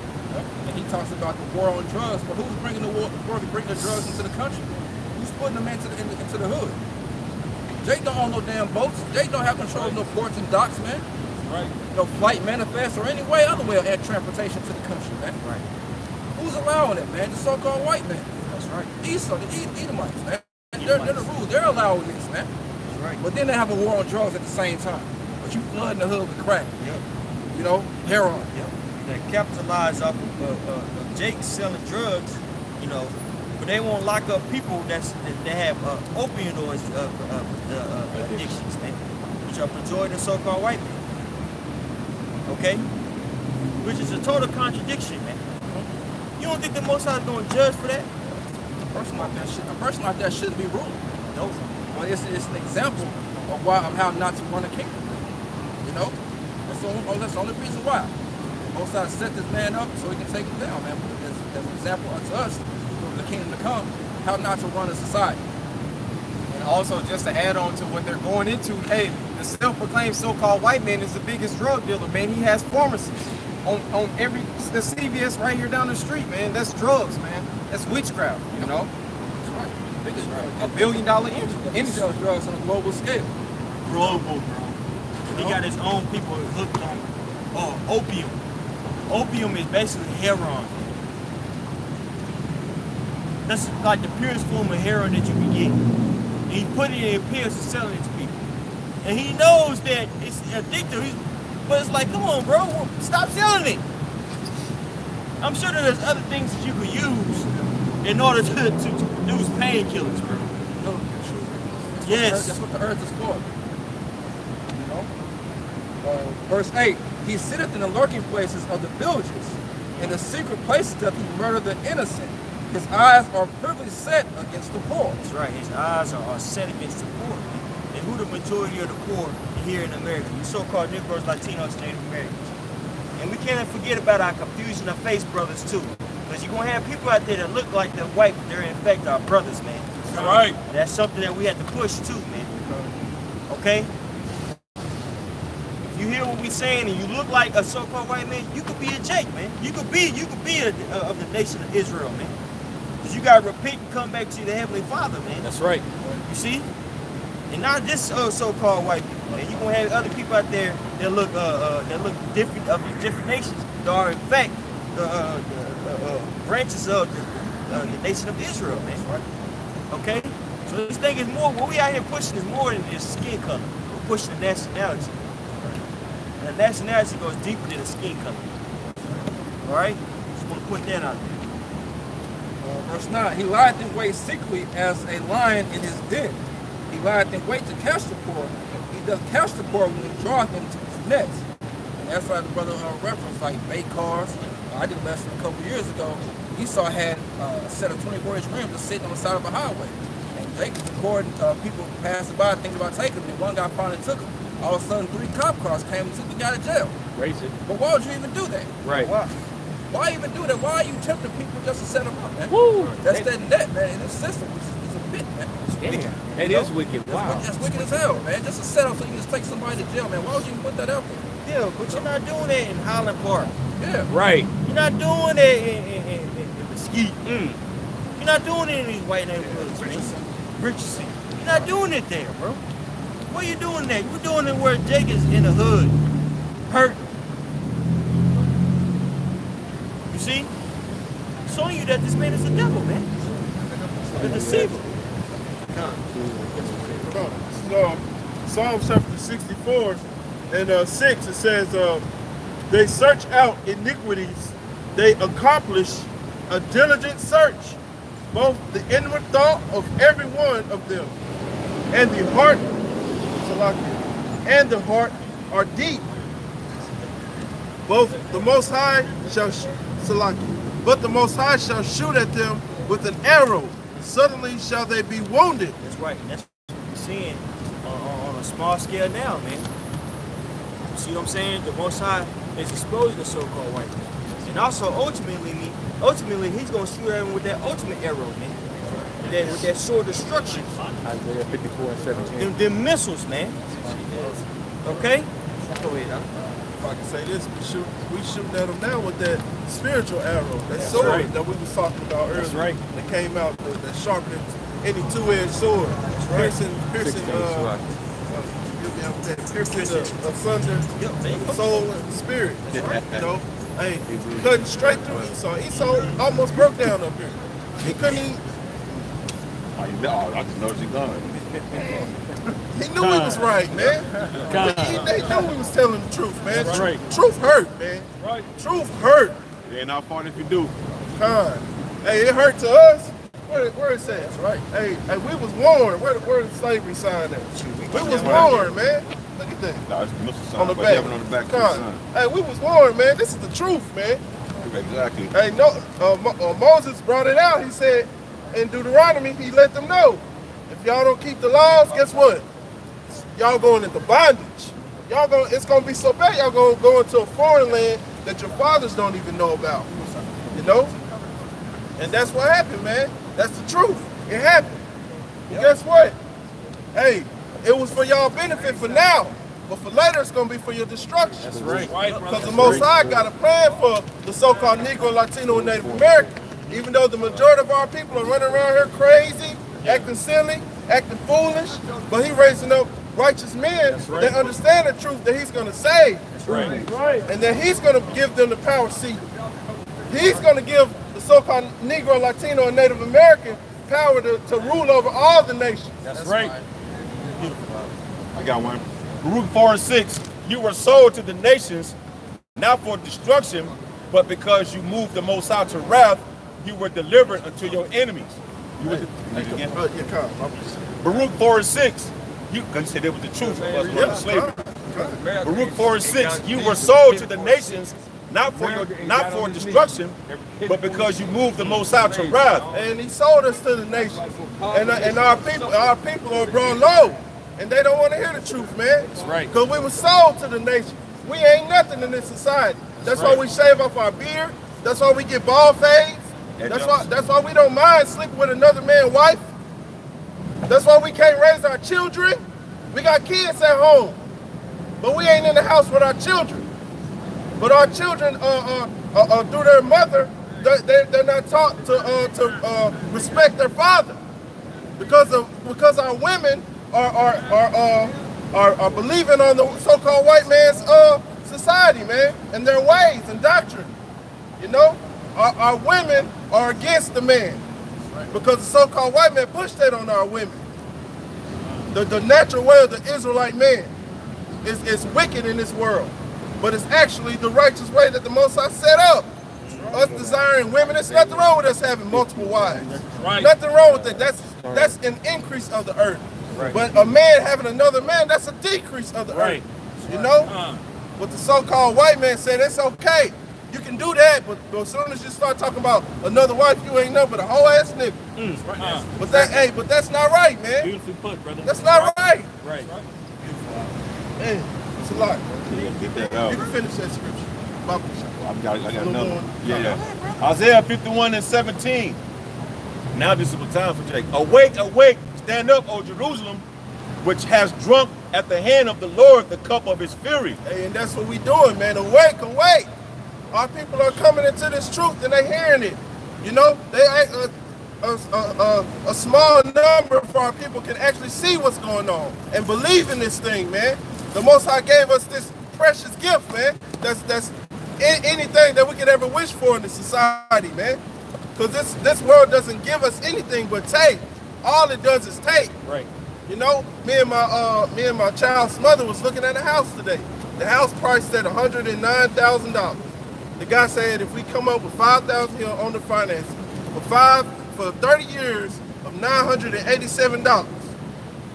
And he talks about the war on drugs, but who's bringing the war to bring the drugs into the country? Who's putting them into the hood? Jake don't own no damn boats. Jake don't have control of no ports and docks, man. Right. No flight manifest or any way other way of air transportation to the country, man. Right. Who's allowing it, man? The so-called white man. That's right. Esau, the Edomites, man. They're the rules. They're allowing this, man. That's right. But then they have a war on drugs at the same time. But you flooding the hood with crack. Yep. You know, heroin. Yep. They capitalize off of Jake selling drugs, you know, but they won't lock up people that have opioid addictions, man, which are majority of so-called white men. Okay? Which is a total contradiction, man. You don't think the Most High is going to judge for that? A person like that shouldn't be ruling. No. Well, it's an example of how not to run a kingdom. You know? That's the only reason why. Most High set this man up so he can take him down, man. As an example unto us, for the kingdom to come, how not to run a society. And also, just to add on to what they're going into, hey, the self-proclaimed so-called white man is the biggest drug dealer, man. He has pharmacies on the CVS right here down the street, man. That's drugs, man. That's witchcraft, you know? That's right. Biggest drug. $1 billion industry. He sells drugs on a global scale. Global, bro. He got his own people hooked on opium. Opium is basically heroin. That's like the purest form of heroin that you can get. And he put it in pills and selling it to people. And he knows that it's addictive, but it's like, come on, bro, stop selling it. I'm sure that there's other things that you could use in order to produce painkillers, bro. No, yes. That's what the earth is for. You know? Verse 8, he sitteth in the lurking places of the villages. In the secret places doth he murder the innocent. His eyes are privily set against the poor. That's right, his eyes are set against the poor. And who the majority of the poor here in America? The so-called Negroes, Latinos, Native Americans. And we can't forget about our confusion of face brothers too. Because you're going to have people out there that look like they're white, but they're in fact our brothers, man. All right. That's something that we have to push too, man. Okay? You hear what we saying and you look like a so-called white man, you could be a Jake, man. You could be of the nation of Israel, man. Because you got to repent and come back to the Heavenly Father, man. That's right. You see? And not just so-called white people, man. You're going to have other people out there that look different, of different nations. That are, in fact, branches of the nation of Israel, man. Okay? So this thing is more, what we out here pushing is more than just skin color. We're pushing the nationality. And the nationality goes deeper than the skin color. All right? Just want to put that out there. Verse 9, he lieth in wait secretly as a lion in his den. He lieth in wait to catch the poor. He does catch the poor when he draweth them to his nets. And that's why the brother referenced like bait cars. I did a lesson a couple years ago. Esau had a set of 24-inch rims just sitting on the side of a highway. And Jake was recording people passing by thinking about taking them. And one guy finally took them. All of a sudden, 3 cop cars came and took the guy to jail. Crazy. But why would you even do that? Right. Why even do that? Why are you tempting people just to set them up, man? Woo! That's that net, man. In this system, it's a bit, man. Yeah. It is wicked. Wow. That's wicked as hell, man. Just a setup so you just take somebody to jail, man. Why would you even put that out there? Yeah, but you're not doing that in Highland Park. Yeah. Right. You're not doing that in Mesquite. You're not doing it in these white neighborhoods, Richardson. You're not doing it there, bro. Where you doing that? You're doing it where Jake is in the hood, hurt. You see? Showing you that this man is a devil, man. A deceiver. Psalm chapter 64 and 6, it says, they search out iniquities, they accomplish a diligent search, both the inward thought of every one of them, and the heart are deep. Both the Most High shall but the Most High shall shoot at them with an arrow. Suddenly shall they be wounded. That's right. That's small scale now, man. See what I'm saying? The Most High is exposing the so-called white man. And also, ultimately, he's going to shoot at him with that ultimate arrow, man. With that sword of destruction. Isaiah 54:17. Them missiles, man. Okay? Go ahead, huh? If I can say this, we shooting at them now with that spiritual arrow, that sword that we was talking about earlier. That's right. That came out that sharper than any two-edged sword. Piercing asunder soul and spirit. You know, hey, cutting straight through Esau. Esau almost broke down up here. He couldn't even. I just noticed he gone. He knew he was right, man. They knew he was telling the truth, man. Truth hurt, man. Truth hurt. It ain't our fault if you do. Hey, it hurt to us. Where it says, right? Hey, we was warned. Where the slavery sign at? We was warned, man. Look at that. No, it's the missile sign. On the but back. you have it on the back of the sign. Hey, we was warned, man. This is the truth, man. Exactly. Hey, no, Moses brought it out. He said in Deuteronomy, he let them know, if y'all don't keep the laws, guess what? Y'all going into bondage. It's gonna be so bad. Y'all gonna go into a foreign land that your fathers don't even know about. You know? And that's what happened, man. That's the truth. It happened. And guess what? Hey, it was for y'all benefit for now, but for later it's gonna be for your destruction. That's right. Because the Most High got a plan for the so-called Negro, Latino, and Native American. Even though the majority of our people are running around here crazy, acting silly, acting foolish, but he raising up righteous men that understand the truth that he's gonna save. That's right. And that he's gonna give them the power. See, he's gonna give the so-called Negro, Latino, and Native American power to rule over all the nations. That's right. I got one. Baruch 4:6, you were sold to the nations, not for destruction, but because you moved the Most High to wrath, you were delivered unto your enemies. Baruch 4:6, because you said it was the truth of us running slavery. Baruch 4:6, you were sold to the nations, not for destruction, but because you moved the Most High to wrath. And he sold us to the nations. And our people are brought low. And they don't want to hear the truth, man. That's right. Because we were sold to the nation. We ain't nothing in this society. That's why we shave off our beard. That's why we get bald fades. That's why we don't mind sleeping with another man's wife. That's why we can't raise our children. We got kids at home, but we ain't in the house with our children. But our children, through their mother, they're not taught to respect their father, because our women are believing on the so-called white man's society, man, and their ways and doctrine. You know, our women are against the man because the so-called white man pushed that on our women. The natural way of the Israelite man is wicked in this world, but it's actually the righteous way that the Most High set up. Us desiring women, there's nothing wrong with us having multiple wives. Right. Nothing wrong with that. That's an increase of the earth. Right. But a man having another man, that's a decrease of the earth. You know? What the so-called white man said, it's okay. You can do that, but as soon as you start talking about another wife, you ain't nothing but a whole ass nigga. But that's not right, man. Beautifully put, brother. That's not right. Right. Man, it's a lot. Get that out. You can finish that scripture. I got another one. Yeah. Isaiah 51:17. Now this is the time for Jake. Awake, awake, stand up, O Jerusalem, which has drunk at the hand of the Lord the cup of his fury. Hey, and that's what we doing, man. Awake, awake. Our people are coming into this truth and they're hearing it. You know, they a small number for our people can actually see what's going on and believe in this thing, man. The Most High gave us this precious gift, man. That's anything that we could ever wish for in the society, man. Because this world doesn't give us anything but take. All it does is take. Right. You know, me and my child's mother was looking at a house today. The house priced at $109,000. The guy said if we come up with $5,000, he'll own the financing. For 30 years of $987.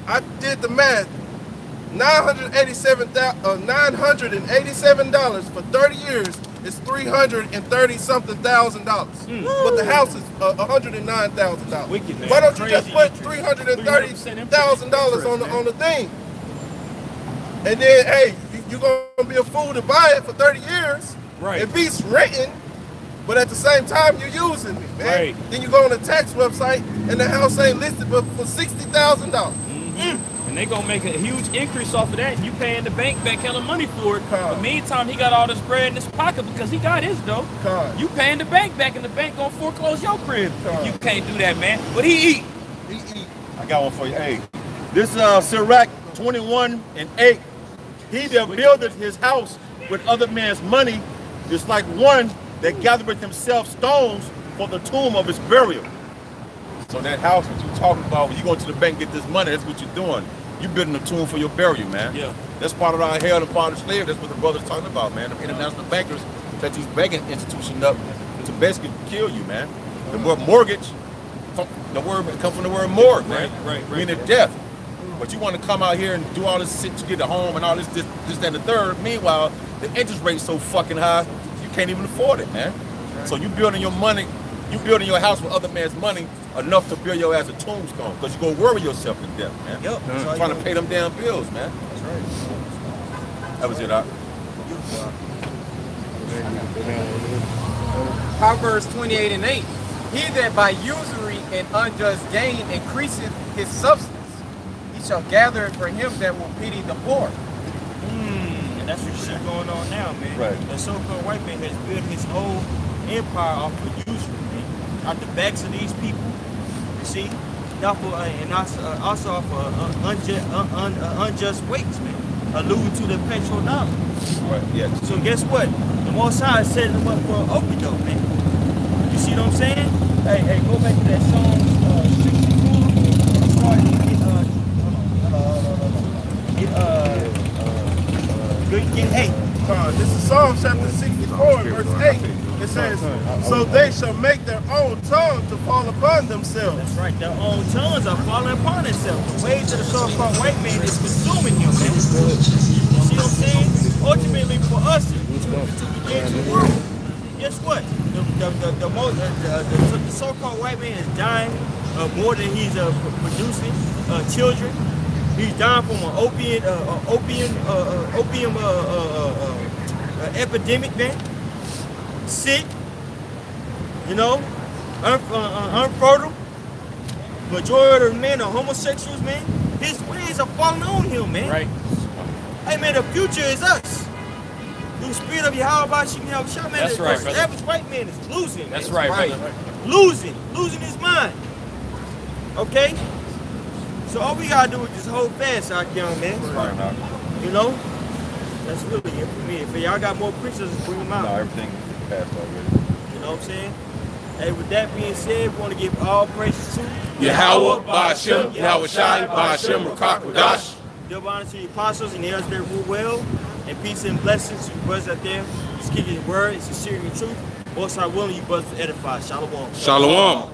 I did the math. $987 for 30 years is $330-something thousand. But the house is $109,000. Why don't you just put $330,000 on the thing? and then hey, you're gonna be a fool to buy it for 30 years. Right. It beats renting, but at the same time you're using it, man. Right. Then you go on a tax website and the house ain't listed but for $60,000. And they gonna make a huge increase off of that. You paying the bank back hella money for it. But meantime, he got all this bread in his pocket because he got his dough. You paying the bank back, and the bank gonna foreclose your crib. You can't do that, man. But he eat. I got one for you. Hey, this Sirach 21:8. He that buildeth his house with other man's money is like one that gathereth himself stones for the tomb of his burial. So that house that you talking about, when you go to the bank and get this money, that's what you're doing. You building a tomb for your burial, man. Yeah. That's part of our hell and part of slavery. That's what the brother's talking about, man. The international bankers set these banking institutions up to basically kill you, man. The word mortgage, the word comes from the word morgue, man. Right. Meaning death. But you want to come out here and do all this shit to get a home and all this, that, and the third. Meanwhile, the interest rate's so fucking high, you can't even afford it, man. So you building your money, you building your house with other man's money enough to build your ass a tombstone, because you're gonna worry yourself to death, man. Yep. Trying to pay them damn bills, man. That's right. That was it, Doc. Proverbs 28:8. He that by usury and unjust gain increaseth his substance, he shall gather it for him that will pity the poor. And that's what shit going on now, man. Right. The so-called white man has built his whole empire off of usury, man. Out the backs of these people. You see? And also off of unjust weights, man. Alluding to the petrodollar. Right, yeah. So guess what? The Most High is setting them up for an okie-doke, man. You see what I'm saying? Hey, go back to that Psalms 64. Starting get 8. This is Psalm chapter 64, verse 8. It says, so they shall make their own tongue to fall upon themselves. That's right, their own tongues are falling upon themselves. The ways of the so-called white man is consuming him, man. You see what I'm saying? Ultimately, for us to begin to work, guess what? The so-called white man is dying more than he's producing children. He's dying from an opium epidemic, man. Sick, you know, unfertile. Majority of the men are homosexuals, man. His ways are falling on him, man. Right. Hey, man, the future is us. Through the spirit of Yahweh, man. That's right, the brother. average white man is losing. That's man. right, brother. Losing his mind. Okay? So all we gotta do is just hold fast out, young man. Right. You know? That's really it for me. If y'all got more pictures, bring them out. No, everything is passed already. You know what I'm saying? Hey, with that being said, we want to give all praises to Yahweh, Ba'ashem, Yahweh Shai, Ba'ashem, Rakak, Wadash. Give honor to the apostles and the elders that rule well. And peace and blessings to you brothers out there. Just keep your word, it's sincerity and truth. Most I willing you brothers to edify. Shalom. Shalom.